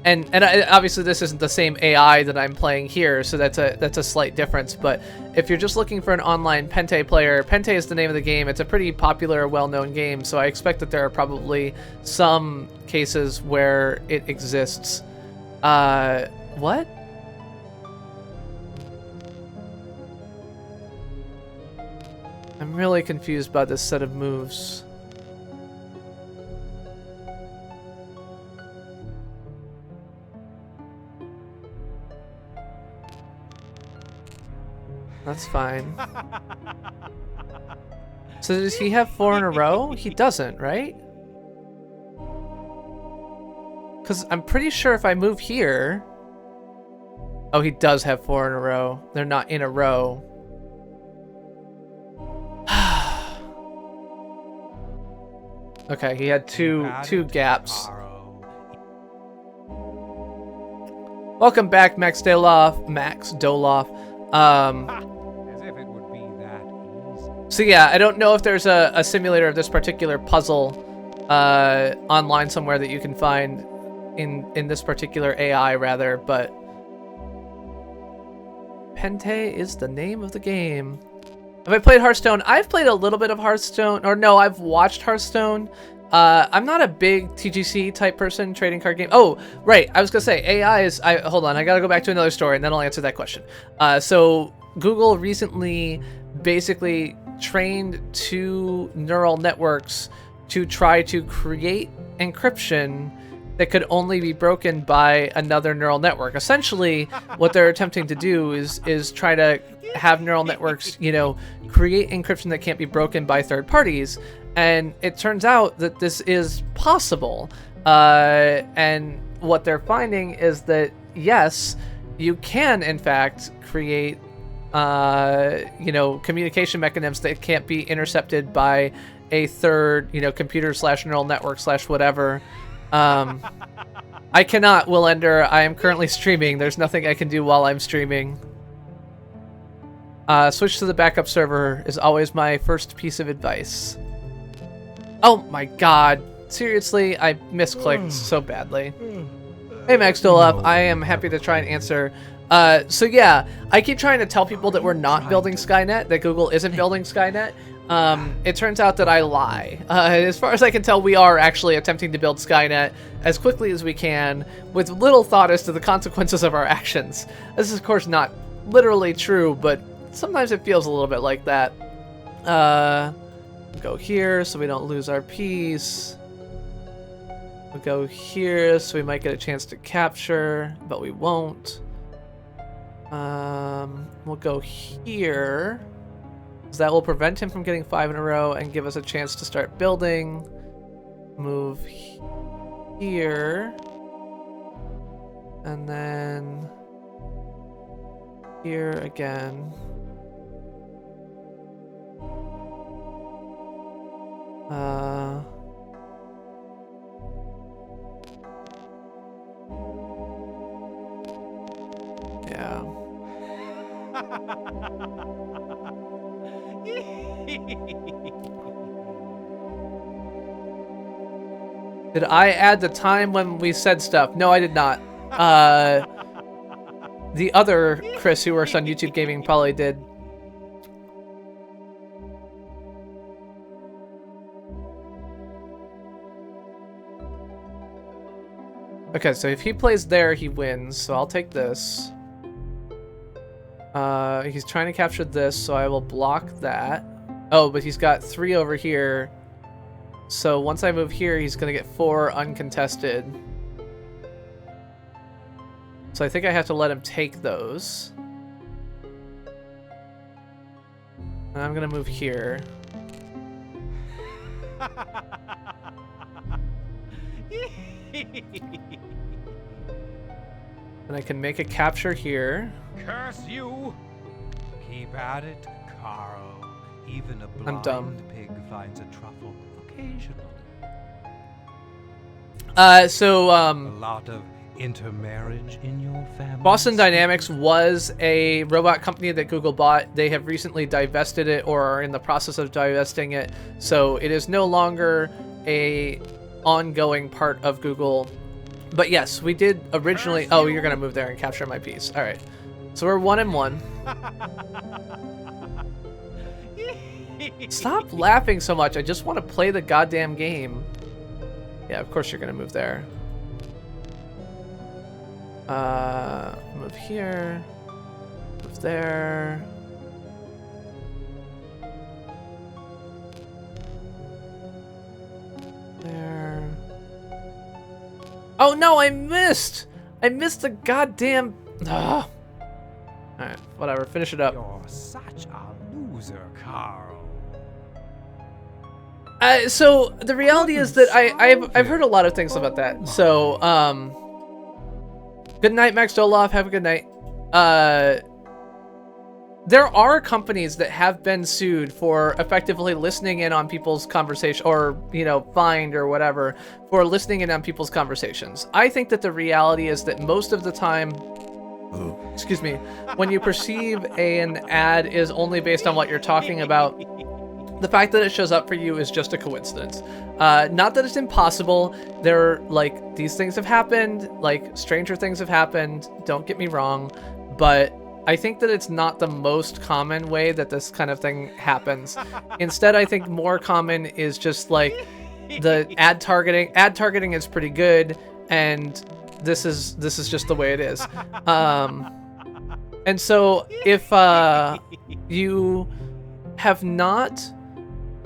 And obviously this isn't the same AI that I'm playing here, so that's a slight difference. But if you're just looking for an online Pente player, Pente is the name of the game. It's a pretty popular, well-known game, so I expect that there are probably some cases where it exists. What? I'm really confused by this set of moves. That's fine. So does he have 4 in a row? He doesn't, right? Because I'm pretty sure if I move here... Oh, he does have 4 in a row. They're not in a row. Okay, he had two gaps. Welcome back, Max Doloff. As if it would be that easy. So yeah, I don't know if there's a simulator of this particular puzzle online somewhere that you can find in this particular AI rather, but Pente is the name of the game. Have I played Hearthstone? I've played a little bit of Hearthstone, or no, I've watched Hearthstone. I'm not a big TGC type person, trading card game. Oh, right, I was gonna say AI is. Hold on, I gotta go back to another story, and then I'll answer that question. So Google recently basically trained 2 neural networks to try to create encryption that could only be broken by another neural network. Essentially, what they're attempting to do is try to have neural networks, you know, create encryption that can't be broken by third parties. And it turns out that this is possible. And what they're finding is that, yes, you can, in fact, create, you know, communication mechanisms that can't be intercepted by a third, you know, computer / neural network / whatever. I cannot, Will Ender. I am currently streaming. There's nothing I can do while I'm streaming. Switch to the backup server is always my first piece of advice. Oh my god. Seriously, I misclicked so badly. Hey Max Dolop, I am happy to try and answer. So yeah, I keep trying to tell people that we're not building Skynet, that Google isn't building Skynet. It turns out that I lie. As far as I can tell, we are actually attempting to build Skynet as quickly as we can, with little thought as to the consequences of our actions. This is, of course, not literally true, but sometimes it feels a little bit like that. Go here so we don't lose our piece. We'll go here so we might get a chance to capture, but we won't. We'll go here. That will prevent him from getting 5 in a row and give us a chance to start building. Move here. And then here again. Yeah. Did I add the time when we said stuff? No, I did not. The other Chris who works on YouTube Gaming probably did. Okay, so if he plays there, he wins. So I'll take this. He's trying to capture this, so I will block that. Oh, but he's got 3 over here. So once I move here, he's going to get 4 uncontested. So I think I have to let him take those. And I'm going to move here. And I can make a capture here. Curse you! Keep at it, Carl. Even a I'm dumb. blind pig finds a truffle occasionally. A lot of intermarriage in your family. Boston Dynamics was a robot company that Google bought. They have recently divested it, or are in the process of divesting it. So it is no longer a ongoing part of Google. But yes, we did originally. Oh, you're gonna move there and capture my piece. All right. So we're 1-1. Stop laughing so much. I just want to play the goddamn game. Yeah, of course you're gonna move there. Move here. Move there. Oh no, I missed! I missed the goddamn... Ugh. Alright, whatever, finish it up. You're such a loser, Carl. So the reality is that I've heard a lot of things about that. So, good night, Max Doloff. Have a good night. There are companies that have been sued for effectively listening in on people's conversation, or, you know, fined or whatever, for listening in on people's conversations. I think that the reality is that most of the time, excuse me, when you perceive an ad is only based on what you're talking about, the fact that it shows up for you is just a coincidence. Not that it's impossible. Like, these things have happened, like, stranger things have happened, don't get me wrong, but I think that it's not the most common way that this kind of thing happens. Instead, I think more common is just like the ad targeting. Ad targeting is pretty good, and this is just the way it is. And so if you have not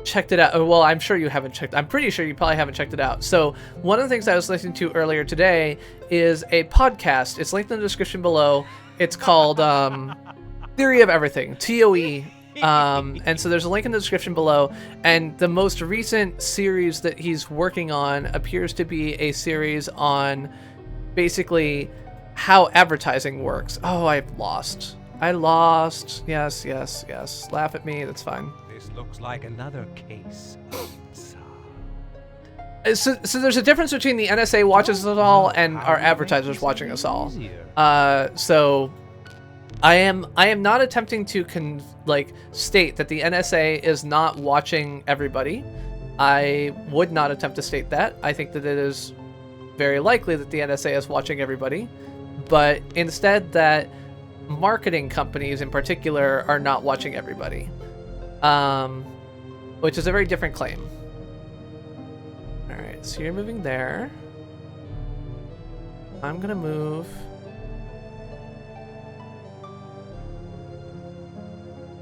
checked it out, well, I'm sure you haven't checked. I'm pretty sure you probably haven't checked it out. So one of the things I was listening to earlier today is a podcast. It's linked in the description below. It's called Theory of Everything, TOE. And so there's a link in the description below. And the most recent series that he's working on appears to be a series on basically how advertising works. Oh, I lost. Yes. Laugh at me. That's fine. This looks like another case unsolved. So there's a difference between the NSA watches us all and our advertisers watching us all. So I am not attempting to state that the NSA is not watching everybody. I would not attempt to state that. I think that it is very likely that the NSA is watching everybody, but instead that marketing companies in particular are not watching everybody, which is a very different claim. Alright, so you're moving there. I'm gonna move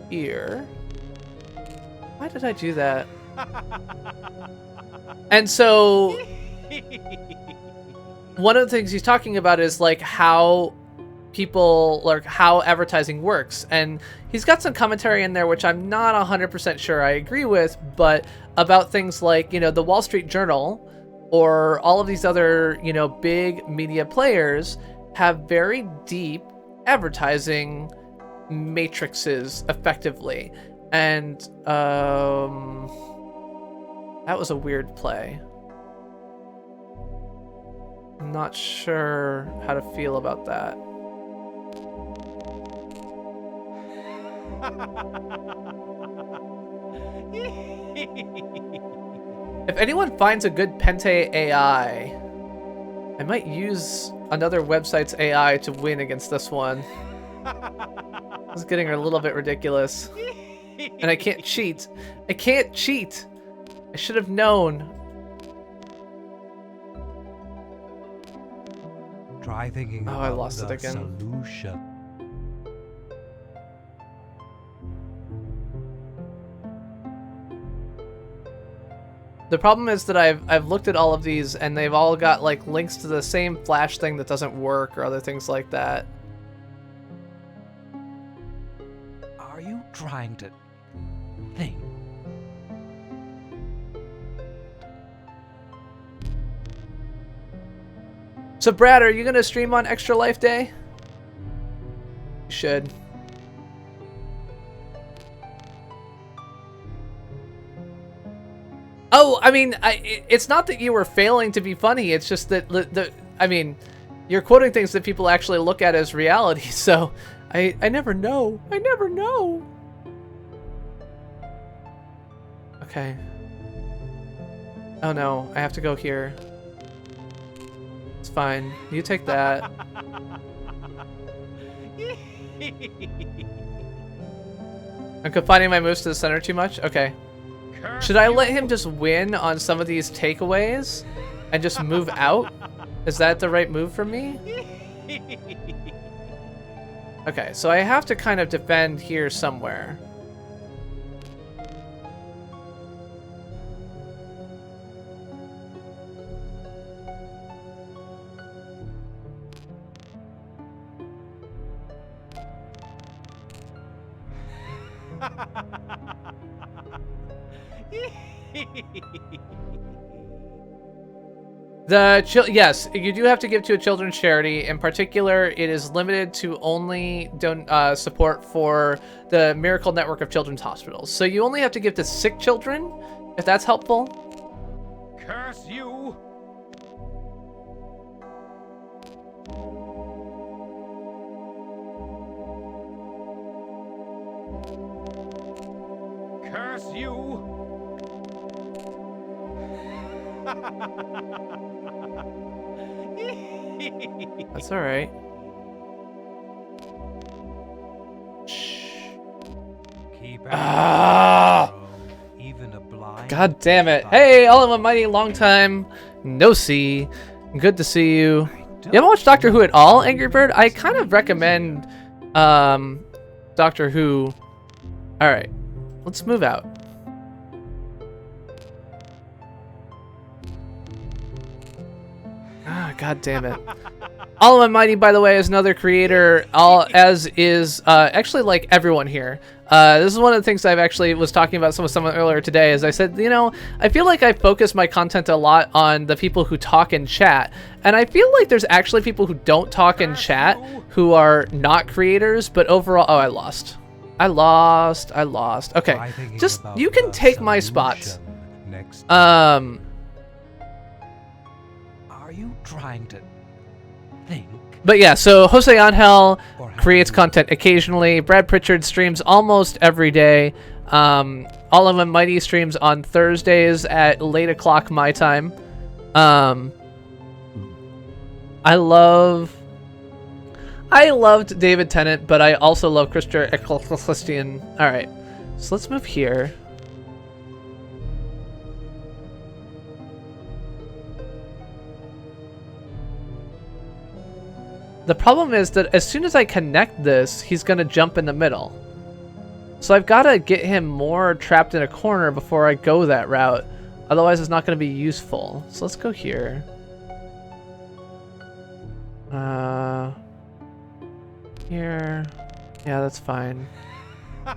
here. Why did I do that? And so one of the things he's talking about is like how people, like how advertising works, and he's got some commentary in there which I'm not 100% sure I agree with, but about things like, you know, the Wall Street Journal or all of these other, you know, big media players have very deep advertising matrices effectively, and that was a weird play. I'm not sure how to feel about that. If anyone finds a good Pente AI, I might use another website's AI to win against this one. This is getting a little bit ridiculous. And I can't cheat. I can't cheat! I should have known. Try thinking Oh, I about lost the it again. solution. The problem is that I've looked at all of these and they've all got like links to the same Flash thing that doesn't work or other things like that. Are you trying to think? So Brad, are you gonna stream on Extra Life Day? You should. Oh, I mean, it's not that you were failing to be funny. It's just that I mean, you're quoting things that people actually look at as reality. So, I never know. I never know. Okay. Oh no, I have to go here. It's fine. You take that. I'm confining my moves to the center too much? Okay. Should I let him just win on some of these takeaways and just move out? Is that the right move for me? Okay, so I have to kind of defend here somewhere. Yes, you do have to give to a children's charity. In particular, it is limited to only support for the Miracle Network of Children's Hospitals. So you only have to give to sick children, if that's helpful. Curse you! Curse you! That's all right. Keep Ah! Even a blind. God damn it. Hey, Eleventh Mighty, long time no see. Good to see you. You haven't watched Doctor Who at all, Angry Bird? I kind of recommend Doctor Who. All right, let's move out. Ah, God damn it. Eleventh Mighty, by the way, is another creator, as is actually like everyone here. This is one of the things I've actually was talking about with someone earlier today. Is I said, you know, I feel like I focus my content a lot on the people who talk in chat, and I feel like there's actually people who don't talk in chat who are not creators. But overall, oh, I lost. Okay, just you can take my spots. Are you trying to think? But yeah, so Jose Angel creates content occasionally. Brad Pritchard streams almost every day. Eleventh Mighty streams on Thursdays at late o'clock my time. I loved David Tennant, but I also love Christopher Ecclesiastic. All right, so let's move here. The problem is that as soon as I connect this, he's going to jump in the middle. So I've got to get him more trapped in a corner before I go that route. Otherwise, it's not going to be useful. So let's go here. Here. Yeah, that's fine. I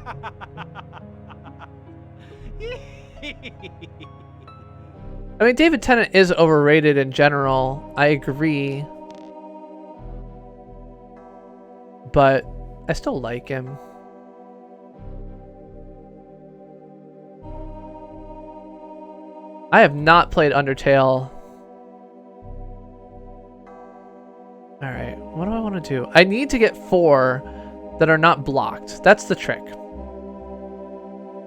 mean, David Tennant is overrated in general. I agree. But I still like him. I have not played Undertale. Alright, what do I want to do? I need to get 4 that are not blocked. That's the trick.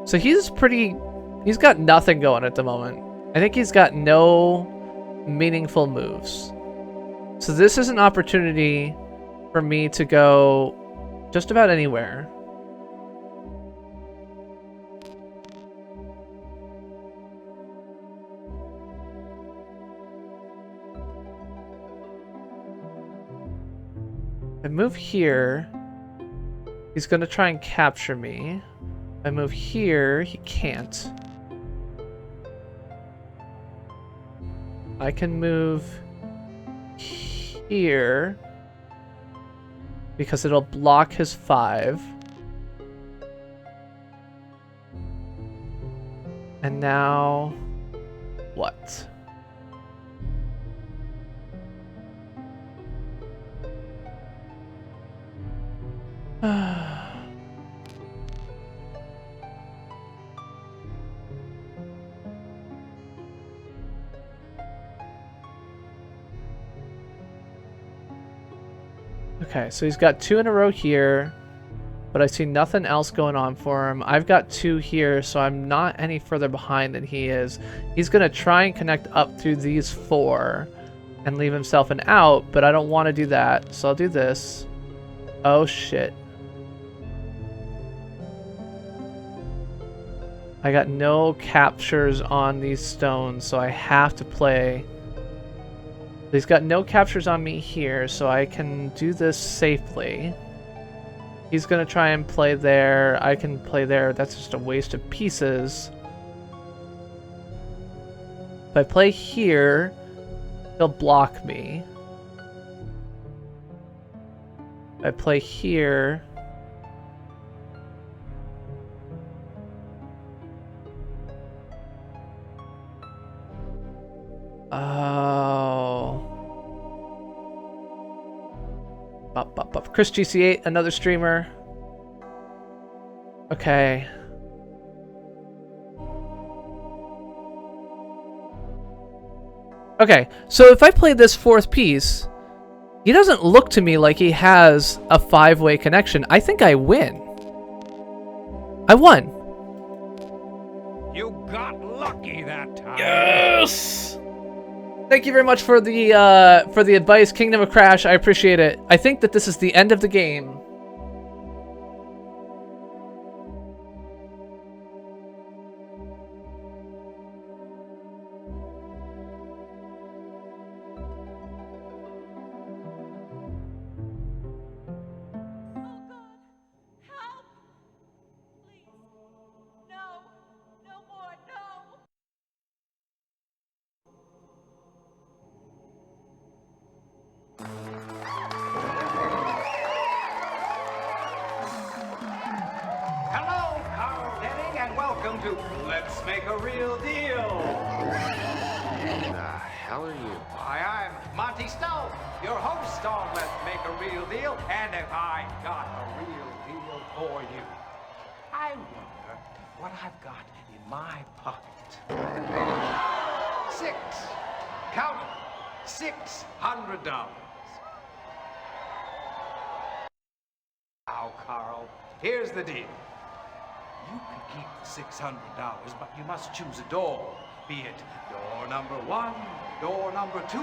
So he's got nothing going at the moment. I think he's got no meaningful moves. So this is an opportunity for me to go just about anywhere. I move here, he's gonna try and capture me. I move here, he can't. I can move here because it'll block his 5. And now, what? Okay, so he's got 2 in a row here, but I see nothing else going on for him. I've got 2 here, so I'm not any further behind than he is. He's going to try and connect up through these 4 and leave himself an out, but I don't want to do that, so I'll do this. Oh, shit. I got no captures on these stones, so I have to play. He's got no captures on me here, so I can do this safely. He's gonna try and play there. I can play there. That's just a waste of pieces. If I play here, he'll block me. If I play here, Oh. Chris GC8, another streamer. Okay. Okay, so if I play this fourth piece, he doesn't look to me like he has a 5-way connection. I think I win. I won. You got lucky that time. Yes! Thank you very much for the advice, Kingdom of Crash. I appreciate it. I think that this is the end of the game. Hello, Carl Denning, and welcome to Let's Make a Real Deal. The hell are you? Hi, I'm Monty Snow, your host on Let's Make a Real Deal, and if I got a real deal for you, I wonder what I've got in my pocket. Count it, $600. Now, Carl, here's the deal. You can keep the $600, but you must choose a door. Be it door number 1, door number 2,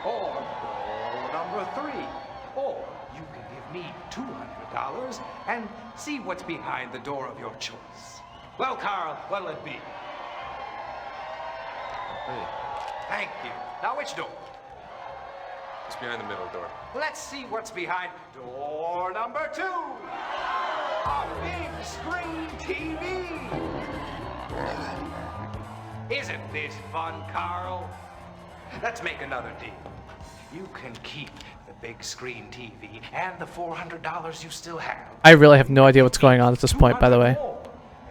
or door number 3. Or you can give me $200 and see what's behind the door of your choice. Well, Carl, what'll it be? Hey, Thank you. Now, which door? it's behind the middle door. Let's see what's behind door number 2. A big screen TV. Isn't this fun, Carl? Let's make another deal. You can keep the big screen TV and the $400 you still have. I really have no idea what's going on at this point, by the way. 200 more.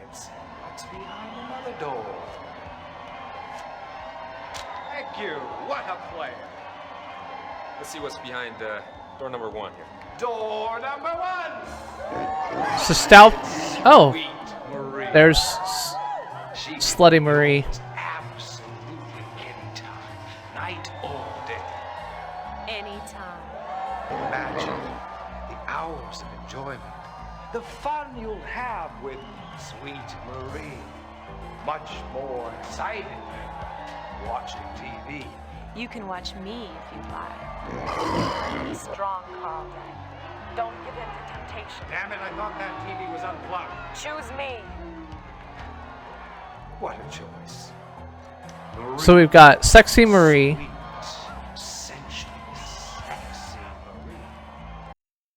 And see what's behind another door. Thank you. What a player. Let's see what's behind door number 1 here. Door number 1. So Stout. Oh, Sweet Marie. there's She Slutty Marie. absolutely anytime, night or day. Anytime. Imagine the hours of enjoyment, the fun you'll have with Sweet Marie. Much more exciting than watching TV. You can watch me if you like. Be strong, Carl. Don't give in to temptation. Damn it, I thought that TV was unplugged. Choose me. What a choice. So we've got Sexy Marie. Sweet, sensual, sexy Marie.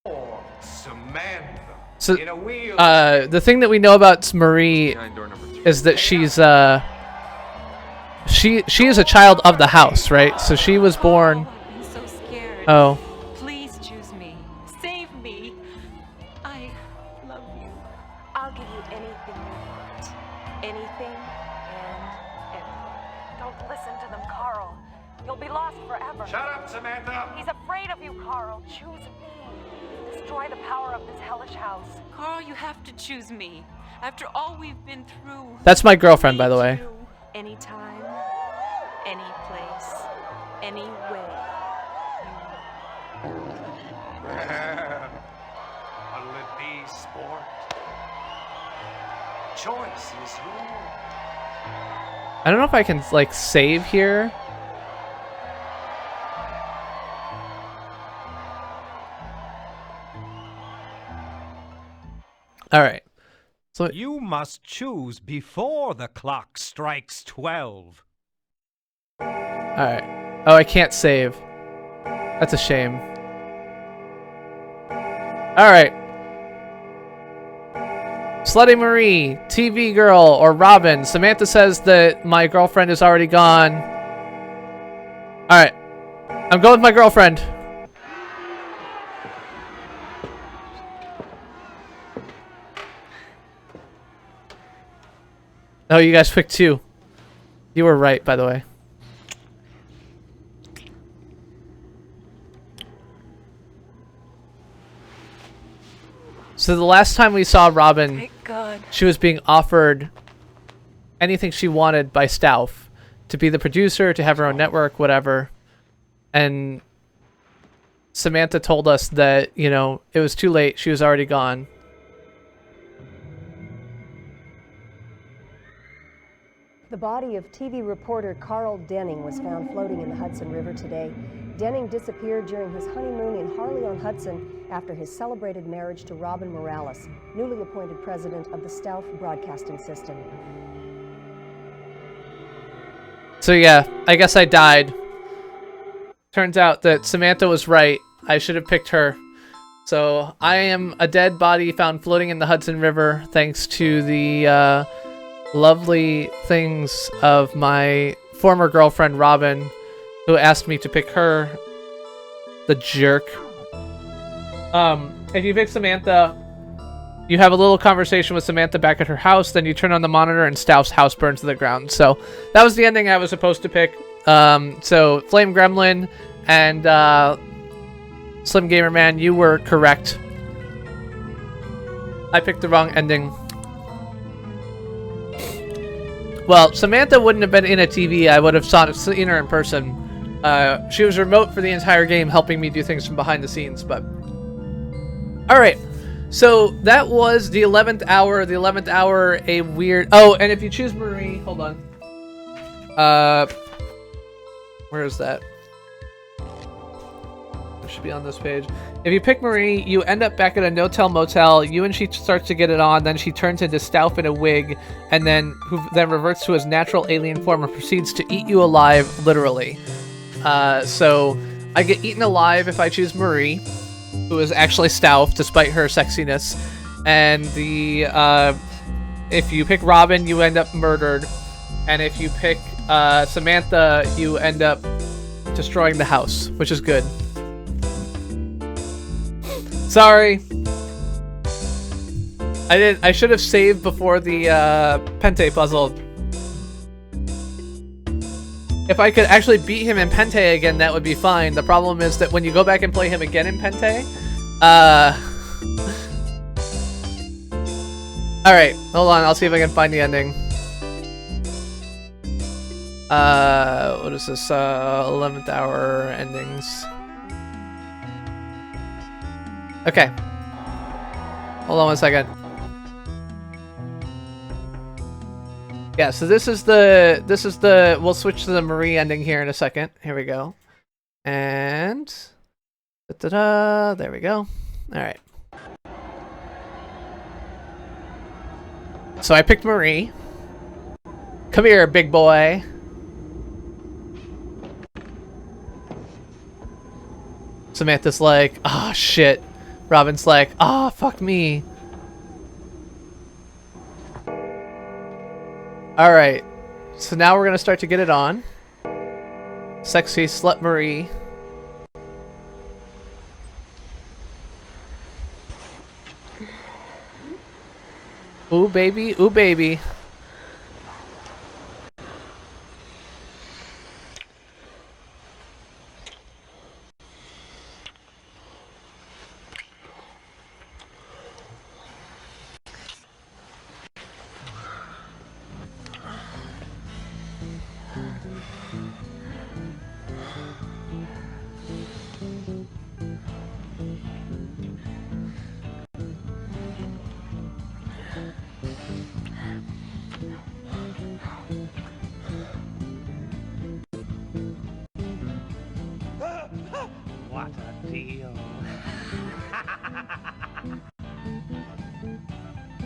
Or Samantha. So, in a wheel. the thing that we know about Marie Behind door number 3. is that she's she is a child of the house, right? So she was born. I'm so scared. Oh, Please choose me. Save me. I love you. I'll give you anything you want. Anything and everything. Don't listen to them, Carl. You'll be lost forever. Shut up, Samantha. He's afraid of you, Carl. Choose me. Destroy the power of this hellish house. Carl, you have to choose me. After all we've been through. that's my girlfriend, by the way. Anytime, any place, any way. What'll it be, sport? Choice is yours. I don't know if I can like save here. All right. So You must choose before the clock strikes 12. all right. Oh, I can't save. That's a shame. All right. Slutty Marie, TV girl, or Robin. Samantha says that my girlfriend is already gone. All right. I'm going with my girlfriend. Oh, you guys picked 2. You were right, by the way. So the last time we saw Robin, Thank God. she was being offered anything she wanted by Stauff to be the producer, to have her own network, whatever. And Samantha told us that, you know, it was too late. She was already gone. The body of TV reporter Carl Denning was found floating in the Hudson River today. Denning disappeared during his honeymoon in Harley-on-Hudson after his celebrated marriage to Robin Morales, newly appointed president of the Stauff Broadcasting System. So yeah, I guess I died. Turns out that Samantha was right. I should have picked her. So I am a dead body found floating in the Hudson River thanks to the lovely things of my former girlfriend Robin, who asked me to pick her. The jerk. If you pick Samantha, you have a little conversation with Samantha back at her house, then you turn on the monitor and Stauff's house burns to the ground. So that was the ending I was supposed to pick. So Flame Gremlin and Slim Gamer Man, you were correct. I picked the wrong ending. Well, Samantha wouldn't have been in a TV. I would have seen her in person. She was remote for the entire game, helping me do things from behind the scenes. But all right, so that was the 11th hour. The 11th hour, a weird. Oh, and if you choose Marie, hold on. Where is that? It should be on this page. If you pick Marie, you end up back at a no-tell motel. You and she starts to get it on. Then she turns into Stauff in a wig, and then reverts to his natural alien form and proceeds to eat you alive, literally. So I get eaten alive if I choose Marie, who is actually Stauff, despite her sexiness. And if you pick Robin, you end up murdered. And if you pick Samantha, you end up destroying the house, which is good. Sorry. I should have saved before the Pente puzzle. If I could actually beat him in Pente again, that would be fine. The problem is that when you go back and play him again in Pente, alright, hold on, I'll see if I can find the ending. What is this? 11th hour endings. Okay. Hold on one second. Yeah, so this is the we'll switch to the Marie ending here in a second. Here we go. And da-da-da, there we go. All right. So I picked Marie. Come here, big boy. Samantha's like, oh shit. Robin's like, oh fuck me. Alright, so now we're gonna start to get it on. Sexy Slut Marie. Ooh baby, ooh baby. What a deal.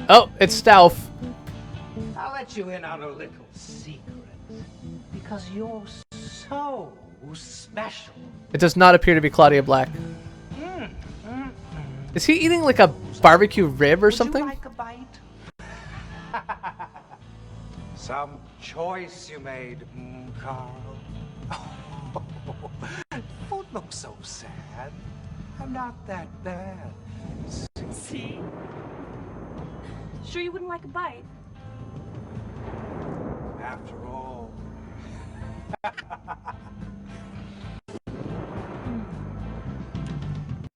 Oh, it's Stauff. I'll let you in on a little secret. Because you're so special. It does not appear to be Claudia Black. Is he eating like a barbecue rib or something? Would you like a bite? Some choice you made, Carl. Don't look so sad. I'm not that bad. See? Sure you wouldn't like a bite? After all.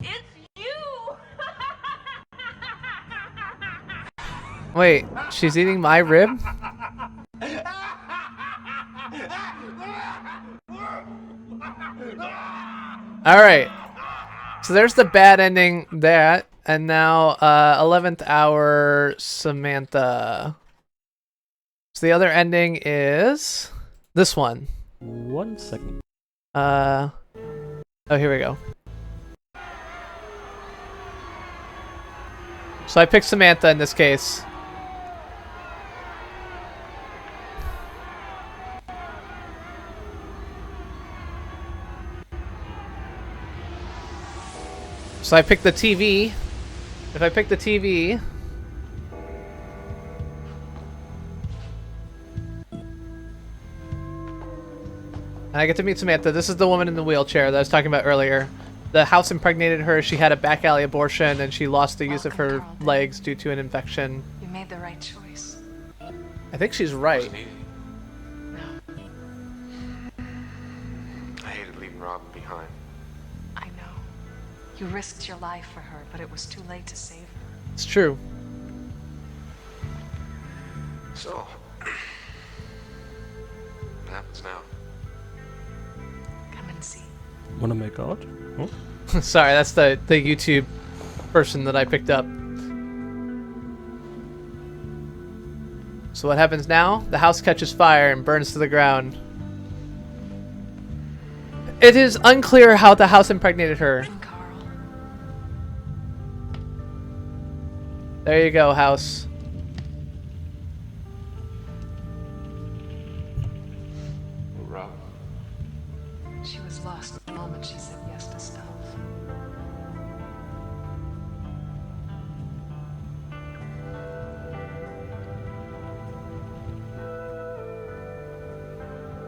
It's you! Wait, she's eating my rib? Alright. So there's the bad ending, that. And now, 11th hour, Samantha. So the other ending is this one. 1 second. Oh, here we go. So I picked Samantha in this case. So I picked the TV. If I pick the TV... and I get to meet Samantha. This is the woman in the wheelchair that I was talking about earlier. The house impregnated her. She had a back alley abortion, and she lost the use of her legs due to an infection. You made the right choice. I think she's right. No, I hated leaving Robin behind. I know. You risked your life for her, but it was too late to save her. It's true. So, what happens now? Come and see. Wanna make out? Oh. Sorry, that's the YouTube person that I picked up. So what happens now? The house catches fire and burns to the ground. It is unclear how the house impregnated her. Carl. There you go, house. Robin. She was lost the moment she said yes to stuff.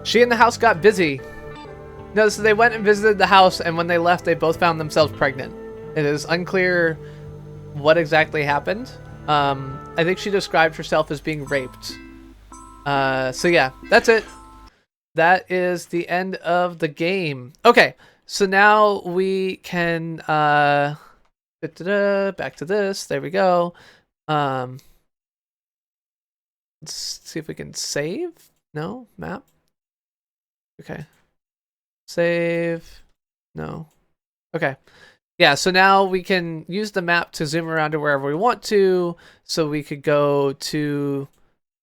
She and the house got busy. No, so they went and visited the house, and when they left, they both found themselves pregnant. It is unclear what exactly happened. I think she described herself as being raped. So yeah, that's it. That is the end of the game. Okay, so now we can back to this. There we go. Let's see if we can save. No, map. Okay. Save. No. Okay. Yeah, so now we can use the map to zoom around to wherever we want to. So we could go to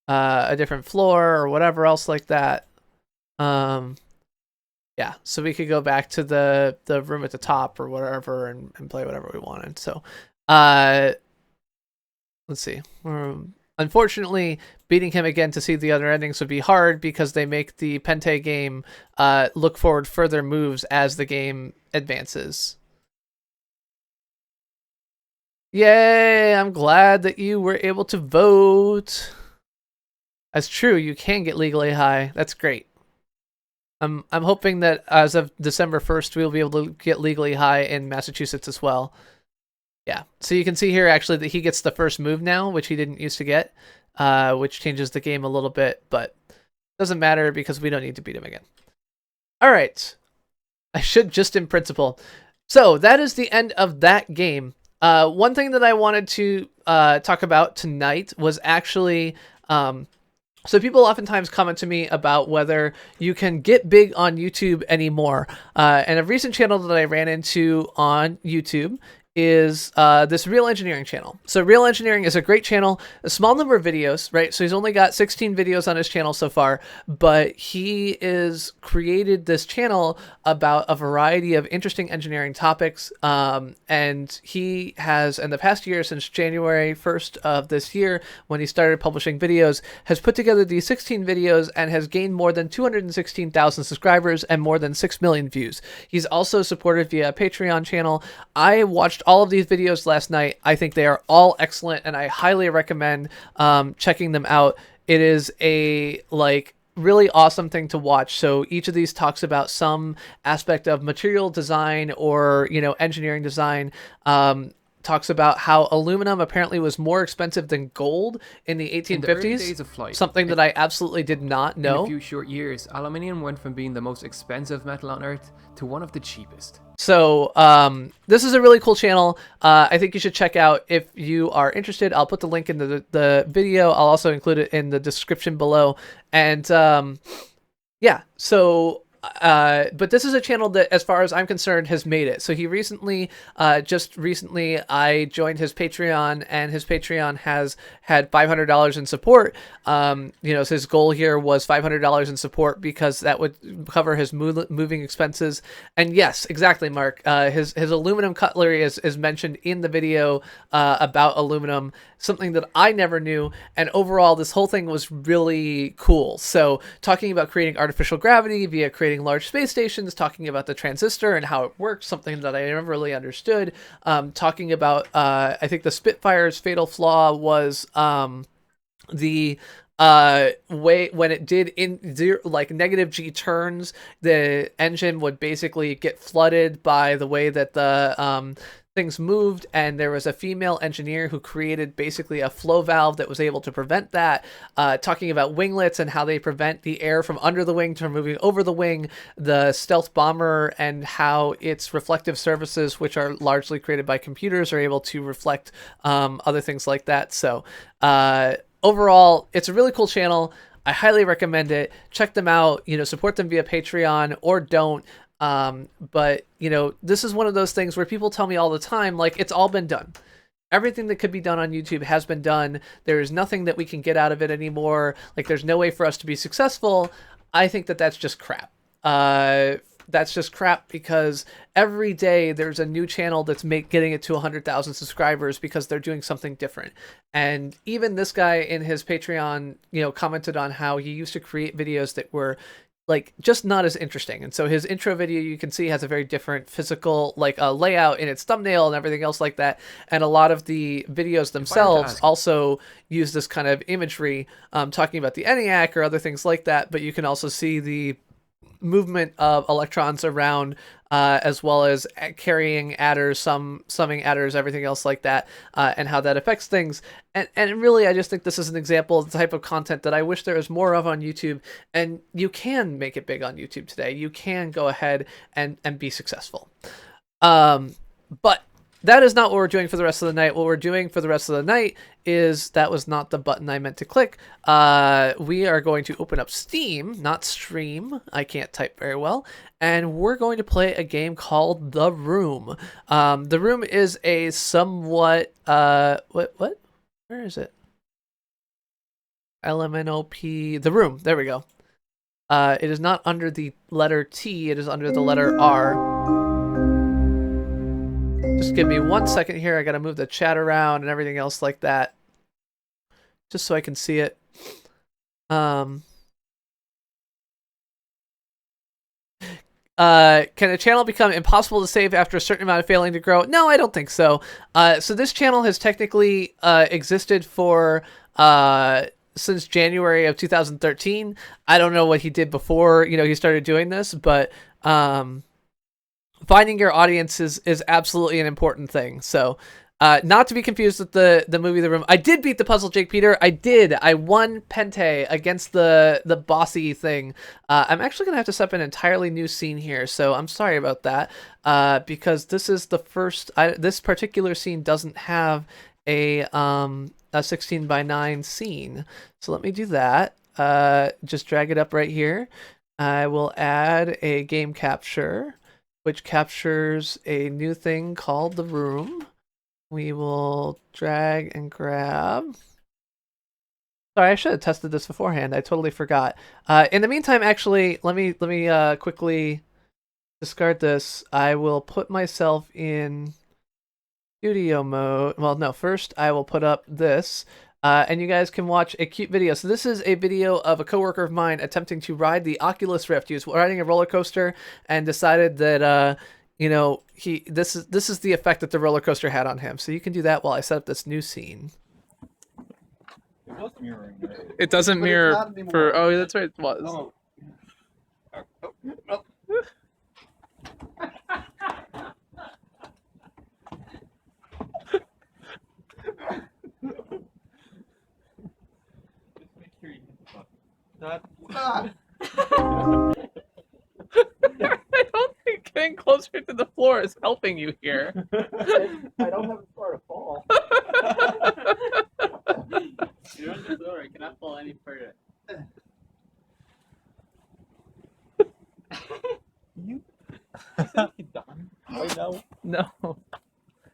a different floor or whatever else like that. Yeah, so we could go back to the room at the top or whatever and play whatever we wanted. So let's see. Unfortunately, beating him again to see the other endings would be hard because they make the Pente game look forward further moves as the game advances. Yay! I'm glad that you were able to vote. That's true. You can get legally high. That's great. I'm hoping that as of December 1st, we'll be able to get legally high in Massachusetts as well. Yeah. So you can see here actually that he gets the first move now, which he didn't used to get, which changes the game a little bit, but doesn't matter because we don't need to beat him again. All right. I should just in principle. So that is the end of that game. One thing that I wanted to talk about tonight was actually, so people oftentimes comment to me about whether you can get big on YouTube anymore. And a recent channel that I ran into on YouTube is this Real Engineering channel. So Real Engineering is a great channel, a small number of videos, right? So he's only got 16 videos on his channel so far, but he is created this channel about a variety of interesting engineering topics. And he has, in the past year, since January 1st of this year, when he started publishing videos, has put together these 16 videos and has gained more than 216,000 subscribers and more than 6 million views. He's also supported via a Patreon channel. I watched all of these videos last night. I think they are all excellent, and I highly recommend checking them out. It is a really awesome thing to watch. So each of these talks about some aspect of material design or engineering design. talks about how aluminum apparently was more expensive than gold in the 1850s. In the early days of flight, something that I absolutely did not know. In a few short years, aluminium went from being the most expensive metal on Earth to one of the cheapest. So this is a really cool channel. I think you should check out if you are interested. I'll put the link in the video. I'll also include it in the description below. And yeah, so but this is a channel that, as far as I'm concerned, has made it. So he recently, just recently, I joined his Patreon, and his Patreon has had $500 in support. You know, so his goal here was $500 in support because that would cover his moving expenses. And yes, exactly, Mark. His aluminum cutlery is mentioned in the video about aluminum, something that I never knew. And overall, this whole thing was really cool. So talking about creating artificial gravity via creating large space stations, talking about the transistor and how it works, something that I never really understood. Talking about, I think the Spitfire's fatal flaw was the way when it did in zero, like negative G turns, the engine would basically get flooded by the way that the things moved, and there was a female engineer who created basically a flow valve that was able to prevent that. Talking about winglets and how they prevent the air from under the wing from moving over the wing, the stealth bomber and how its reflective surfaces, which are largely created by computers, are able to reflect other things like that. So overall, it's a really cool channel. I highly recommend it. Check them out. You know, support them via Patreon or don't. But you know, this is one of those things where people tell me all the time, like, it's all been done. Everything that could be done on YouTube has been done. There is nothing that we can get out of it anymore. Like, there's no way for us to be successful. I think that that's just crap. That's just crap, because every day there's a new channel that's getting it to 100,000 subscribers because they're doing something different. And even this guy in his Patreon, you know, commented on how he used to create videos that were like just not as interesting. And so his intro video, you can see, has a very different physical layout in its thumbnail and everything else like that. And a lot of the videos themselves also use this kind of imagery, talking about the ENIAC or other things like that. But you can also see the movement of electrons around, as well as carrying adders, summing adders, everything else like that, and how that affects things. And really, I just think this is an example of the type of content that I wish there was more of on YouTube. And you can make it big on YouTube today. You can go ahead and be successful. But that is not what we're doing for the rest of the night. What we're doing for the rest of the night is, that was not the button I meant to click. We are going to open up Steam, not Stream. I can't type very well. And we're going to play a game called The Room. The Room is a somewhat, what? Where is it? LMNOP, The Room. There we go. It is not under the letter T. It is under the letter R. Just give me 1 second here. I got to move the chat around and everything else like that, just so I can see it. Can a channel become impossible to save after a certain amount of failing to grow? No, I don't think so. So this channel has technically existed for since January of 2013. I don't know what he did before, you know, he started doing this, but finding your audience is absolutely an important thing. So not to be confused with the movie The Room. I did beat the puzzle, Jake Peter. I won Pente against the bossy thing. I'm actually going to have to set up an entirely new scene here, so I'm sorry about that, because this is the first... this particular scene doesn't have a 16:9 scene. So let me do that. Just drag it up right here. I will add a game capture, which captures a new thing called The Room. We will drag and grab. Sorry, I should have tested this beforehand. I totally forgot. In the meantime, actually, let me quickly discard this. I will put myself in studio mode. Well, no, first I will put up this. And you guys can watch a cute video. So this is a video of a coworker of mine attempting to ride the Oculus Rift. He was riding a roller coaster and decided that, you know, this is the effect that the roller coaster had on him. So you can do that while I set up this new scene. It was mirroring. Right? It doesn't But mirror for. Oh, that's right. It was. No. I don't think getting closer to the floor is helping you here. I don't have far to fall. You're on the floor. I cannot fall any further. You done right now? No.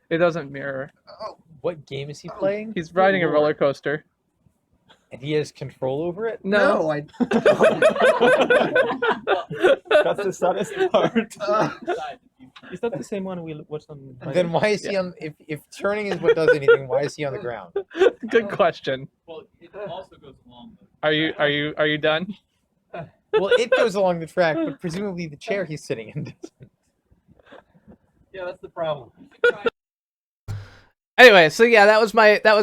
It doesn't mirror. Oh, what game is he playing? He's riding a roller coaster. And he has control over it? No. I. That's the saddest part. Is that the same one we watched on? Then why is he on? If turning is what does anything, why is he on the ground? Good question. Well, it also goes along. Are you done? Well, it goes along the track, but presumably the chair he's sitting in doesn't. Yeah, that's the problem. Anyway, so yeah, that was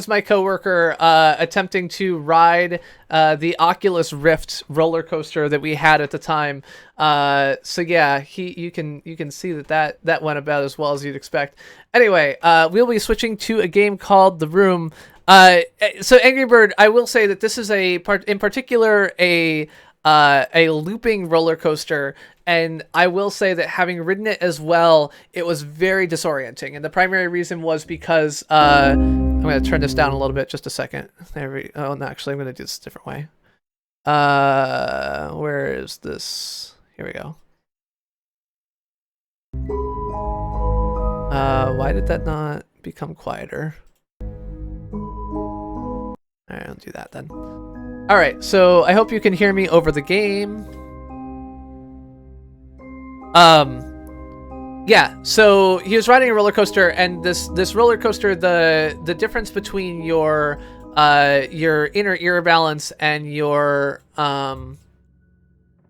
my coworker attempting to ride the Oculus Rift roller coaster that we had at the time. So yeah, you can see that went about as well as you'd expect. Anyway, we'll be switching to a game called The Room. So Angry Bird, I will say that this is in particular a looping roller coaster, and I will say that having ridden it as well, it was very disorienting. And the primary reason was because I'm going to turn this down a little bit, just a second. Oh, no, actually, I'm going to do this a different way. Where is this? Here we go. Why did that not become quieter? All right, I'll do that then. All right, so I hope you can hear me over the game. Yeah, so he was riding a roller coaster, and this roller coaster, the difference between your inner ear balance and your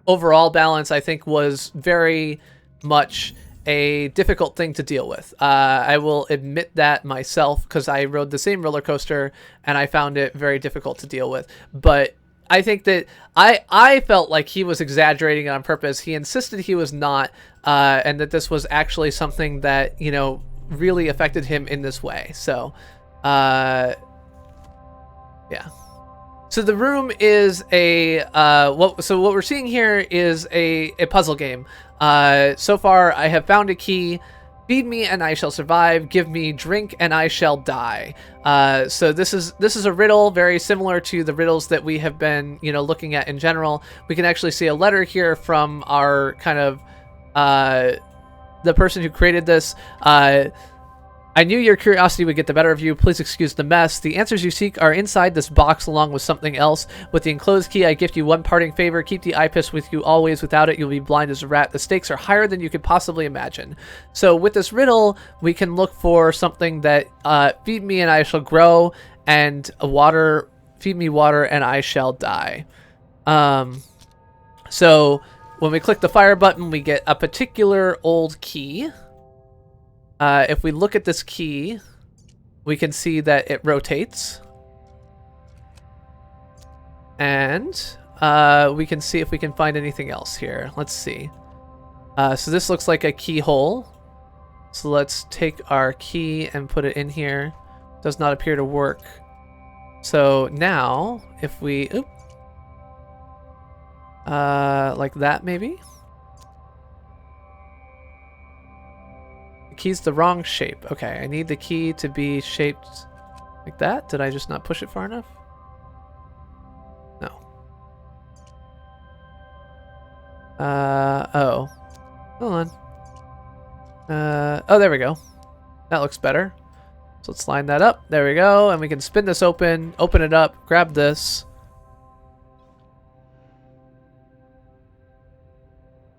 overall balance, I think, was very much a difficult thing to deal with. I will admit that myself, because I rode the same roller coaster and I found it very difficult to deal with. But I think that I felt like he was exaggerating it on purpose. He insisted he was not, and that this was actually something that, you know, really affected him in this way. So, yeah. So The Room is what we're seeing here is a puzzle game. So far, I have found a key. Feed me and I shall survive. Give me drink and I shall die. So this is a riddle very similar to the riddles that we have been, you know, looking at in general. We can actually see a letter here from our kind of the person who created this. I knew your curiosity would get the better of you. Please excuse the mess. The answers you seek are inside this box along with something else. With the enclosed key, I gift you one parting favor. Keep the eyepiece with you always. Without it, you'll be blind as a rat. The stakes are higher than you could possibly imagine. So with this riddle, we can look for something that feed me and I shall grow, and feed me water and I shall die. So when we click the fire button, we get a particular old key. If we look at this key, we can see that it rotates. And we can see if we can find anything else here. Let's see. So this looks like a keyhole. So let's take our key and put it in here. Does not appear to work. So now, if we... like that maybe? The key's the wrong shape. Okay, I need the key to be shaped like that. Did I just not push it far enough? No. Oh. Hold on. Oh, there we go. That looks better. So let's line that up. There we go. And we can spin this open it up, grab this.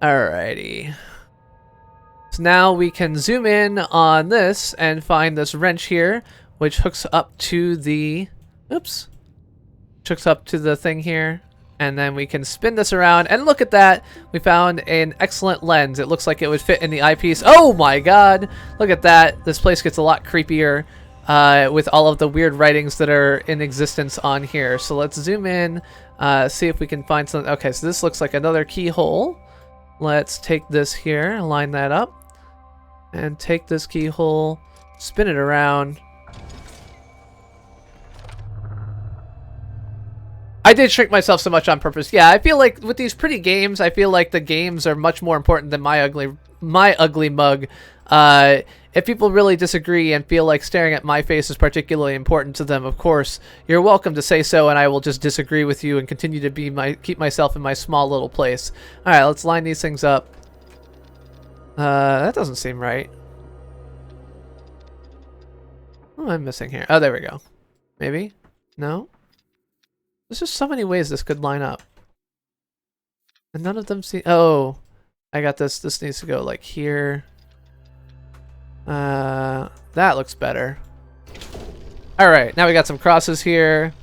Alrighty. So now we can zoom in on this and find this wrench here, which hooks up to the, hooks up to the thing here. And then we can spin this around and look at that. We found an excellent lens. It looks like it would fit in the eyepiece. Oh my God. Look at that. This place gets a lot creepier with all of the weird writings that are in existence on here. So let's zoom in, see if we can find something. Okay, so this looks like another keyhole. Let's take this here, line that up. And take this keyhole, spin it around. I did shrink myself so much on purpose. Yeah, I feel like with these pretty games, I feel like the games are much more important than my ugly mug. If people really disagree and feel like staring at my face is particularly important to them, of course, you're welcome to say so, and I will just disagree with you and continue to keep myself in my small little place. All right, let's line these things up. That doesn't seem right. What am I missing here? Oh, there we go. Maybe? No? There's just so many ways this could line up. And none of them seem... Oh, I got this. This needs to go like here. That looks better. All right, now we got some crosses here.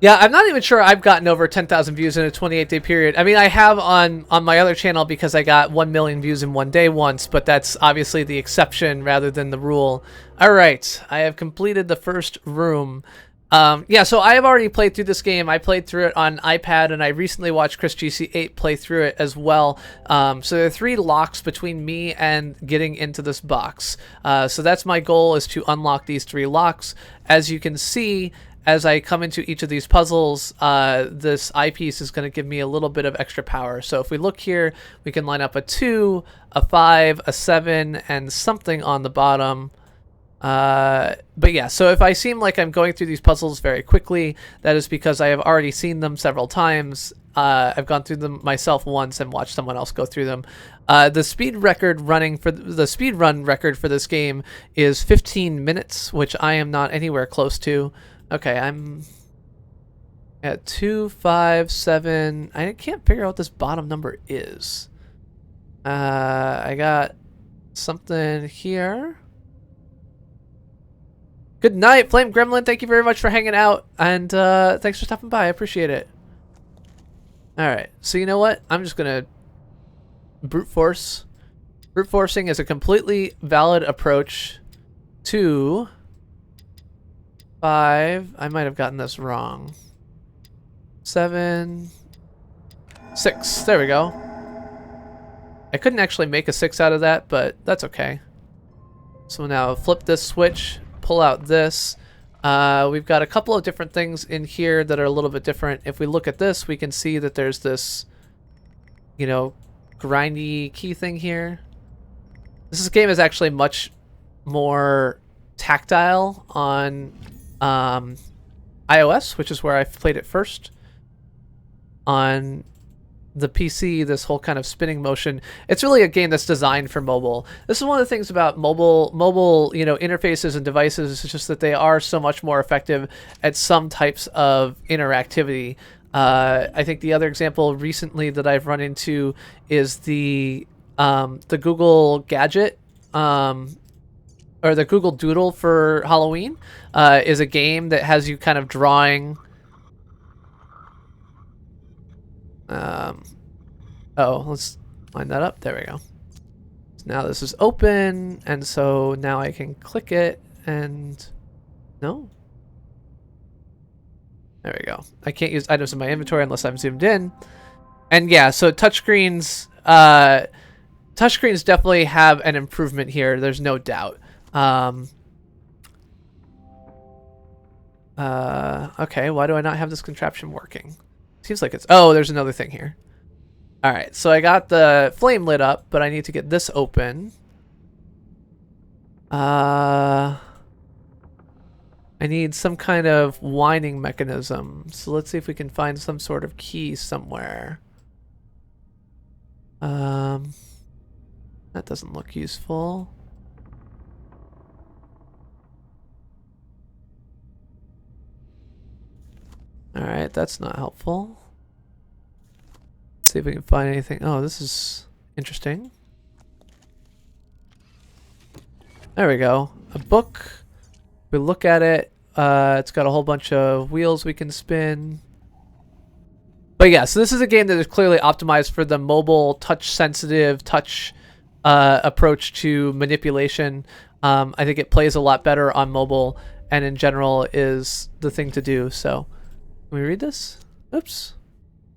Yeah, I'm not even sure I've gotten over 10,000 views in a 28-day period. I mean, I have on my other channel because I got 1 million views in one day once, but that's obviously the exception rather than the rule. All right, I have completed the first room. Yeah, so I have already played through this game. I played through it on iPad, and I recently watched Chris GC8 play through it as well. So there are 3 locks between me and getting into this box. So that's my goal, is to unlock these 3 locks. As you can see, as I come into each of these puzzles, this eyepiece is going to give me a little bit of extra power. So if we look here, we can line up a 2, a 5, a 7, and something on the bottom. But yeah, so if I seem like I'm going through these puzzles very quickly, that is because I have already seen them several times. I've gone through them myself once and watched someone else go through them. The speed run record for this game is 15 minutes, which I am not anywhere close to. Okay, I'm at 2, 5, 7. I can't figure out what this bottom number is. I got something here. Good night, Flame Gremlin. Thank you very much for hanging out, and thanks for stopping by. I appreciate it. All right, so you know what? I'm just gonna brute force. Brute forcing is a completely valid approach to 5. I might have gotten this wrong. 7, 6. There we go. I couldn't actually make a 6 out of that, but that's okay. So now flip this switch. Pull out this. We've got a couple of different things in here that are a little bit different. If we look at this, we can see that there's this, you know, grindy key thing here. This game is actually much more tactile on iOS, which is where I've played it first. On the PC, this whole kind of spinning motion, it's really a game that's designed for mobile. This is one of the things about mobile, you know, interfaces and devices. It's just that they are so much more effective at some types of interactivity. I think the other example recently that I've run into is the Google Gadget, or the Google Doodle for Halloween, is a game that has you kind of drawing. Oh, let's line that up. There we go. So now this is open, and so now I can click it, and no. There we go. I can't use items in my inventory unless I'm zoomed in. And yeah, so touchscreens definitely have an improvement here. There's no doubt. Okay, why do I not have this contraption working? Seems like it's... Oh, there's another thing here. Alright, so I got the flame lit up, but I need to get this open. I need some kind of winding mechanism. So let's see if we can find some sort of key somewhere. That doesn't look useful. Alright, that's not helpful. Let's see if we can find anything. Oh, this is interesting. There we go. A book. We look at it. It's got a whole bunch of wheels we can spin. But yeah, so this is a game that is clearly optimized for the mobile, touch-sensitive, approach to manipulation. I think it plays a lot better on mobile, and in general is the thing to do. So, can we read this? Oops.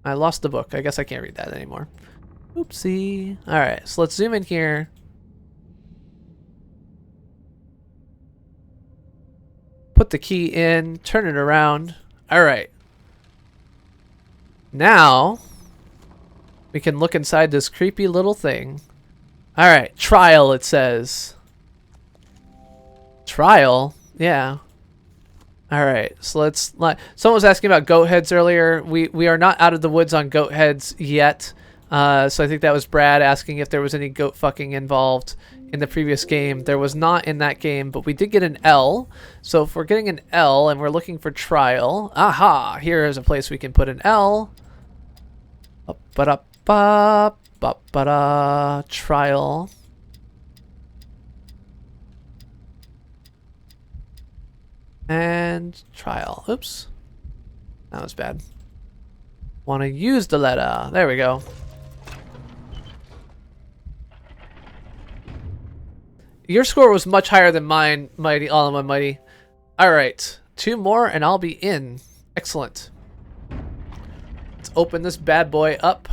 I lost the book. I guess I can't read that anymore. Oopsie. Alright, so let's zoom in here. Put the key in, turn it around. Alright. Now, we can look inside this creepy little thing. Alright, trial it says. Trial? Yeah. Alright, so let's... Someone was asking about goat heads earlier. We are not out of the woods on goat heads yet. So I think that was Brad asking if there was any goat fucking involved in the previous game. There was not in that game, but we did get an L. So if we're getting an L and we're looking for trial... Aha! Here is a place we can put an L. Ba-da-ba, trial. And trial. Oops. That was bad. Want to use the letter. There we go. Your score was much higher than mine, Mighty. All in one, Mighty. Alright. 2 more and I'll be in. Excellent. Let's open this bad boy up.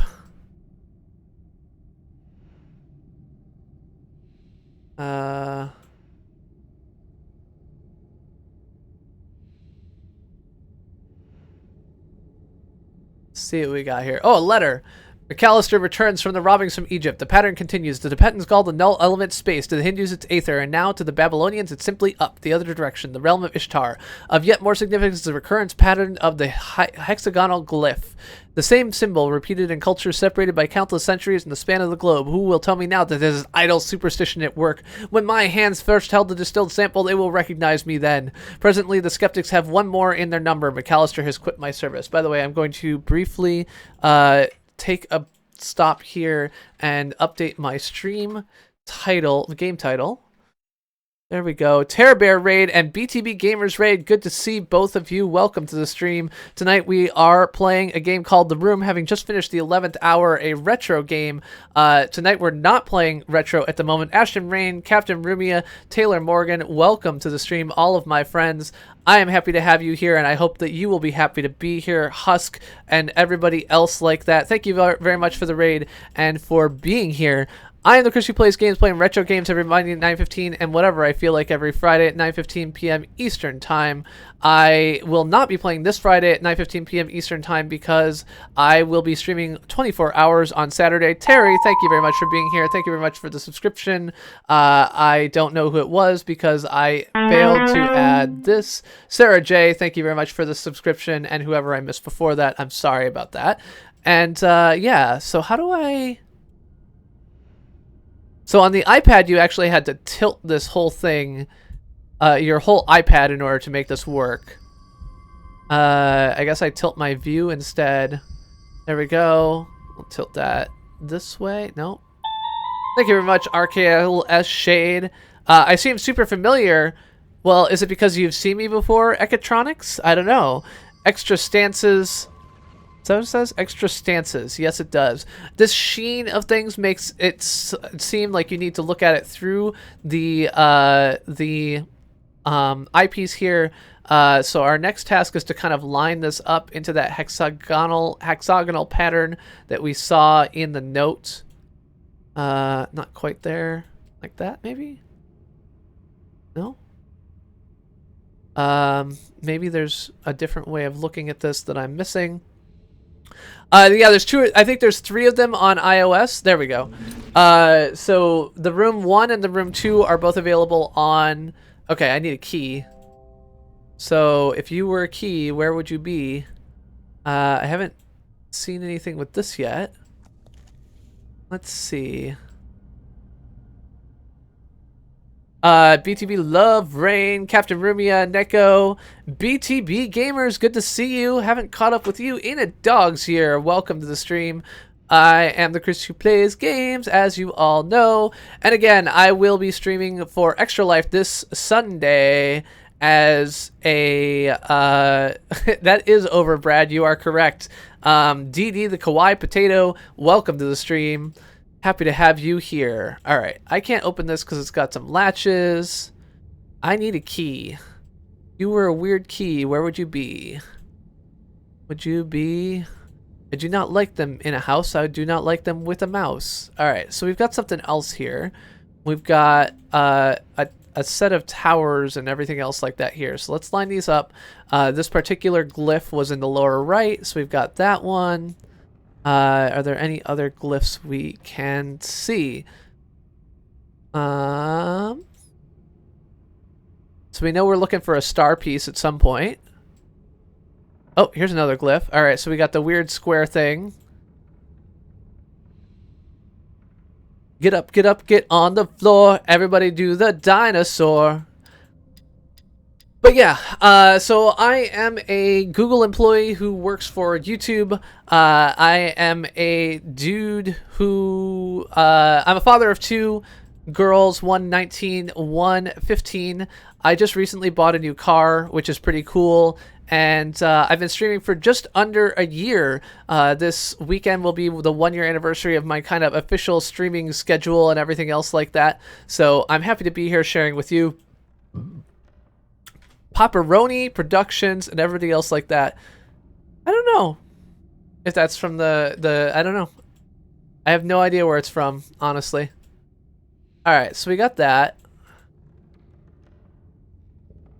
See what we got here. Oh, a letter. McAllister returns from the robbings from Egypt. The pattern continues. To the Tibetans called the null element space. To the Hindus it's aether. And now to the Babylonians it's simply up, the other direction, the realm of Ishtar. Of yet more significance is the recurrence pattern of the hexagonal glyph. The same symbol repeated in cultures separated by countless centuries in the span of the globe. Who will tell me now that this is idle superstition at work? When my hands first held the distilled sample, they will recognize me then. Presently, the skeptics have 1 more in their number. McAllister has quit my service. By the way, I'm going to briefly... take a stop here and update my stream title, the game title. There we go. Terror Bear Raid and BTB Gamers Raid. Good to see both of you. Welcome to the stream. Tonight we are playing a game called The Room, having just finished the 11th hour, a retro game. Tonight we're not playing retro at the moment. Ashton Rain, Captain Rumia, Taylor Morgan, welcome to the stream, all of my friends. I am happy to have you here, and I hope that you will be happy to be here, Husk, and everybody else like that. Thank you very much for the raid and for being here. I am the Chris who plays games, playing retro games every Monday at 9:15 and whatever I feel like every Friday at 9:15 p.m. Eastern Time. I will not be playing this Friday at 9:15 p.m. Eastern Time because I will be streaming 24 hours on Saturday. Terry, thank you very much for being here. Thank you very much for the subscription. I don't know who it was because I failed to add this. Sarah J, thank you very much for the subscription, and whoever I missed before that, I'm sorry about that. And yeah, so how do I... So on the iPad, you actually had to tilt this whole thing, your whole iPad, in order to make this work. I guess I tilt my view instead. There we go. We'll tilt that this way. Nope. Thank you very much, RKL S Shade. I seem super familiar. Well, is it because you've seen me before, Echatronics? I don't know. Extra stances... Is that what it says? Extra stances. Yes, it does. This sheen of things makes it seem like you need to look at it through the eyepiece here. So our next task is to kind of line this up into that hexagonal pattern that we saw in the note. Not quite there. Like that, maybe? No? Maybe there's a different way of looking at this that I'm missing. Yeah, there's 2. I think there's 3 of them on iOS. There we go. So the room 1 and the room 2 are both available on... Okay, I need a key. So if you were a key, where would you be? I haven't seen anything with this yet. Let's see. BTB Love, Rain, Captain Rumia, Neko, BTB Gamers, good to see you. Haven't caught up with you in a dog's year. Welcome to the stream. I am the Chris who plays games, as you all know. And again, I will be streaming for Extra Life this Sunday as a... that is over, Brad. You are correct. DD the Kawaii Potato, welcome to the stream. Happy to have you here. All right, I can't open this because it's got some latches. I need a key. You were a weird key. Where would you be? Would you be I do not like them in a house. I do not like them with a mouse. All right, so we've got something else here. We've got a set of towers and everything else like that here. So let's line these up. This particular glyph was in the lower right, so we've got that one. Are there any other glyphs we can see? So we know we're looking for a star piece at some point. Oh, here's another glyph. All right, so we got the weird square thing. Get up, get on the floor. Everybody do the dinosaur. But yeah, so I am a Google employee who works for YouTube. I am a dude who... I'm a father of 2 girls, one 19, one 15. I just recently bought a new car, which is pretty cool. And I've been streaming for just under a year. This weekend will be the 1-year anniversary of my kind of official streaming schedule and everything else like that. So I'm happy to be here sharing with you. Paparoni Productions and everybody else like that. I don't know if that's from the I don't know. I have no idea where it's from, honestly. All right, so we got that.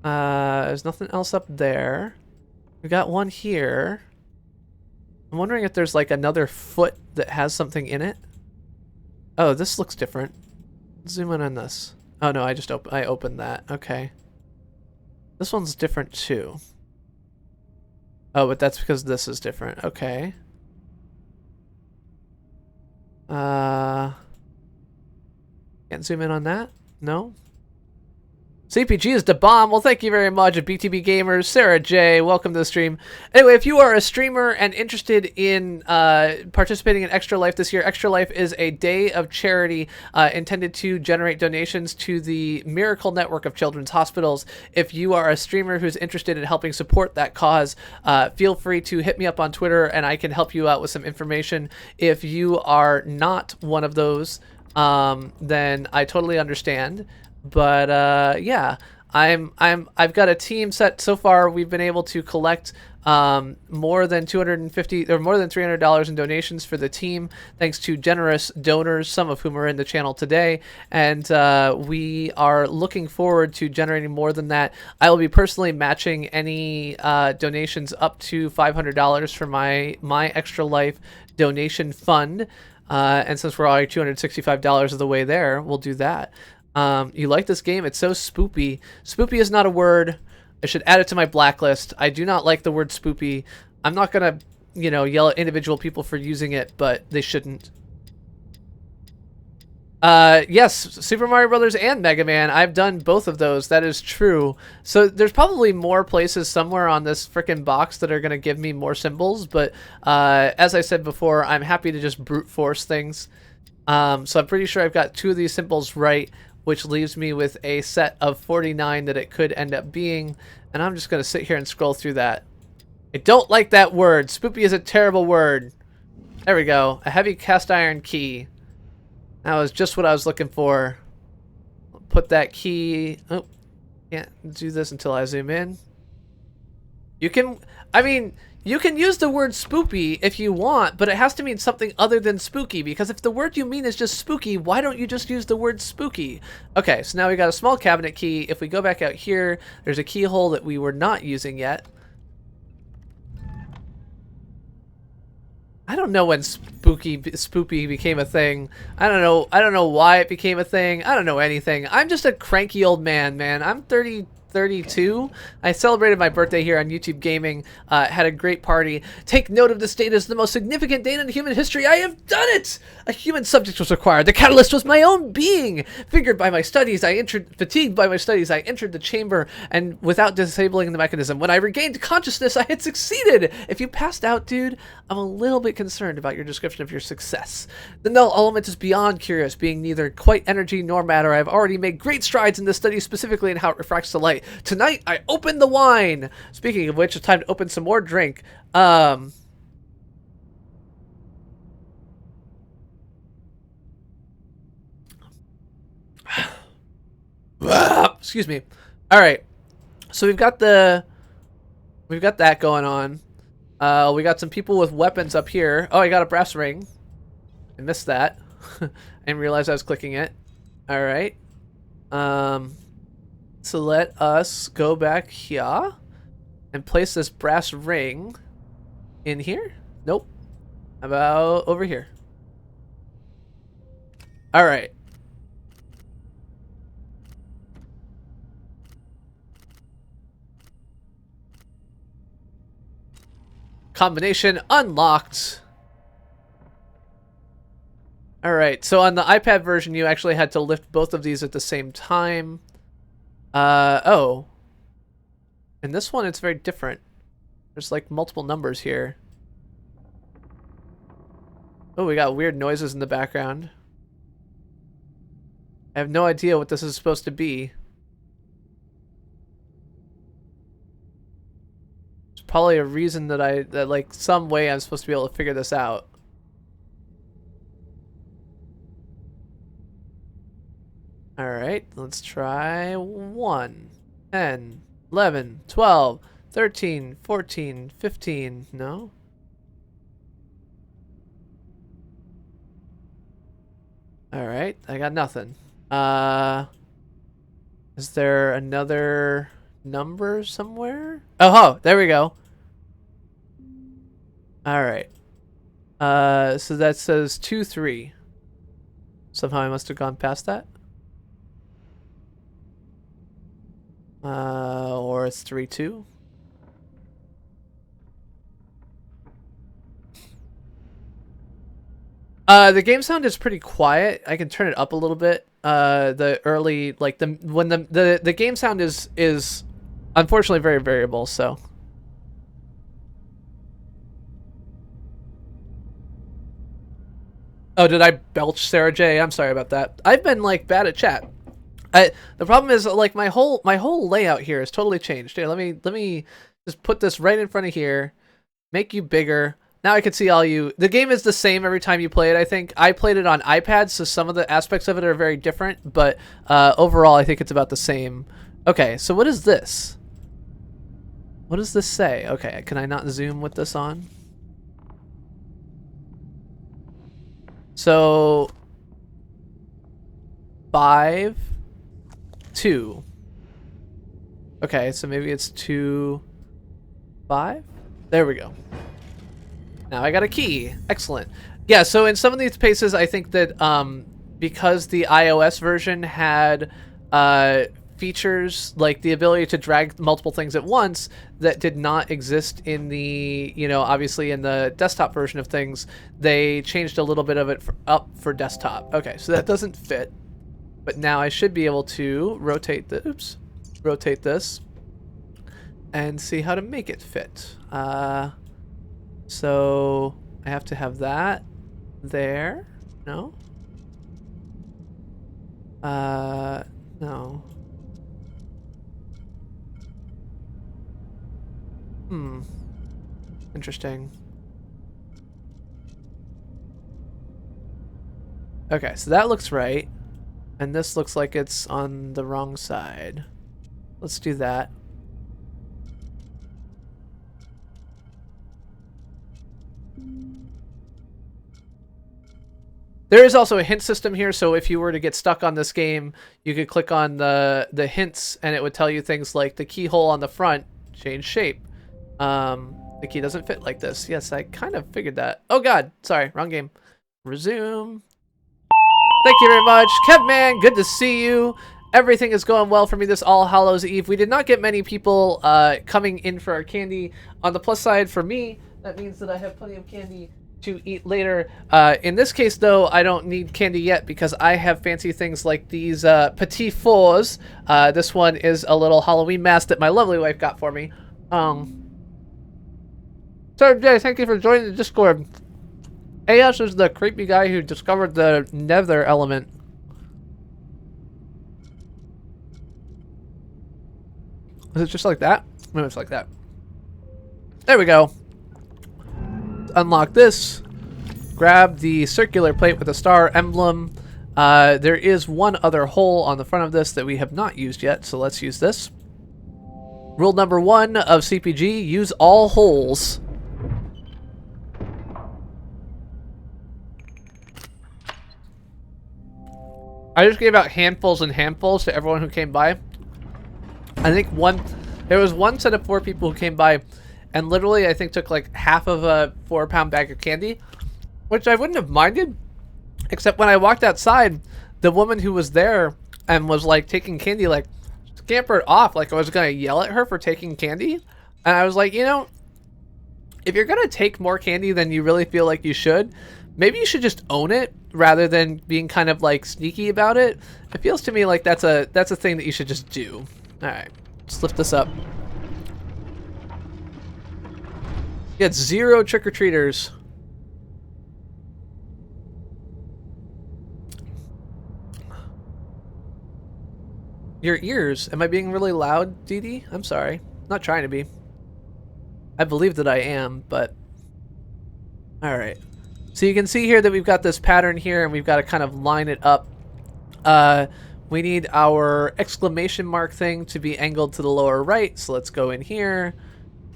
There's nothing else up there. We got one here. I'm wondering if there's like another foot that has something in it. Oh, this looks different. Zoom in on this. Oh no, I opened that. Okay. This one's different too. Oh, but that's because this is different. Okay. Can't zoom in on that? No? CPG is the bomb. Well, thank you very much, BTB Gamers. Sarah J, welcome to the stream. Anyway, if you are a streamer and interested in participating in Extra Life this year, Extra Life is a day of charity intended to generate donations to the Miracle Network of Children's Hospitals. If you are a streamer who's interested in helping support that cause, feel free to hit me up on Twitter and I can help you out with some information. If you are not one of those, then I totally understand. But yeah, I've got a team set so far. We've been able to collect more than $250 or more than $300 in donations for the team, thanks to generous donors, some of whom are in the channel today. And we are looking forward to generating more than that. I will be personally matching any donations up to $500 for my Extra Life donation fund. And since we're already $265 of the way there, we'll do that. You like this game? It's so spoopy. Spoopy is not a word. I should add it to my blacklist. I do not like the word spoopy. I'm not gonna, you know, yell at individual people for using it, but they shouldn't. Yes, Super Mario Brothers and Mega Man. I've done both of those. That is true. So there's probably more places somewhere on this frickin' box that are gonna give me more symbols, but as I said before, I'm happy to just brute force things. So I'm pretty sure I've got 2 of these symbols right, which leaves me with a set of 49 that it could end up being, and I'm just going to sit here and scroll through that. I don't like that word. Spoopy is a terrible word. There we go. A heavy cast iron key. That was just what I was looking for. I'll put that key... Oh, can't do this until I zoom in. You can... I mean... You can use the word spoopy if you want, but it has to mean something other than spooky, because if the word you mean is just spooky, why don't you just use the word spooky? Okay, so now we got a small cabinet key. If we go back out here, there's a keyhole that we were not using yet. I don't know when spoopy became a thing. I don't know why it became a thing. I don't know anything. I'm just a cranky old man, man. I'm 32. I celebrated my birthday here on YouTube Gaming, had a great party. Take note of this date as the most significant date in human history. I have done it! A human subject was required. The catalyst was my own being. Fatigued by my studies, I entered the chamber, and without disabling the mechanism. When I regained consciousness, I had succeeded. If you passed out, dude, I'm a little bit concerned about your description of your success. The null element is beyond curious, being neither quite energy nor matter. I have already made great strides in this study, specifically in how it refracts the light. Tonight, I opened the wine. Speaking of which, it's time to open some more drink. Excuse me. All right. So we've got that going on. We got some people with weapons up here. Oh, I got a brass ring. I missed that. I didn't realize I was clicking it. All right. So let us go back here and place this brass ring in here. Nope. How about over here? All right. Combination unlocked. All right. So on the iPad version, you actually had to lift both of these at the same time. Oh. In this one, it's very different. There's like multiple numbers here. Oh, we got weird noises in the background. I have no idea what this is supposed to be. There's probably a reason that like some way I'm supposed to be able to figure this out. All right, let's try 1, 10, 11, 12, 13, 14, 15. No? All right, I got nothing. Is there another number somewhere? Oh, there we go. All right. So that says 2, 3. Somehow I must have gone past that. Or it's 3, 2. The game sound is pretty quiet. I can turn it up a little bit. The early, like when the game sound is unfortunately very variable. So. Oh, did I belch, Sarah J? I'm sorry about that. I've been like bad at chat. The problem is like my whole layout here is totally changed. Here, let me just put this right in front of here. Make you bigger. Now I can see all you. The game is the same every time you play it, I think. I played it on iPad, so some of the aspects of it are very different, but overall I think it's about the same. Okay, so what is this? What does this say? Okay, can I not zoom with this on? So 5, 2. Okay, so maybe it's 2, 5. There we go. Now I got a key. Excellent. Yeah, so in some of these places, I think that because the iOS version had features like the ability to drag multiple things at once that did not exist in the, obviously in the desktop version of things, they changed a little bit of it up for desktop. Okay, so that doesn't fit. But now I should be able to rotate this and see how to make it fit. So I have to have that there. No? No. Interesting. Okay, so that looks right. And this looks like it's on the wrong side. Let's do that. There is also a hint system here, so if you were to get stuck on this game, you could click on the hints and it would tell you things like the keyhole on the front, change shape. The key doesn't fit like this. Yes, I kind of figured that. Oh god, sorry, wrong game. Resume. Thank you very much. Kevman, good to see you. Everything is going well for me this All Hallows Eve. We did not get many people coming in for our candy. On the plus side for me, that means that I have plenty of candy to eat later. In this case, though, I don't need candy yet because I have fancy things like these Petit Fours. This one is a little Halloween mask that my lovely wife got for me. Sir Jay, thank you for joining the Discord. AS is the creepy guy who discovered the nether element. Is it just like that? No, it's like that. There we go. Unlock this. Grab the circular plate with the star emblem. There is one other hole on the front of this that we have not used yet, so let's use this. Rule number 1 of CPG, use all holes. I just gave out handfuls and handfuls to everyone who came by. I think there was one set of 4 people who came by, and literally I think took like half of a 4-pound bag of candy, which I wouldn't have minded, except when I walked outside, the woman who was there and was like taking candy like scampered off like I was gonna yell at her for taking candy. And I was like, you know, if you're gonna take more candy than you really feel like you should, maybe you should just own it rather than being kind of like sneaky about it. It feels to me like that's a thing that you should just do. All right, let's lift this up. You got 0 trick-or-treaters. Your ears. Am I being really loud, Dee Dee? I'm sorry. Not trying to be. I believe that I am, but... Alright. So you can see here that we've got this pattern here, and we've got to kind of line it up. We need our exclamation mark thing to be angled to the lower right, so let's go in here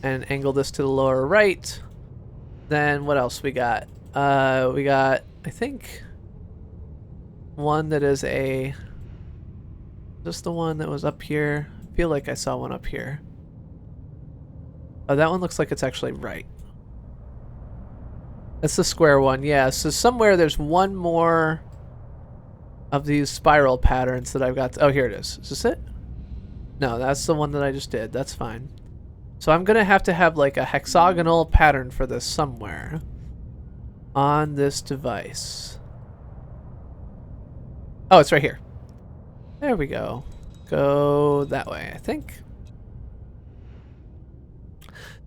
and angle this to the lower right. Then what else we got? We got, I think, one that is a... Just the one that was up here. I feel like I saw one up here. Oh, that one looks like it's actually right. That's the square one, yeah. So somewhere there's one more of these spiral patterns that I've got. Oh, here it is. Is this it? No, that's the one that I just did. That's fine. So I'm going to have like a hexagonal pattern for this somewhere on this device. Oh, it's right here. There we go. Go that way, I think.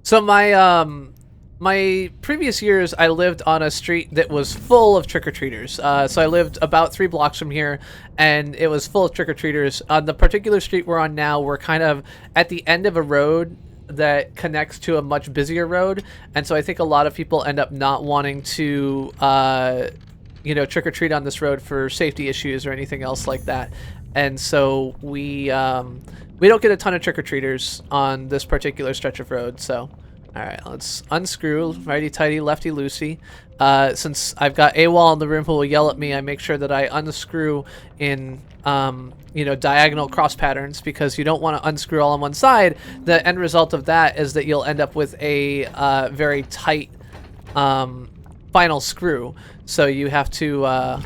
So my previous years, I lived on a street that was full of trick-or-treaters. So I lived about 3 blocks from here, and it was full of trick-or-treaters. On the particular street we're on now, we're kind of at the end of a road that connects to a much busier road, and so I think a lot of people end up not wanting to, you know, trick-or-treat on this road for safety issues or anything else like that. And so we don't get a ton of trick-or-treaters on this particular stretch of road, so... Alright, let's unscrew, righty-tighty, lefty-loosey. Since I've got AWOL in the room who will yell at me, I make sure that I unscrew in, you know, diagonal cross patterns, because you don't want to unscrew all on one side. The end result of that is that you'll end up with a very tight final screw. So you have to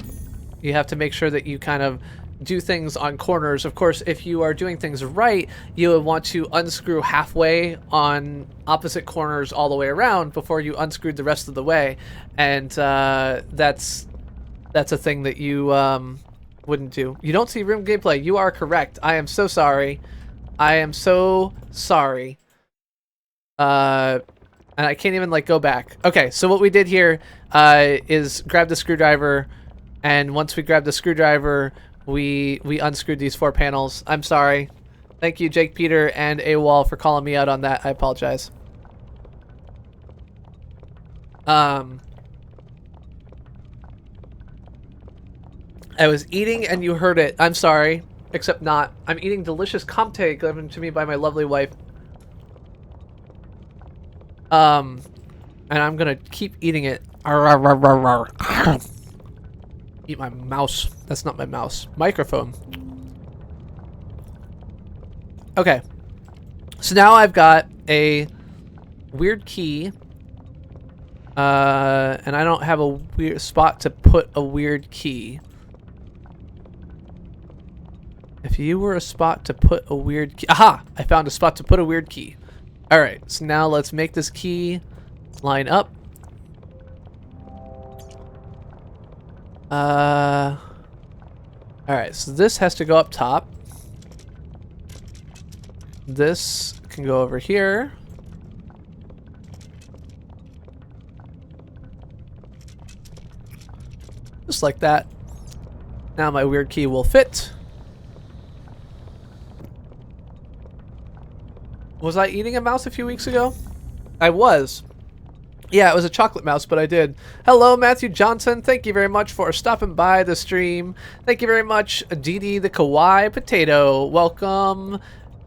make sure that you kind of do things on corners. Of course, if you are doing things right, you would want to unscrew halfway on opposite corners all the way around before you unscrewed the rest of the way, and that's a thing that you wouldn't do. You don't see room gameplay. You are correct. I am so sorry. I am so sorry. And I can't even like go back. Okay, so what we did here is grab the screwdriver, and once we grab the screwdriver, we unscrewed these 4 panels. I'm sorry. Thank you, Jake, Peter, and AWOL for calling me out on that. I apologize. I was eating and you heard it. I'm sorry. Except not. I'm eating delicious Comté given to me by my lovely wife. And I'm gonna keep eating it. Eat my mouse. That's not my mouse. Microphone. Okay. So now I've got a weird key. And I don't have a weird spot to put a weird key. If you were a spot to put a weird key... Aha! I found a spot to put a weird key. Alright, so now let's make this key line up. Alright, so this has to go up top. This can go over here. Just like that. Now my weird key will fit. Was I eating a mouse a few weeks ago? I was. Yeah, it was a chocolate mouse, but I did. Hello, Matthew Johnson. Thank you very much for stopping by the stream. Thank you very much, Dee Dee the Kawaii Potato. Welcome.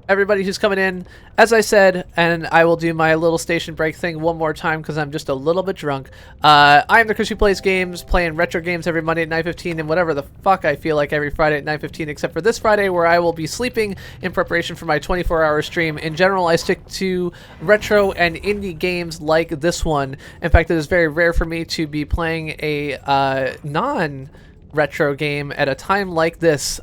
everybody who's coming in. As I said, and I will do my little station break thing one more time because I'm just a little bit drunk. I am the Chris who plays games, playing retro games every Monday at 9:15 and whatever the fuck I feel like every Friday at 9:15, except for this Friday where I will be sleeping in preparation for my 24-hour stream. In general, I stick to retro and indie games like this one. In fact, it is very rare for me to be playing a non-retro game at a time like this.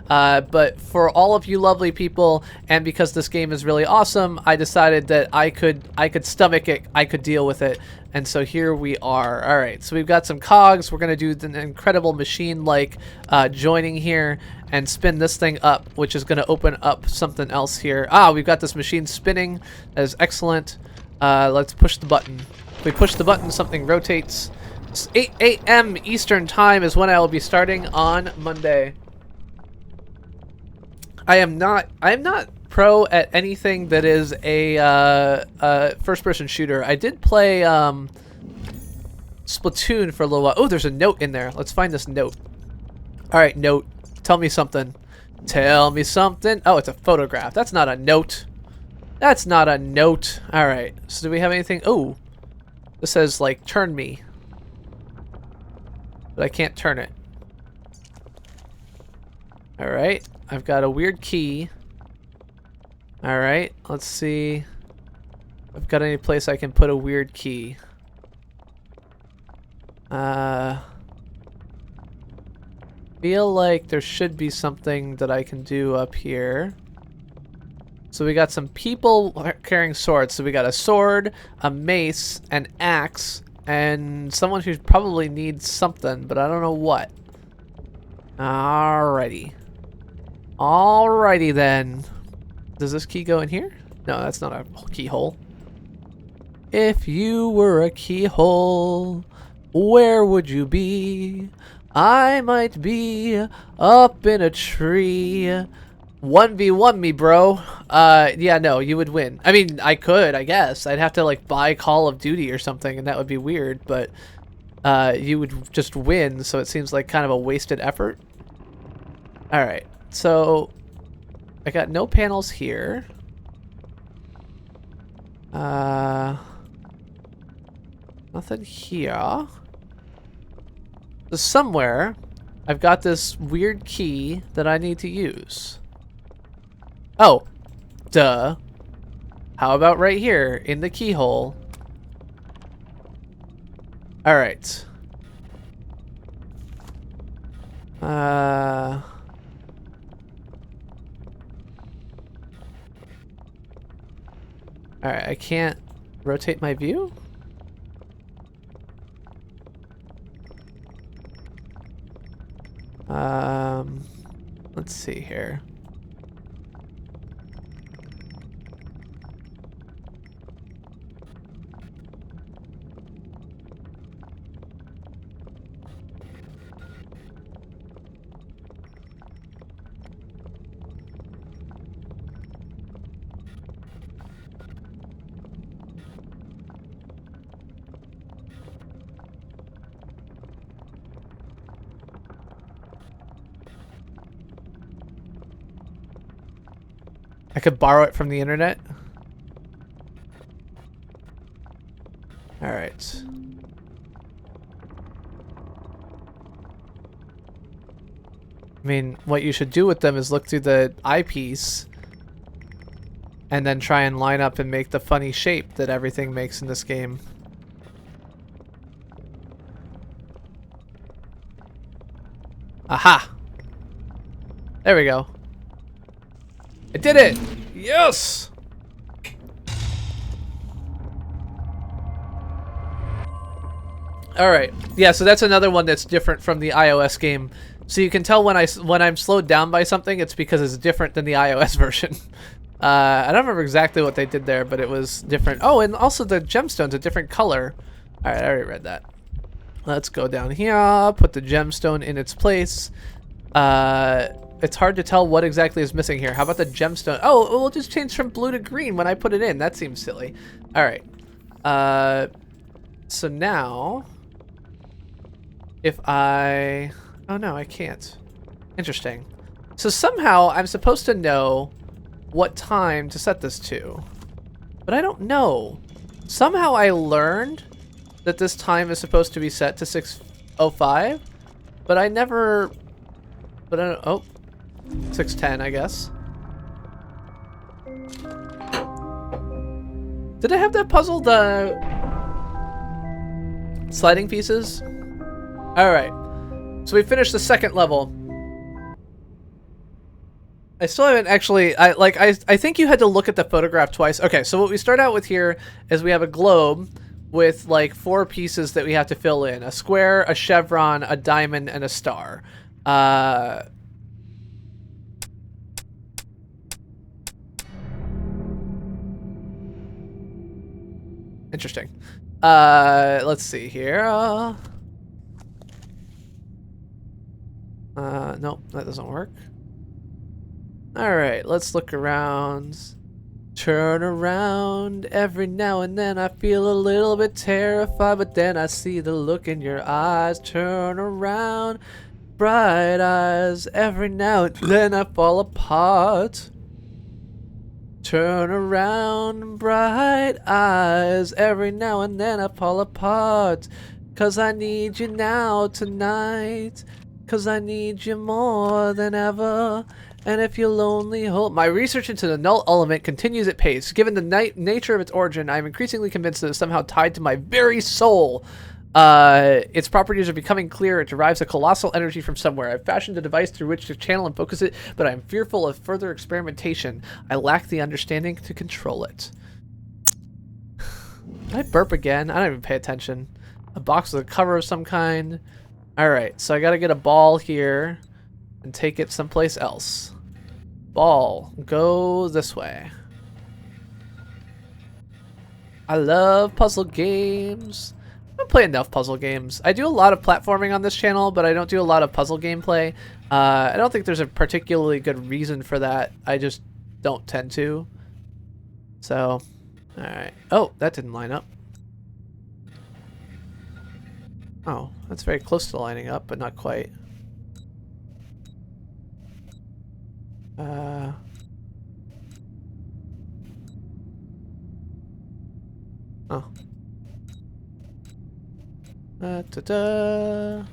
But for all of you lovely people, and because this game is really awesome, I decided that I could stomach it, I could deal with it, and so here we are. All right, so we've got some cogs. We're gonna do an incredible machine-like joining here and spin this thing up, which is gonna open up something else here. We've got this machine spinning. That is excellent. Let's push the button. If we push the button, something rotates. 8 a.m. Eastern time is when I will be starting on Monday. I am not pro at anything that is a first-person shooter. I did play Splatoon for a little while. Oh, there's a note in there. Let's find this note. All right, note. Tell me something. Tell me something. Oh, it's a photograph. That's not a note. That's not a note. All right. So do we have anything? Oh, this says like turn me, but I can't turn it. All right. I've got a weird key. All right, let's see if I've got any place I can put a weird key. Feel like there should be something that I can do up here. So we got some people carrying swords. So we got a sword, a mace, an axe, and someone who probably needs something, but I don't know what. Alrighty. Alrighty then. Does this key go in here? No, that's not a keyhole. If you were a keyhole, where would you be? I might be up in a tree. 1v1 me, bro. Yeah, no, you would win. I mean, I could, I guess. I'd have to, like, buy Call of Duty or something, and that would be weird, but you would just win, so it seems like kind of a wasted effort. Alright. So, I got no panels here. Nothing here. So somewhere, I've got this weird key that I need to use. Oh, duh. How about right here in the keyhole? Alright. Alright, I can't rotate my view? Let's see here. I could borrow it from the internet. All right. I mean, what you should do with them is look through the eyepiece and then try and line up and make the funny shape that everything makes in this game. Aha! There we go. I did it! Yes! Alright. Yeah, so that's another one that's different from the iOS game. So you can tell when I'm slowed down by something, it's because it's different than the iOS version. I don't remember exactly what they did there, but it was different. Oh, and also the gemstone's a different color. Alright, I already read that. Let's go down here, put the gemstone in its place. It's hard to tell what exactly is missing here. How about the gemstone? Oh, it will just change from blue to green when I put it in. That seems silly. All right. So now, if I... Oh, no, I can't. Interesting. So somehow I'm supposed to know what time to set this to. But I don't know. Somehow I learned that this time is supposed to be set to 6:05, but I never... But I don't... Oh. 6:10, I guess. Did I have that puzzle? The sliding pieces? Alright. So we finished the second level. I still haven't actually, I think you had to look at the photograph twice. Okay, so what we start out with here is we have a globe with like 4 pieces that we have to fill in. A square, a chevron, a diamond, and a star. Interesting. Let's see here. Nope, that doesn't work. Alright, let's look around. Turn around. Every now and then I feel a little bit terrified, but then I see the look in your eyes. Turn around. Bright eyes. Every now and then I fall apart. Turn around. Bright eyes. Every now and then I fall apart. 'Cause I need you now tonight. 'Cause I need you more than ever. And if you'll only hold... My research into the null element continues at pace. Given the nature of its origin, I am increasingly convinced that it's somehow tied to my very soul. Its properties are becoming clear. It derives a colossal energy from somewhere. I've fashioned a device through which to channel and focus it, but I am fearful of further experimentation. I lack the understanding to control it. Did I burp again? I don't even pay attention. A box with a cover of some kind. Alright, so I gotta get a ball here and take it someplace else. Ball, go this way. I love puzzle games. I don't play enough puzzle games. I do a lot of platforming on this channel, but I don't do a lot of puzzle gameplay. I don't think there's a particularly good reason for that. I just don't tend to. So, alright. Oh, that didn't line up. Oh, that's very close to lining up, but not quite. Oh. Ta-da.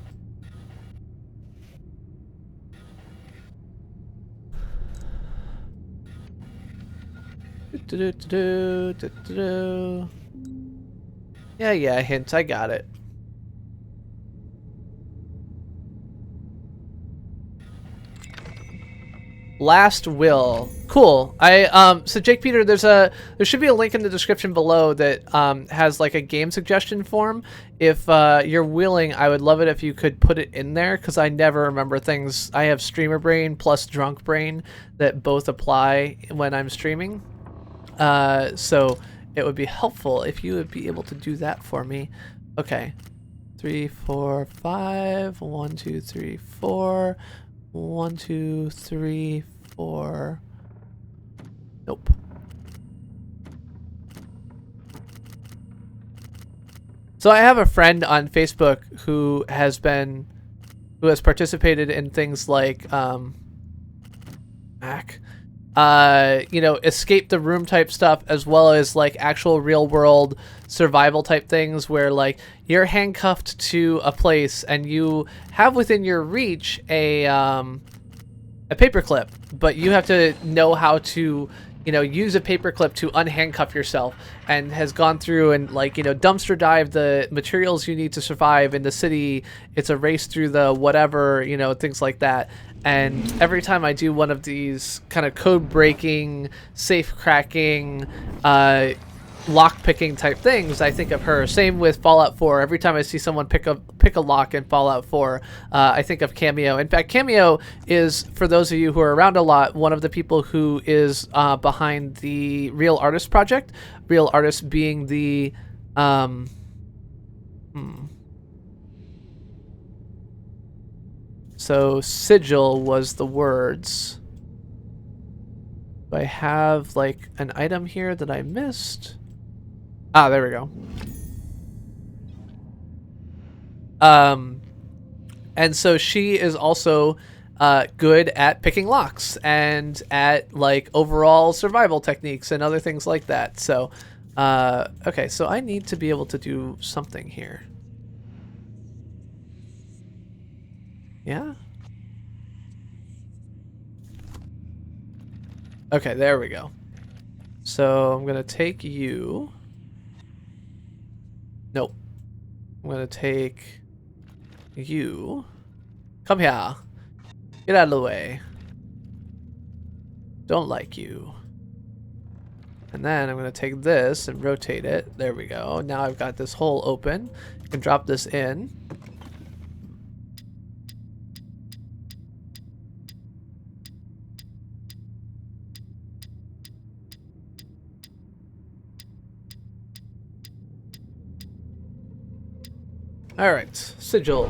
Yeah, hint, I got it. Last will. Cool. So Jake Peter, there should be a link in the description below that has like a game suggestion form. If you're willing, I would love it if you could put it in there, because I never remember things. I have streamer brain plus drunk brain that both apply when I'm streaming. So it would be helpful if you would be able to do that for me. Okay. 3, 4, 5. 1, 2, 3, 4. 1, 2, 3, 4. Nope. So I have a friend on Facebook who has participated in things like you know, escape the room type stuff, as well as like actual real world survival type things where like you're handcuffed to a place and you have within your reach a paperclip, but you have to know how to, you know, use a paperclip to unhandcuff yourself, and has gone through and like, you know, dumpster dive the materials you need to survive in the city. It's a race through the whatever, you know, things like that. And every time I do one of these kind of code breaking, safe cracking, lock picking type things, I think of her. Same with Fallout 4. Every time I see someone pick a lock in Fallout 4, I think of Cameo. In fact, Cameo is, for those of you who are around a lot, one of the people who is behind the Real Artist project. Real Artist being the So sigil was the words. Do I have like an item here that I missed? Ah, there we go. And so she is also good at picking locks and at like overall survival techniques and other things like that. So, okay, so I need to be able to do something here. Yeah. Okay, there we go. So I'm gonna take you. Nope. I'm gonna take you. Come here. Get out of the way. Don't like you. And then I'm gonna take this and rotate it. There we go. Now I've got this hole open. I can drop this in. Alright, sigil.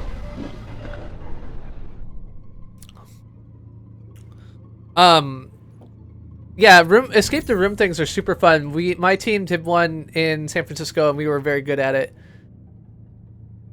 Yeah, escape the room things are super fun. My team did one in San Francisco and we were very good at it.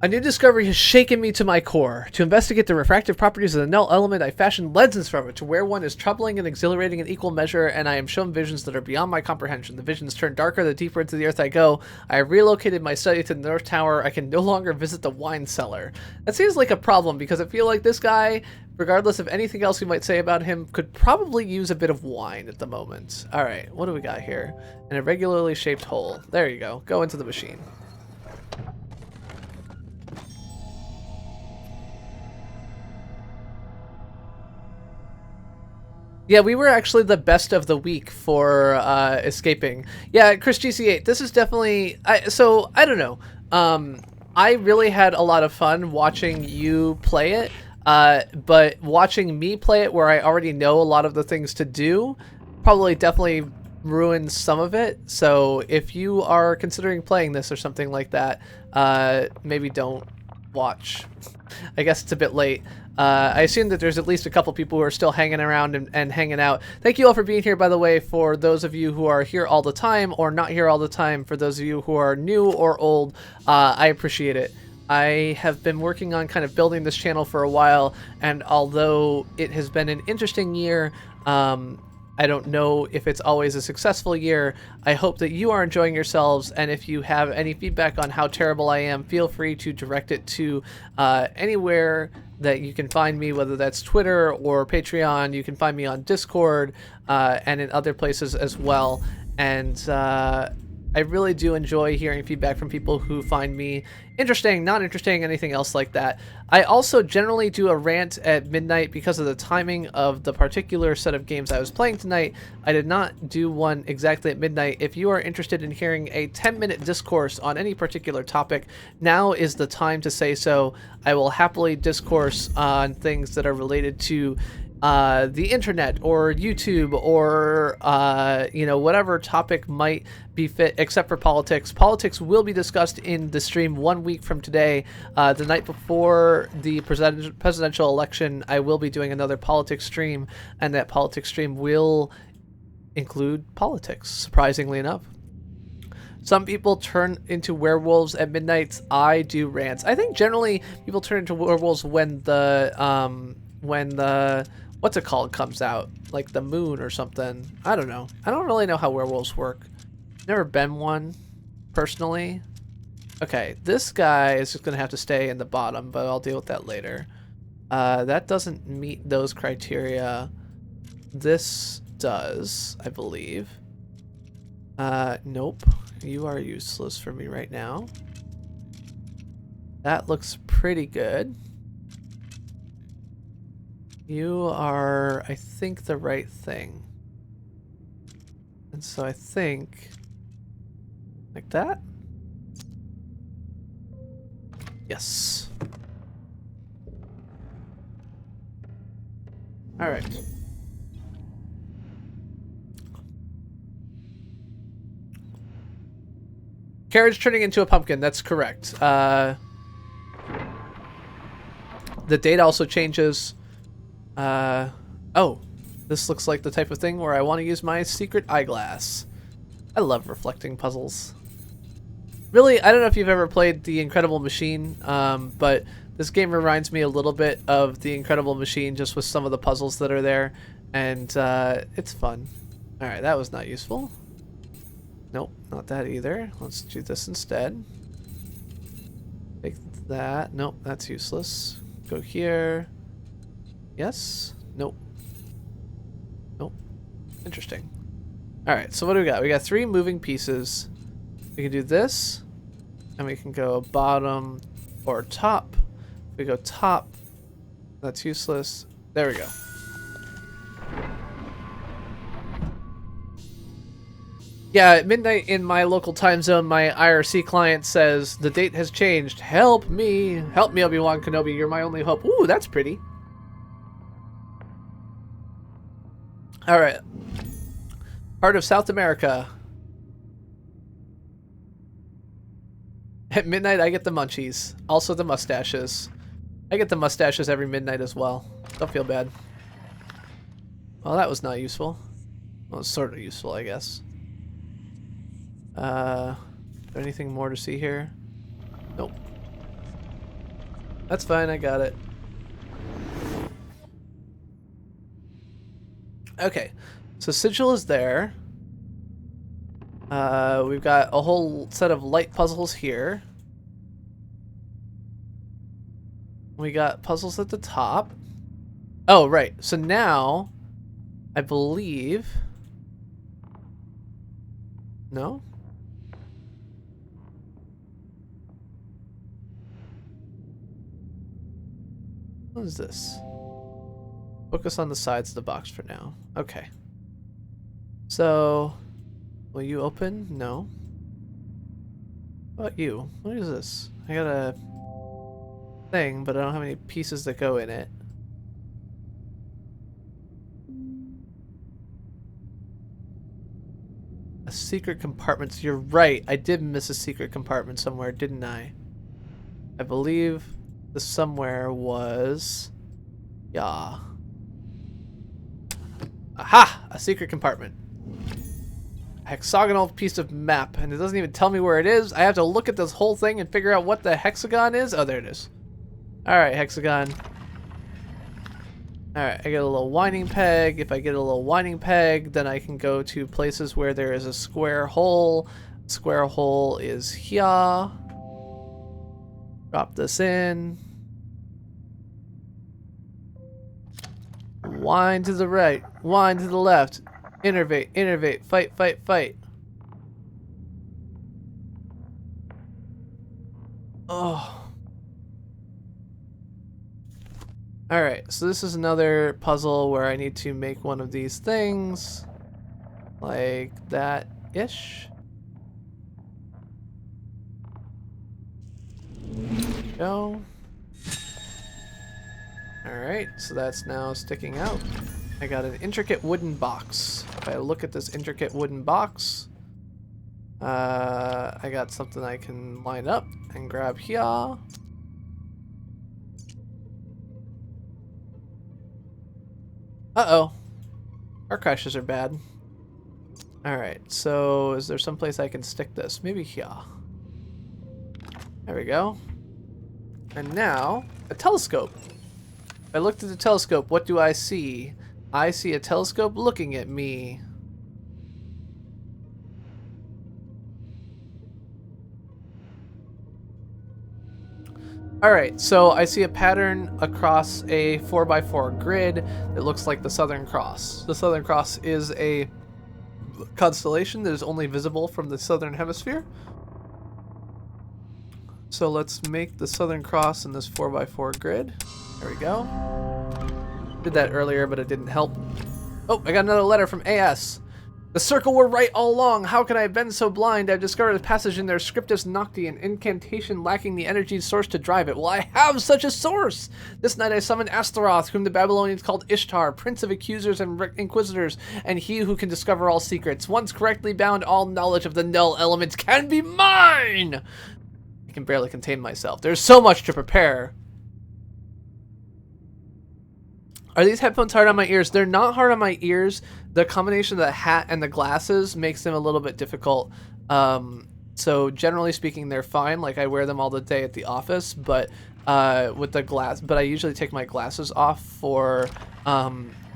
A new discovery has shaken me to my core. To investigate the refractive properties of the null element, I fashioned lenses from it to where one is troubling and exhilarating in equal measure, and I am shown visions that are beyond my comprehension. The visions turn darker the deeper into the earth I go. I have relocated my study to the North Tower. I can no longer visit the wine cellar. That seems like a problem, because I feel like this guy, regardless of anything else we might say about him, could probably use a bit of wine at the moment. Alright, what do we got here? An irregularly shaped hole. There you go. Go into the machine. Yeah, we were actually the best of the week for escaping. Yeah, Chris GC8, this is definitely... So, I don't know. I really had a lot of fun watching you play it, but watching me play it where I already know a lot of the things to do probably definitely ruins some of it. So if you are considering playing this or something like that, maybe don't watch. I guess it's a bit late. I assume that there's at least a couple people who are still hanging around and hanging out. Thank you all for being here, by the way, for those of you who are here all the time or not here all the time. For those of you who are new or old, I appreciate it. I have been working on kind of building this channel for a while, and although it has been an interesting year, I don't know if it's always a successful year. I hope that you are enjoying yourselves, and if you have any feedback on how terrible I am, feel free to direct it to anywhere that you can find me, whether that's Twitter or Patreon. You can find me on Discord and in other places as well. And I really do enjoy hearing feedback from people who find me interesting, not interesting, anything else like that. I also generally do a rant at midnight because of the timing of the particular set of games I was playing tonight. I did not do one exactly at midnight. If you are interested in hearing a 10-minute discourse on any particular topic, now is the time to say so. I will happily discourse on things that are related to the internet or YouTube or you know, whatever topic might be fit, except for politics. Politics will be discussed in the stream 1 week from today. The night before the presidential election, I will be doing another politics stream, and that politics stream will include politics, surprisingly enough. Some people turn into werewolves at midnight. I do rants. I think generally people turn into werewolves when the what's it called comes out, like the moon or something. I don't know. I don't really know how werewolves work. Never been one, personally. Okay, this guy is just gonna have to stay in the bottom, but I'll deal with that later. That doesn't meet those criteria. This does, I believe. Nope. You are useless for me right now. That looks pretty good. You are, I think, the right thing. And so I think... like that? Yes. Alright. Carriage turning into a pumpkin, that's correct. The date also changes. Oh, this looks like the type of thing where I want to use my secret eyeglass. I love reflecting puzzles. Really, I don't know if you've ever played The Incredible Machine, but This game reminds me a little bit of The Incredible Machine, just with some of the puzzles that are there, and it's fun. Alright, that was not useful. Nope, not that either. Let's do this instead. Take that. Nope, that's useless. Go here. Yes? Nope. Nope. Interesting. Alright, so what do we got? We got 3 moving pieces. We can do this, and we can go bottom or top. If we go top, that's useless. There we go. Yeah, at midnight in my local time zone, my IRC client says, the date has changed. Help me. Help me, Obi-Wan Kenobi. You're my only hope. Ooh, that's pretty. Alright. Part of South America. At midnight, I get the munchies. Also the mustaches. I get the mustaches every midnight as well. Don't feel bad. Well, that was not useful. Well, it's sort of useful, I guess. Is there anything more to see here? Nope. That's fine, I got it. Okay, so Sigil is there. We've got a whole set of light puzzles here. We got puzzles at the top. Oh, right. So now, I believe... No? What is this? Focus on the sides of the box for now. Okay. So, will you open? No. What about you? What is this? I got a thing, but I don't have any pieces that go in it. A secret compartment. You're right. I did miss a secret compartment somewhere, didn't I? I believe the somewhere was... Yeah. Aha! A secret compartment. A hexagonal piece of map, and it doesn't even tell me where it is. I have to look at this whole thing and figure out what the hexagon is. Oh, there it is. Alright, hexagon. Alright, I get a little winding peg. If I get a little winding peg, then I can go to places where there is a square hole. Square hole is here. Drop this in. Wind to the right. Wind to the left. Innervate. Innervate. Fight. Fight. Fight. Oh. Alright, so this is another puzzle where I need to make one of these things. Like that-ish. Go. Alright, so that's now sticking out. I got an intricate wooden box. If I look at this intricate wooden box, I got something I can line up and grab here. Uh-oh. Our crashes are bad. Alright, so is there some place I can stick this? Maybe here. There we go. And now, a telescope. If I looked at the telescope, what do I see? I see a telescope looking at me. Alright, so I see a pattern across a 4x4 grid that looks like the Southern Cross. The Southern Cross is a constellation that is only visible from the Southern Hemisphere. So let's make the Southern Cross in this 4x4 grid. There we go. Did that earlier, but it didn't help. Oh, I got another letter from AS. The circle were right all along. How could I have been so blind? I've discovered a passage in their Scriptus Nocti, an incantation lacking the energy source to drive it. Well, I have such a source! This night I summoned Astaroth, whom the Babylonians called Ishtar, prince of accusers and inquisitors, and he who can discover all secrets. Once correctly bound, all knowledge of the null elements can be mine! I can barely contain myself. There's so much to prepare. Are these headphones hard on my ears? They're not hard on my ears. The combination of the hat and the glasses makes them a little bit difficult. So generally speaking, they're fine. Like I wear them all the day at the office, but with the glass, but I usually take my glasses off for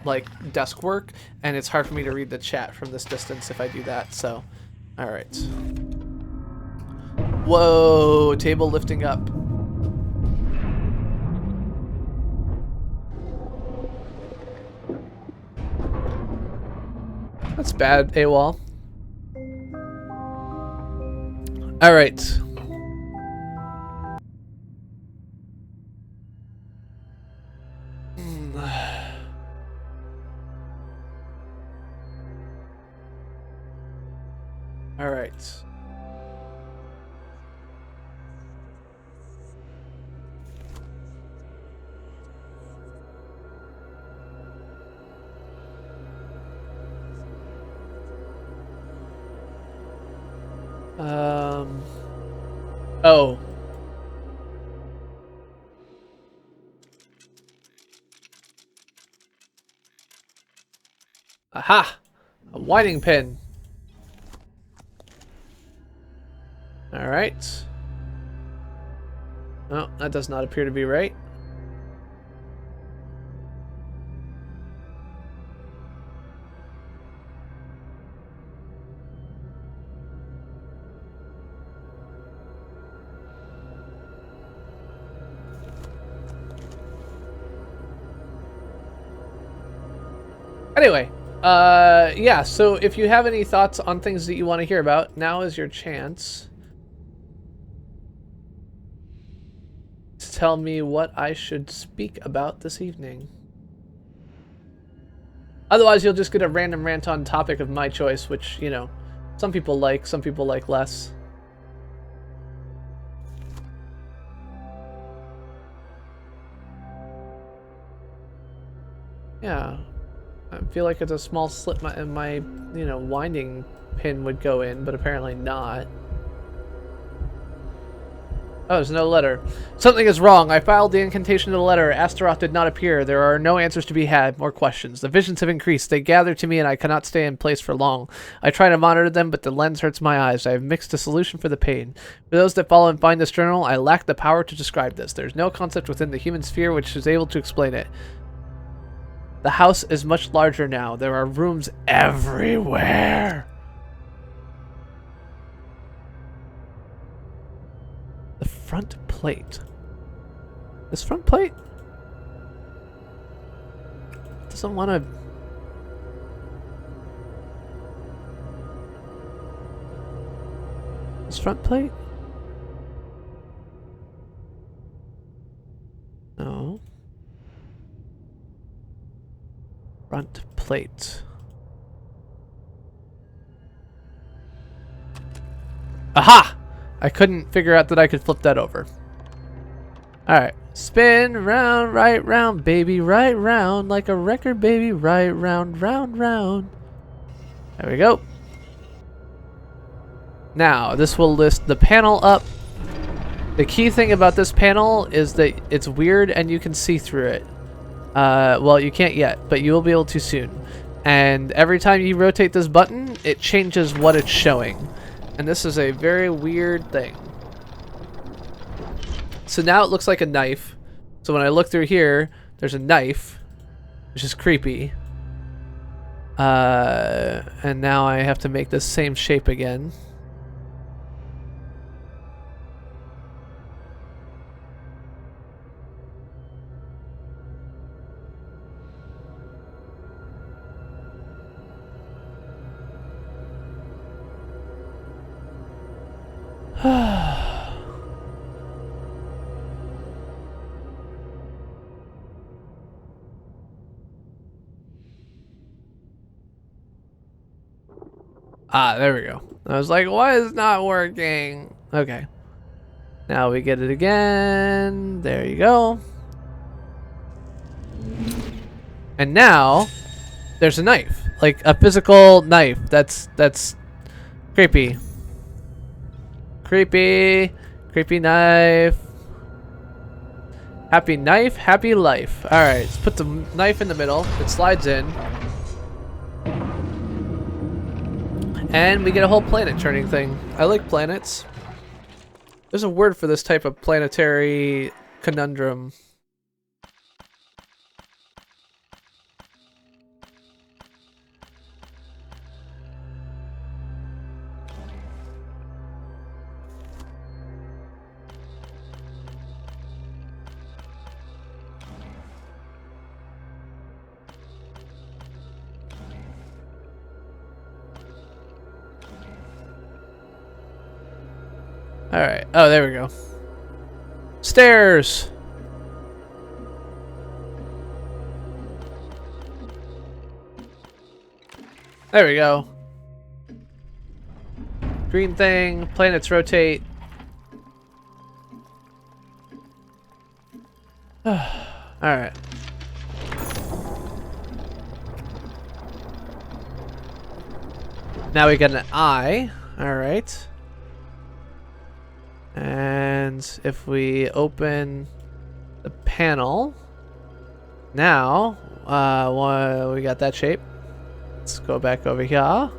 like desk work, and it's hard for me to read the chat from this distance if I do that. So, all right. Whoa, table lifting up. That's bad, AWOL. All right. All right. Oh. Aha! A winding pin. All right. Oh, that does not appear to be right. Anyway, yeah, so if you have any thoughts on things that you want to hear about, now is your chance to tell me what I should speak about this evening. Otherwise, you'll just get a random rant on topic of my choice, which, you know, some people like less. Yeah. I feel like it's a small slip in my, you know, winding pin would go in, but apparently not. Oh, there's no letter. Something is wrong. I filed the incantation of the letter. Astaroth did not appear. There are no answers to be had. More questions. The visions have increased. They gather to me, and I cannot stay in place for long. I try to monitor them, but the lens hurts my eyes. I have mixed a solution for the pain. For those that follow and find this journal, I lack the power to describe this. There's no concept within the human sphere which is able to explain it. The house is much larger now. There are rooms everywhere. The front plate. This front plate? Doesn't want to... This front plate? No. Front plate. Aha! I couldn't figure out that I could flip that over. Alright. Spin round, right round, baby, right round. Like a record, baby, right round, round, round. There we go. Now, this will list the panel up. The key thing about this panel is that it's weird and you can see through it. Well, you can't yet, but you will be able to soon. And every time you rotate this button, it changes what it's showing. And this is a very weird thing. So now it looks like a knife. So when I look through here, there's a knife, which is creepy. And now I have to make this same shape again. Ah, there we go. I was like, why is it not working? Okay. Now we get it again. There you go. And now there's a knife. Like a physical knife. That's creepy. Creepy. Creepy knife. Happy knife, happy life. Alright, let's put the knife in the middle. It slides in. And we get a whole planet turning thing. I like planets. There's a word for this type of planetary conundrum. Alright. Oh, there we go. Stairs! There we go. Green thing, planets rotate. Alright. Now we get an eye. Alright. And if we open the panel, now we got that shape. Let's go back over here. All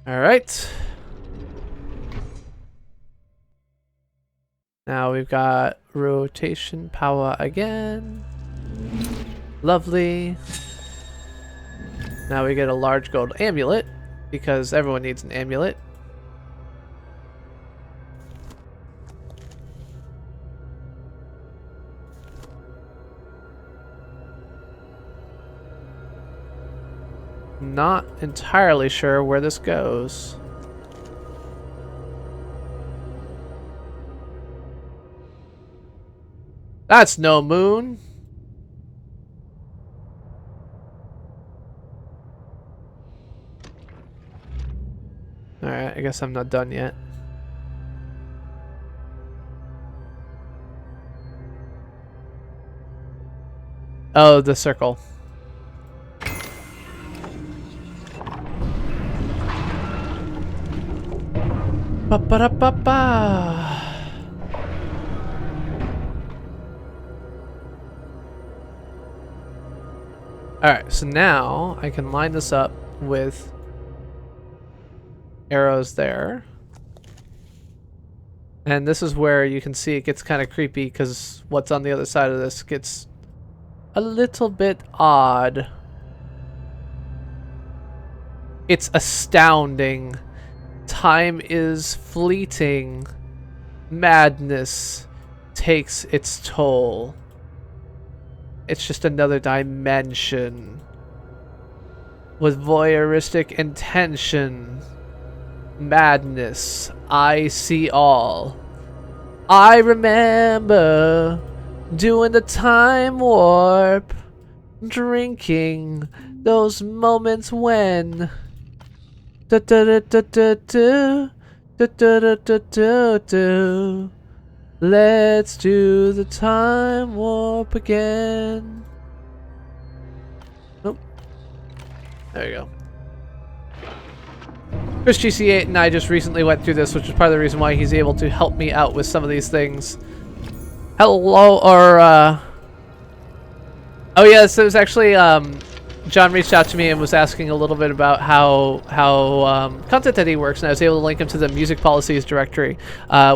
right. Now we've got rotation power again. Lovely. Now we get a large gold amulet because everyone needs an amulet. Not entirely sure where this goes. That's no moon. Alright, I guess I'm not done yet. Oh, the circle. Ba-ba-da-ba-ba. Alright, so now I can line this up with arrows there. And this is where you can see it gets kind of creepy because what's on the other side of this gets a little bit odd. It's astounding. Time is fleeting. Madness takes its toll. It's just another dimension with voyeuristic intention. Madness, I see all. I remember doing the time warp, drinking those moments when da da da da da da da da da da da. Let's do the time warp again. Nope. There you go. Chris GC8 and I just recently went through this, which is part of the reason why he's able to help me out with some of these things. Hello, or oh yeah, so it was actually John reached out to me and was asking a little bit about how Content ID works, and I was able to link him to the music policies directory,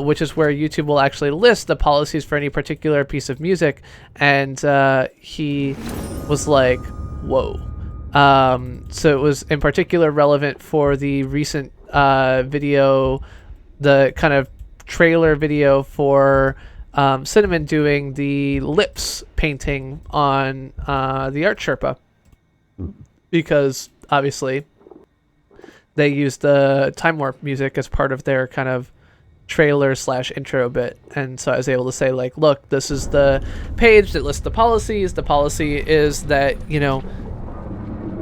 which is where YouTube will actually list the policies for any particular piece of music, and he was like, whoa. So it was in particular relevant for the recent video, the kind of trailer video for Cinnamon doing the lips painting on the Art Sherpa. Because obviously they used the Time Warp music as part of their kind of trailer / intro bit, and so I was able to say, like, look, this is the page that lists the policies. The policy is that, you know,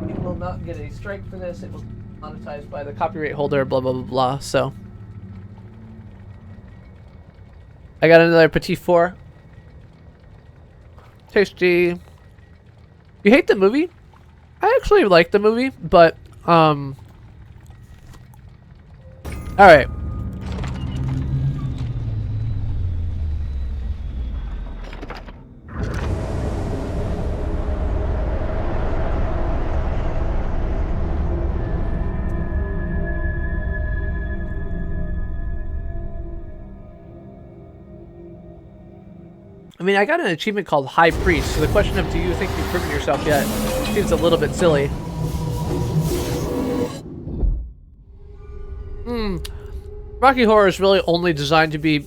you will not get a strike for this. It will be monetized by the copyright holder, blah, blah, blah, blah. So I got another Petit Four. Tasty. You hate the movie? I actually like the movie, but all right. I mean, I got an achievement called High Priest, so the question of do you think you've proven yourself yet seems a little bit silly. Rocky Horror is really only designed to be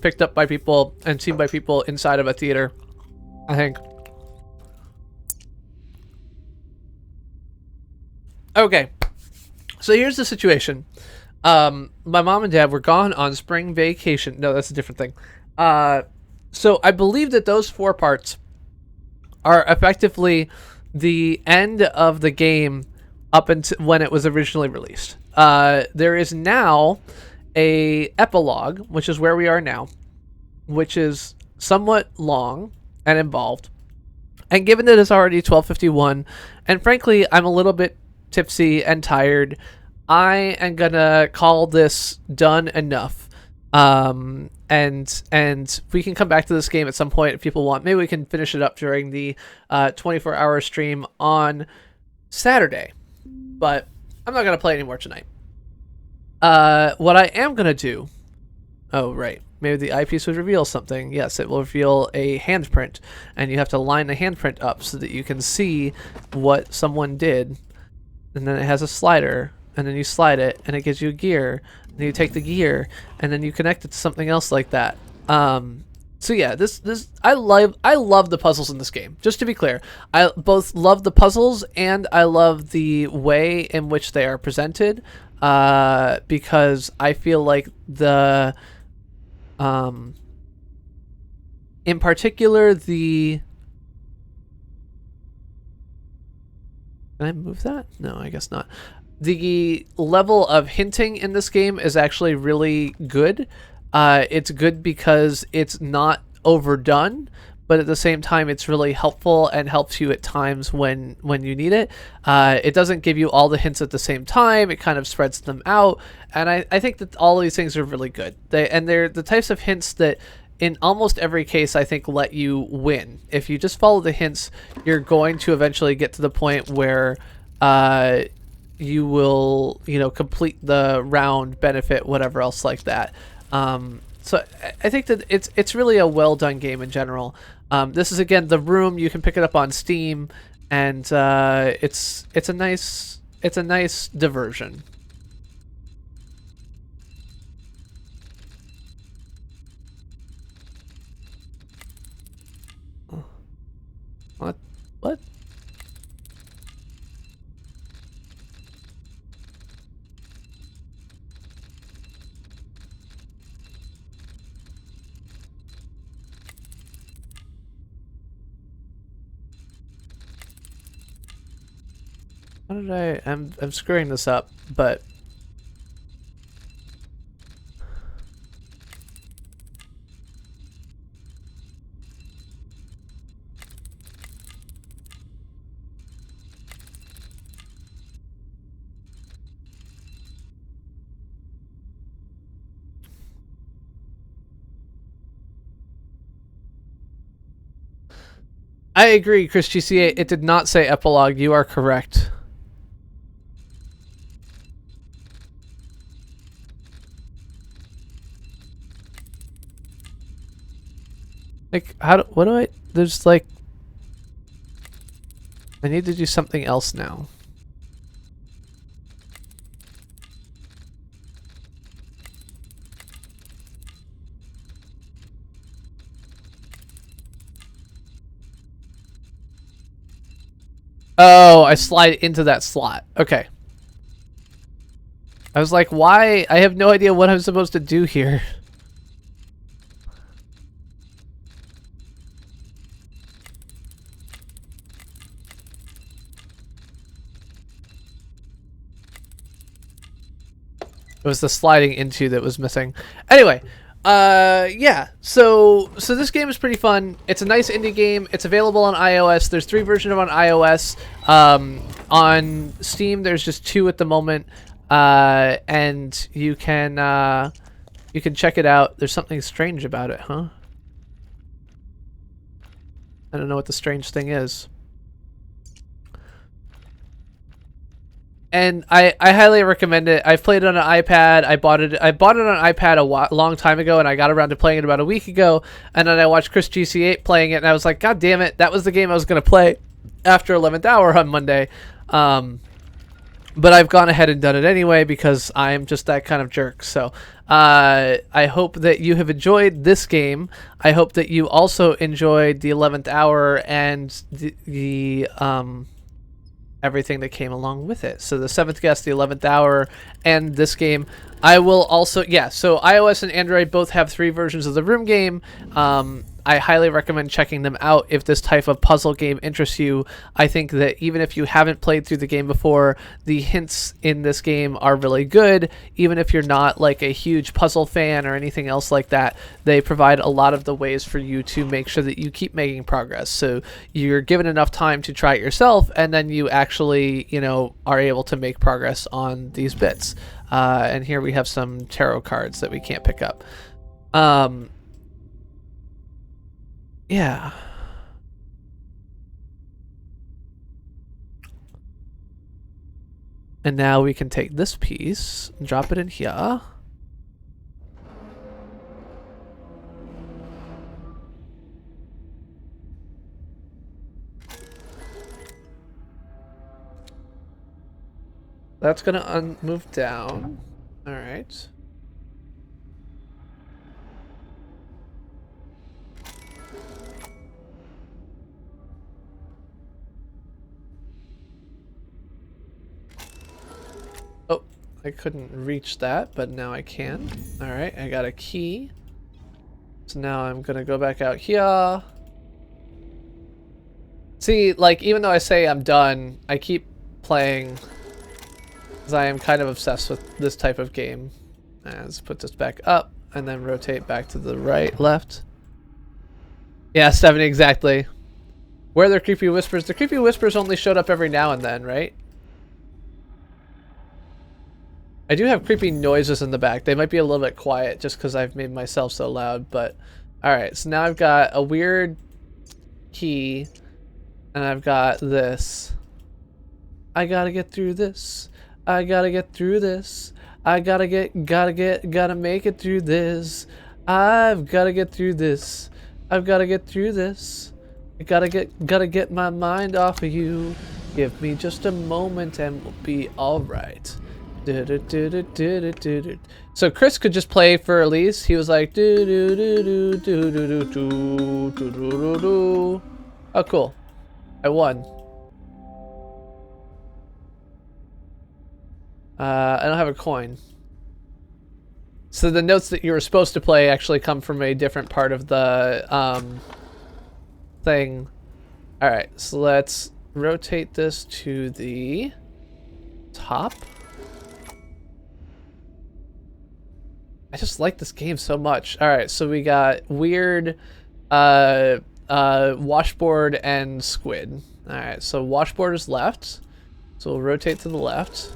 picked up by people and seen by people inside of a theater, I think. Okay, so here's the situation. My mom and dad were gone on spring vacation. No, that's a different thing. So I believe that those 4 parts are effectively the end of the game up until when it was originally released. There is now a epilogue, which is where we are now, which is somewhat long and involved. And given that it's already 12:51, and frankly, I'm a little bit tipsy and tired, I am gonna call this done enough. And we can come back to this game at some point if people want. Maybe we can finish it up during the 24-hour stream on Saturday. But I'm not gonna play anymore tonight. What I am gonna do... Oh, right. Maybe the eyepiece would reveal something. Yes, it will reveal a handprint, and you have to line the handprint up so that you can see what someone did. And then it has a slider, and then you slide it, and it gives you a gear. And you take the gear, and then you connect it to something else like that. So yeah, I love the puzzles in this game. Just to be clear, I both love the puzzles and I love the way in which they are presented, because I feel like in particular the... Can I move that? No, I guess not. The level of hinting in this game is actually really good. It's good because it's not overdone, but at the same time it's really helpful and helps you at times when you need it. It doesn't give you all the hints at the same time. It kind of spreads them out, and I think that all of these things are really good. They're the types of hints that in almost every case I think let you win. If you just follow the hints, you're going to eventually get to the point where you will, complete the round, benefit, whatever else like that. So I think that it's really a well done game in general. This is again The Room. You can pick it up on Steam, and it's a nice diversion. What? How did I'm screwing this up, but... I agree, Chris GCA. It did not say epilogue. You are correct. Like, what do I... There's like... I need to do something else now. Oh, I slide into that slot. Okay. I was like, why? I have no idea what I'm supposed to do here. It was the sliding into that was missing. Anyway, yeah. So this game is pretty fun. It's a nice indie game. It's available on iOS. There's 3 versions of it on iOS. On Steam, there's just 2 at the moment. And you can check it out. There's something strange about it, huh? I don't know what the strange thing is. And I highly recommend it. I've played it on an iPad. I bought it on an iPad a long time ago, and I got around to playing it about a week ago. And then I watched Chris GC8 playing it, and I was like, God damn it, that was the game I was going to play after 11th hour on Monday. But I've gone ahead and done it anyway because I'm just that kind of jerk. So I hope that you have enjoyed this game. I hope that you also enjoyed the 11th hour and the everything that came along with it. So the 7th guest, the 11th hour, and this game. I will also, so iOS and Android both have 3 versions of the Room game. I highly recommend checking them out if this type of puzzle game interests you. I think that even if you haven't played through the game before, the hints in this game are really good. Even if you're not like a huge puzzle fan or anything else like that, they provide a lot of the ways for you to make sure that you keep making progress. So you're given enough time to try it yourself, and then you actually, are able to make progress on these bits. And here we have some tarot cards that we can't pick up. Yeah. And now we can take this piece, drop it in here. That's gonna move down. All right. Oh, I couldn't reach that, but now I can. All right, I got a key. So now I'm gonna go back out here. See, like, even though I say I'm done, I keep playing because I am kind of obsessed with this type of game. And let's put this back up and then rotate back to the right, left. Yeah, 70 exactly. Where are the creepy whispers? The creepy whispers only showed up every now and then, right? I do have creepy noises in the back. They might be a little bit quiet just because I've made myself so loud, but... Alright, so now I've got a weird key, and I've got this. I gotta get through this. I gotta get through this. I gotta make it through this. I've gotta get through this. I've gotta get through this. I gotta get my mind off of you. Give me just a moment and we'll be alright. So Chris could just play for Elise. He was like Oh cool. I won. I don't have a coin. So the notes that you were supposed to play actually come from a different part of the thing. Alright, so let's rotate this to the top. I just like this game so much. Alright, so we got weird washboard and squid. Alright, so washboard is left. So we'll rotate to the left.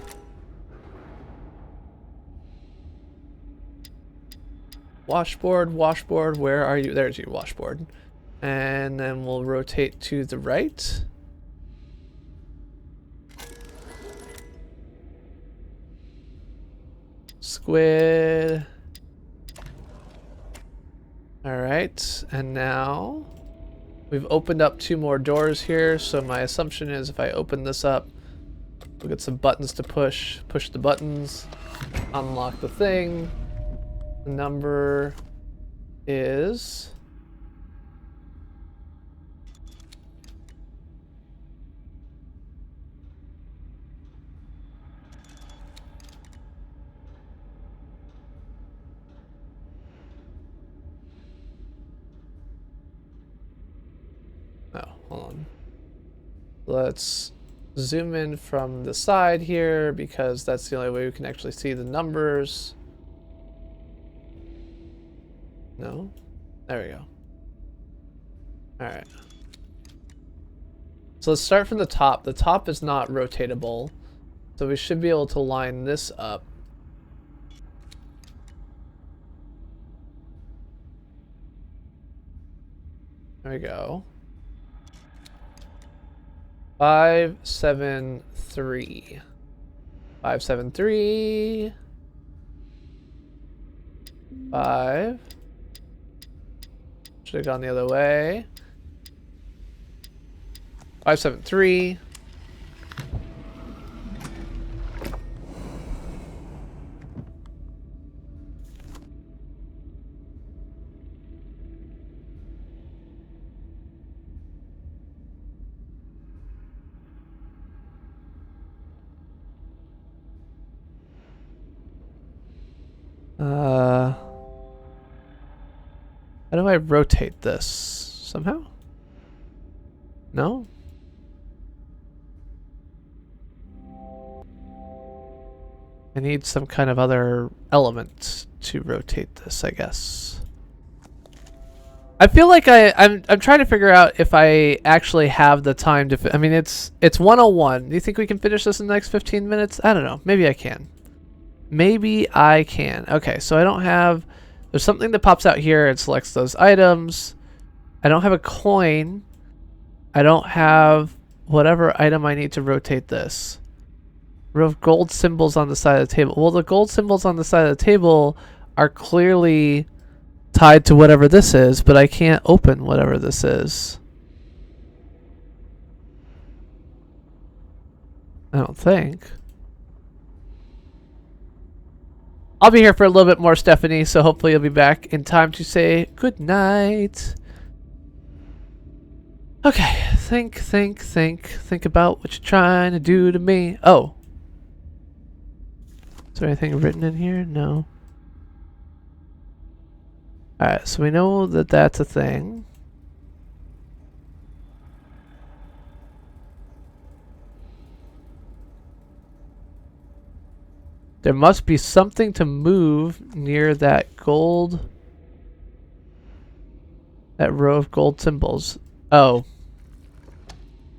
Washboard, washboard, where are you? There's your washboard. And then we'll rotate to the right. Squid. Alright, and now we've opened up 2 more doors here, so my assumption is if I open this up, we'll get some buttons to push the buttons, unlock the thing. The number is... Oh, hold on. Let's zoom in from the side here because that's the only way we can actually see the numbers. No? There we go. Alright. So let's start from the top. The top is not rotatable, so we should be able to line this up. There we go. 5, 7, 3. 573. 5. Should have gone the other way. 573. How do I rotate this? Somehow? No? I need some kind of other element to rotate this, I guess. I feel like I'm trying to figure out if I actually have the time to I mean, it's 101. Do you think we can finish this in the next 15 minutes? I don't know. Maybe I can. Maybe I can. Okay, so I don't have... There's something that pops out here. It selects those items. I don't have a coin. I don't have whatever item I need to rotate this. Row of gold symbols on the side of the table. Well, the gold symbols on the side of the table are clearly tied to whatever this is, but I can't open whatever this is. I don't think. I'll be here for a little bit more, Stephanie, so hopefully you'll be back in time to say good night. Okay, think about what you're trying to do to me. Oh. Is there anything written in here? No. Alright, so we know that that's a thing. There must be something to move near that gold... That row of gold symbols. Oh.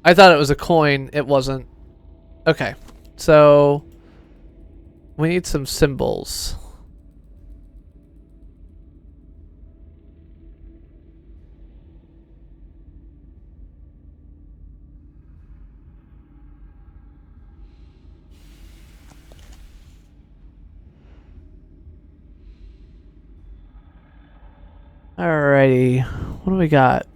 I thought it was a coin. It wasn't. Okay. So... we need some symbols. Alrighty, what do we got?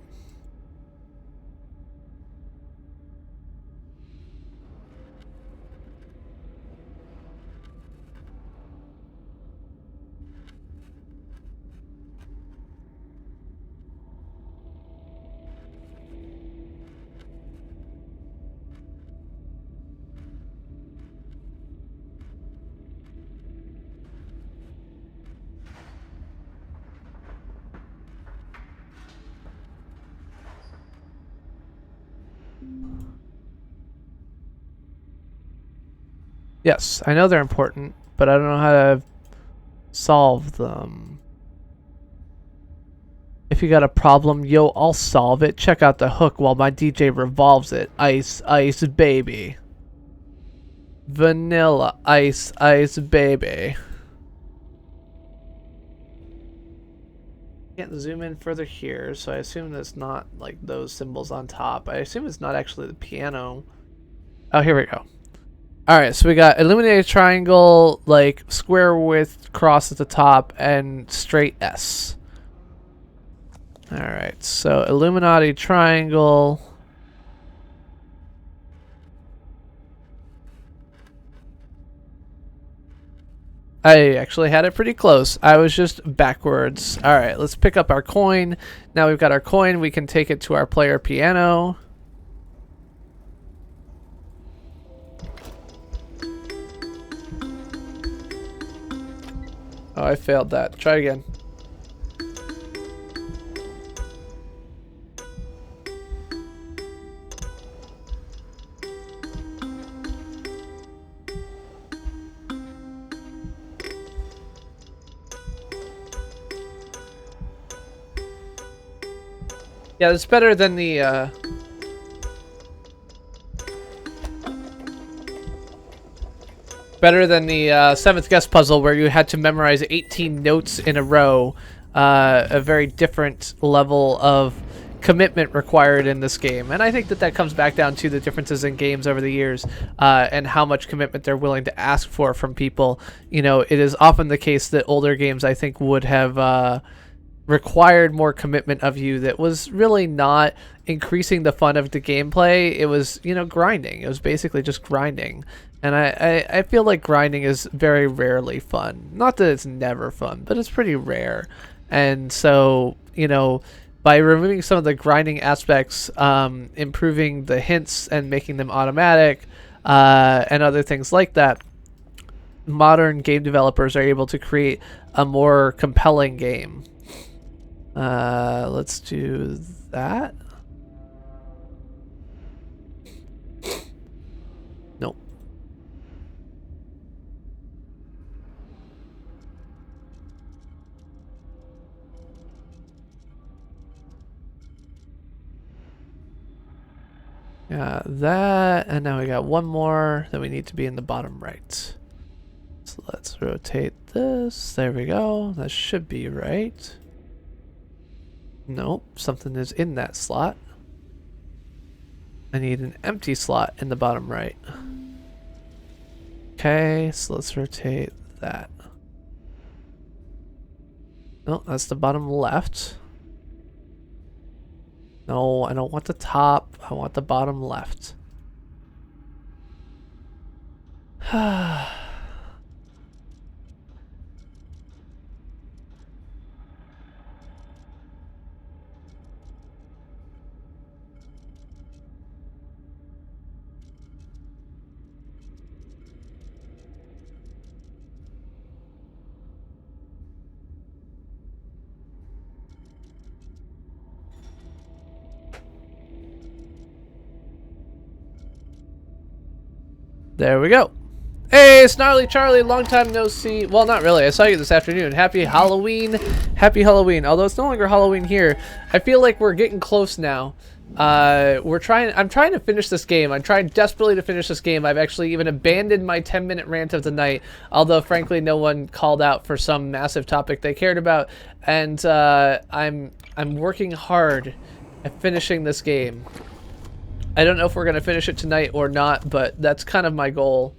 Yes, I know they're important, but I don't know how to solve them. If you got a problem, yo, I'll solve it. Check out the hook while my DJ revolves it. Ice, ice, baby. Vanilla, ice, ice, baby. Can't zoom in further here, so I assume that's not like those symbols on top. I assume it's not actually the piano. Oh, here we go. Alright, so we got illuminated triangle, like square with cross at the top, and straight S. Alright, so Illuminati triangle. I actually had it pretty close. I was just backwards. Alright, let's pick up our coin. Now we've got our coin, we can take it to our player piano. Oh, I failed that. Try again. Yeah, it's better than the, better than the seventh guest puzzle where you had to memorize 18 notes in a row. A very different level of commitment required in this game. And I think that comes back down to the differences in games over the years, and how much commitment they're willing to ask for from people. You know, it is often the case that older games, I think, would have required more commitment of you that was really not increasing the fun of the gameplay. It was, you know, grinding. It was basically just grinding. And I feel like grinding is very rarely fun. Not that it's never fun, but it's pretty rare. And so, you know, by removing some of the grinding aspects, improving the hints and making them automatic, and other things like that, modern game developers are able to create a more compelling game. Let's do that. Nope. Yeah, that, and now we got one more that we need to be in the bottom right. So let's rotate this. There we go. That should be right. Nope, something is in that slot. I need an empty slot in the bottom right. Okay, so let's rotate that. No, that's the bottom left. No, I don't want the top. I want the bottom left. There we go. Hey, Snarly Charlie, long time no see. Well, not really. I saw you this afternoon. Happy Halloween. Happy Halloween. Although it's no longer Halloween here. I feel like we're getting close now. I'm trying to finish this game. I'm trying desperately to finish this game. I've actually even abandoned my 10-minute rant of the night, although frankly no one called out for some massive topic they cared about. And I'm working hard at finishing this game. I don't know if we're going to finish it tonight or not, but that's kind of my goal.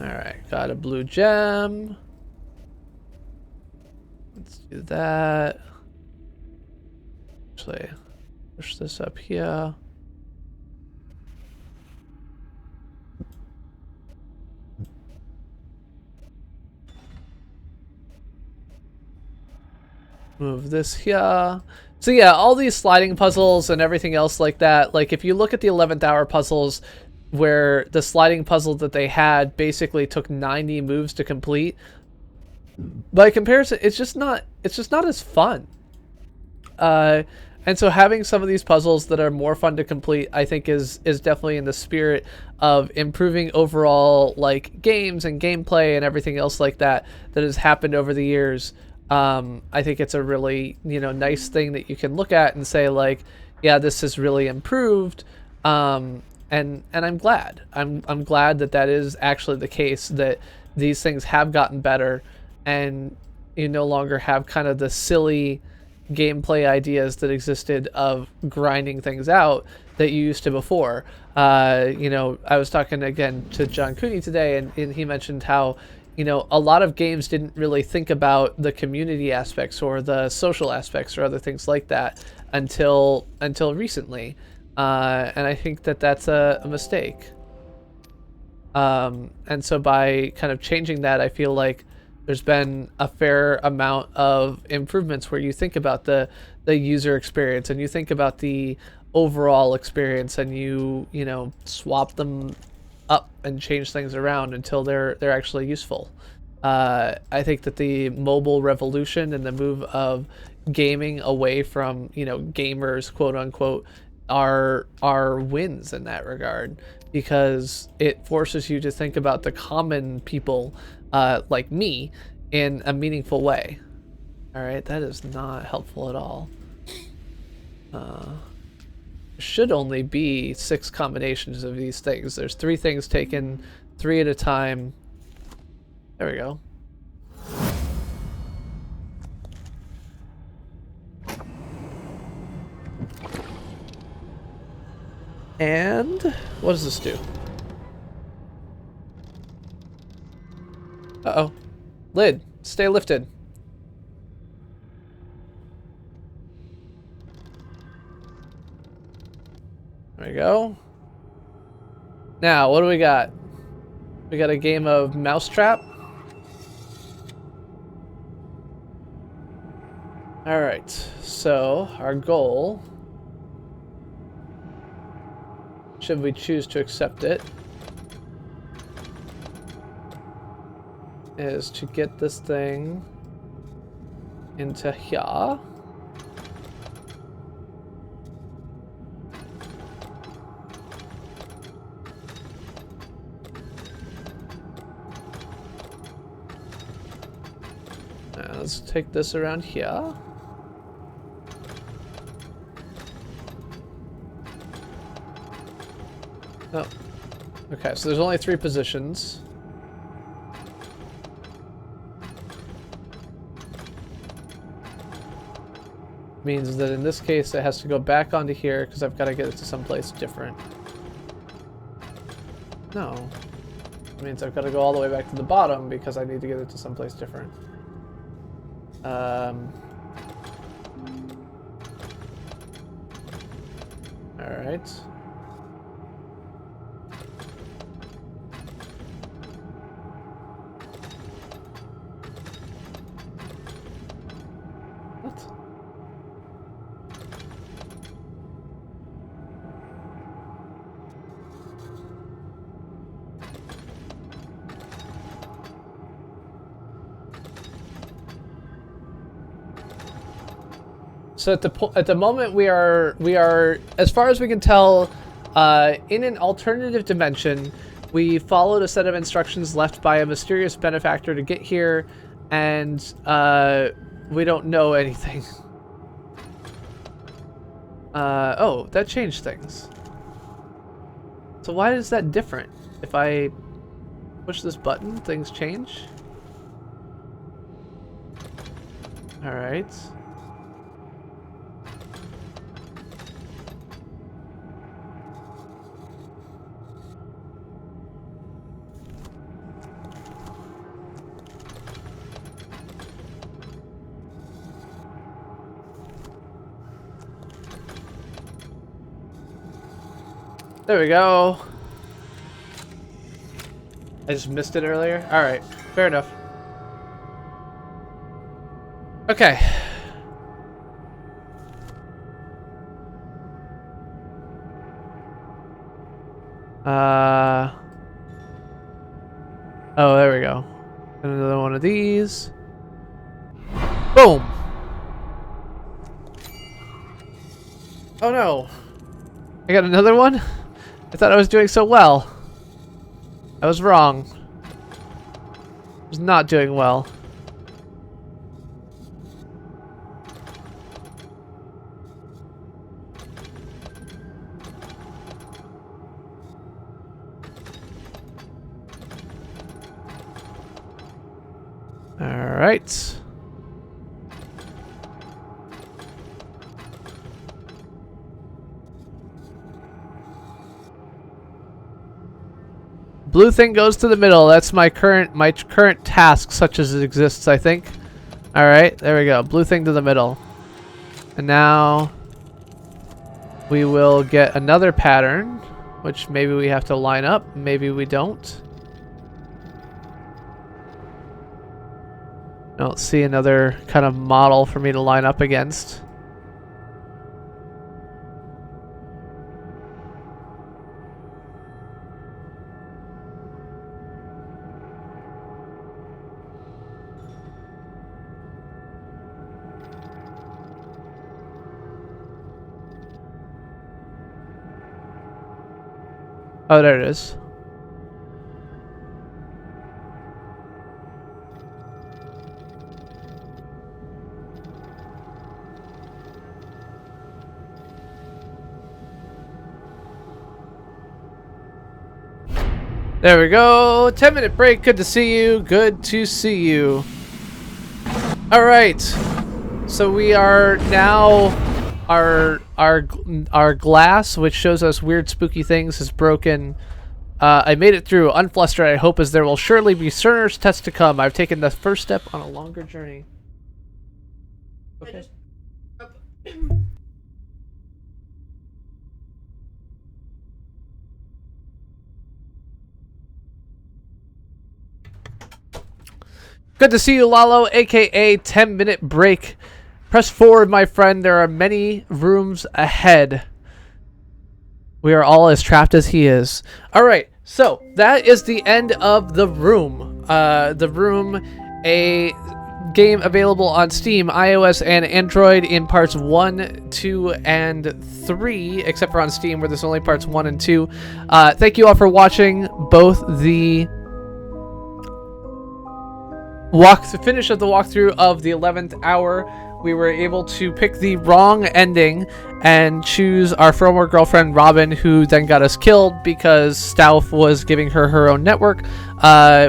Alright, got a blue gem. Let's do that. Actually, push this up here. Move this here. So yeah, all these sliding puzzles and everything else like that, like if you look at the 11th hour puzzles, where the sliding puzzle that they had basically took 90 moves to complete, by comparison, it's just not as fun. And so having some of these puzzles that are more fun to complete, I think is definitely in the spirit of improving overall like games and gameplay and everything else like that has happened over the years. I think it's a really, you know, nice thing that you can look at and say like, yeah, this has really improved. And I'm glad. I'm glad that is actually the case, that these things have gotten better and you no longer have kind of the silly gameplay ideas that existed of grinding things out that you used to before. You know, I was talking again to John Cooney today, and he mentioned how, you know, a lot of games didn't really think about the community aspects or the social aspects or other things like that until recently. And I think that's a mistake. And so by kind of changing that, I feel like there's been a fair amount of improvements where you think about the user experience and you think about the overall experience, and you know, swap them up and change things around until they're actually useful. I think that the mobile revolution and the move of gaming away from, you know, gamers, quote unquote, are wins in that regard, because it forces you to think about the common people like me in a meaningful way. All right, that is not helpful at all. Should only be 6 combinations of these things. There's 3 things taken, 3 at a time. There we go. And what does this do? Uh-oh. Lid, stay lifted. There we go. Now, what do we got? We got a game of Mousetrap. Alright, so our goal, should we choose to accept it, is to get this thing into here. Let's take this around here. Oh. Okay, so there's only 3 positions. Means that in this case it has to go back onto here because I've got to get it to someplace different. No. It means I've got to go all the way back to the bottom because I need to get it to someplace different. Alright. What? So at the moment we are as far as we can tell in an alternative dimension. We followed a set of instructions left by a mysterious benefactor to get here, and we don't know anything. Oh, that changed things. So why is that different? If I push this button, things change? Alright. There we go. I just missed it earlier. Alright, fair enough. Okay. Oh, there we go. And another one of these. Boom! Oh no. I got another one? I thought I was doing so well. I was wrong. I was not doing well. All right. Blue thing goes to the middle. That's my current task, such as it exists, I think. All right, there we go. Blue thing to the middle. And now we will get another pattern, which maybe we have to line up, maybe we don't. I don't see another kind of model for me to line up against. Oh, there it is. There we go. 10-minute break. Good to see you. Good to see you. All right. So we are now, our our glass, which shows us weird spooky things, is broken. I made it through. Unflustered, I hope, as there will surely be Cerner's tests to come. I've taken the first step on a longer journey. Okay. Good to see you, Lalo, aka 10-minute break. Press forward, my friend. There are many rooms ahead. We are all as trapped as he is. Alright, so that is the end of The Room. The Room, a game available on Steam, iOS, and Android in parts 1, 2, and 3, except for on Steam where there's only parts 1 and 2. Thank you all for watching both the finish of the walkthrough of the 11th hour. We were able to pick the wrong ending and choose our former girlfriend Robin, who then got us killed because Stauff was giving her her own network.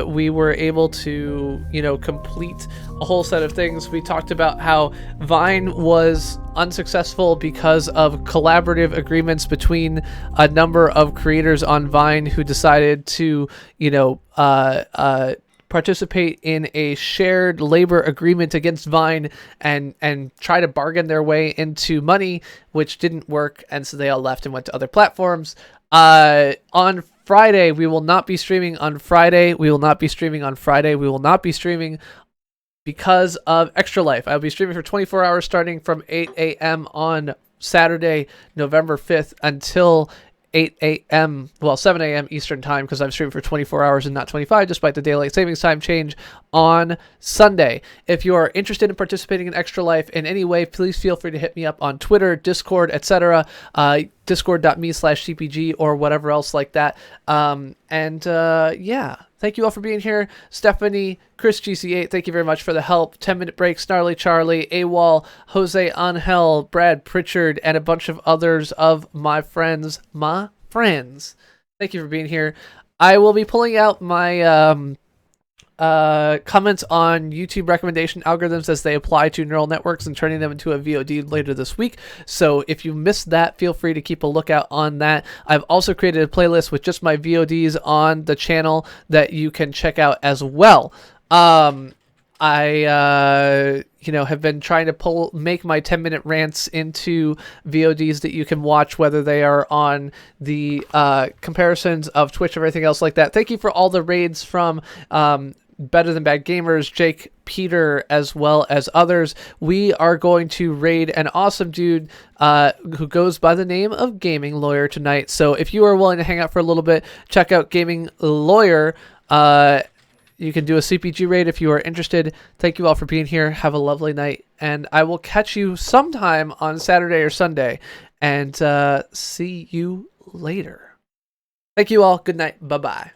We were able to, complete a whole set of things. We talked about how Vine was unsuccessful because of collaborative agreements between a number of creators on Vine who decided to, participate in a shared labor agreement against Vine and try to bargain their way into money, which didn't work, and so they all left and went to other platforms. On Friday, we will not be streaming on Friday. We will not be streaming on Friday. We will not be streaming because of Extra Life. I'll be streaming for 24 hours starting from 8 a.m. on Saturday, November 5th until 8 a.m. well, 7 a.m. Eastern time, because I'm streaming for 24 hours and not 25, despite the daylight savings time change on Sunday. If you are interested in participating in Extra Life in any way, please feel free to hit me up on Twitter, Discord, etc. Discord.me/CPG or whatever else like that. Yeah. Thank you all for being here. Stephanie, Chris GC8, thank you very much for the help. 10-minute break, Snarly Charlie, AWOL, Jose Angel, Brad Pritchard, and a bunch of others of my friends. Thank you for being here. I will be pulling out my comments on YouTube recommendation algorithms as they apply to neural networks and turning them into a VOD later this week. So if you missed that, feel free to keep a lookout on that. I've also created a playlist with just my VODs on the channel that you can check out as well. I have been trying to make my 10-minute rants into VODs that you can watch, whether they are on the comparisons of Twitch and everything else like that. Thank you for all the raids from Better Than Bad Gamers, Jake, Peter, as well as others. We are going to raid an awesome dude who goes by the name of Gaming Lawyer tonight. So if you are willing to hang out for a little bit, check out Gaming Lawyer. You can do a CPG raid if you are interested. Thank you all for being here. Have a lovely night. And I will catch you sometime on Saturday or Sunday. And see you later. Thank you all. Good night. Bye-bye.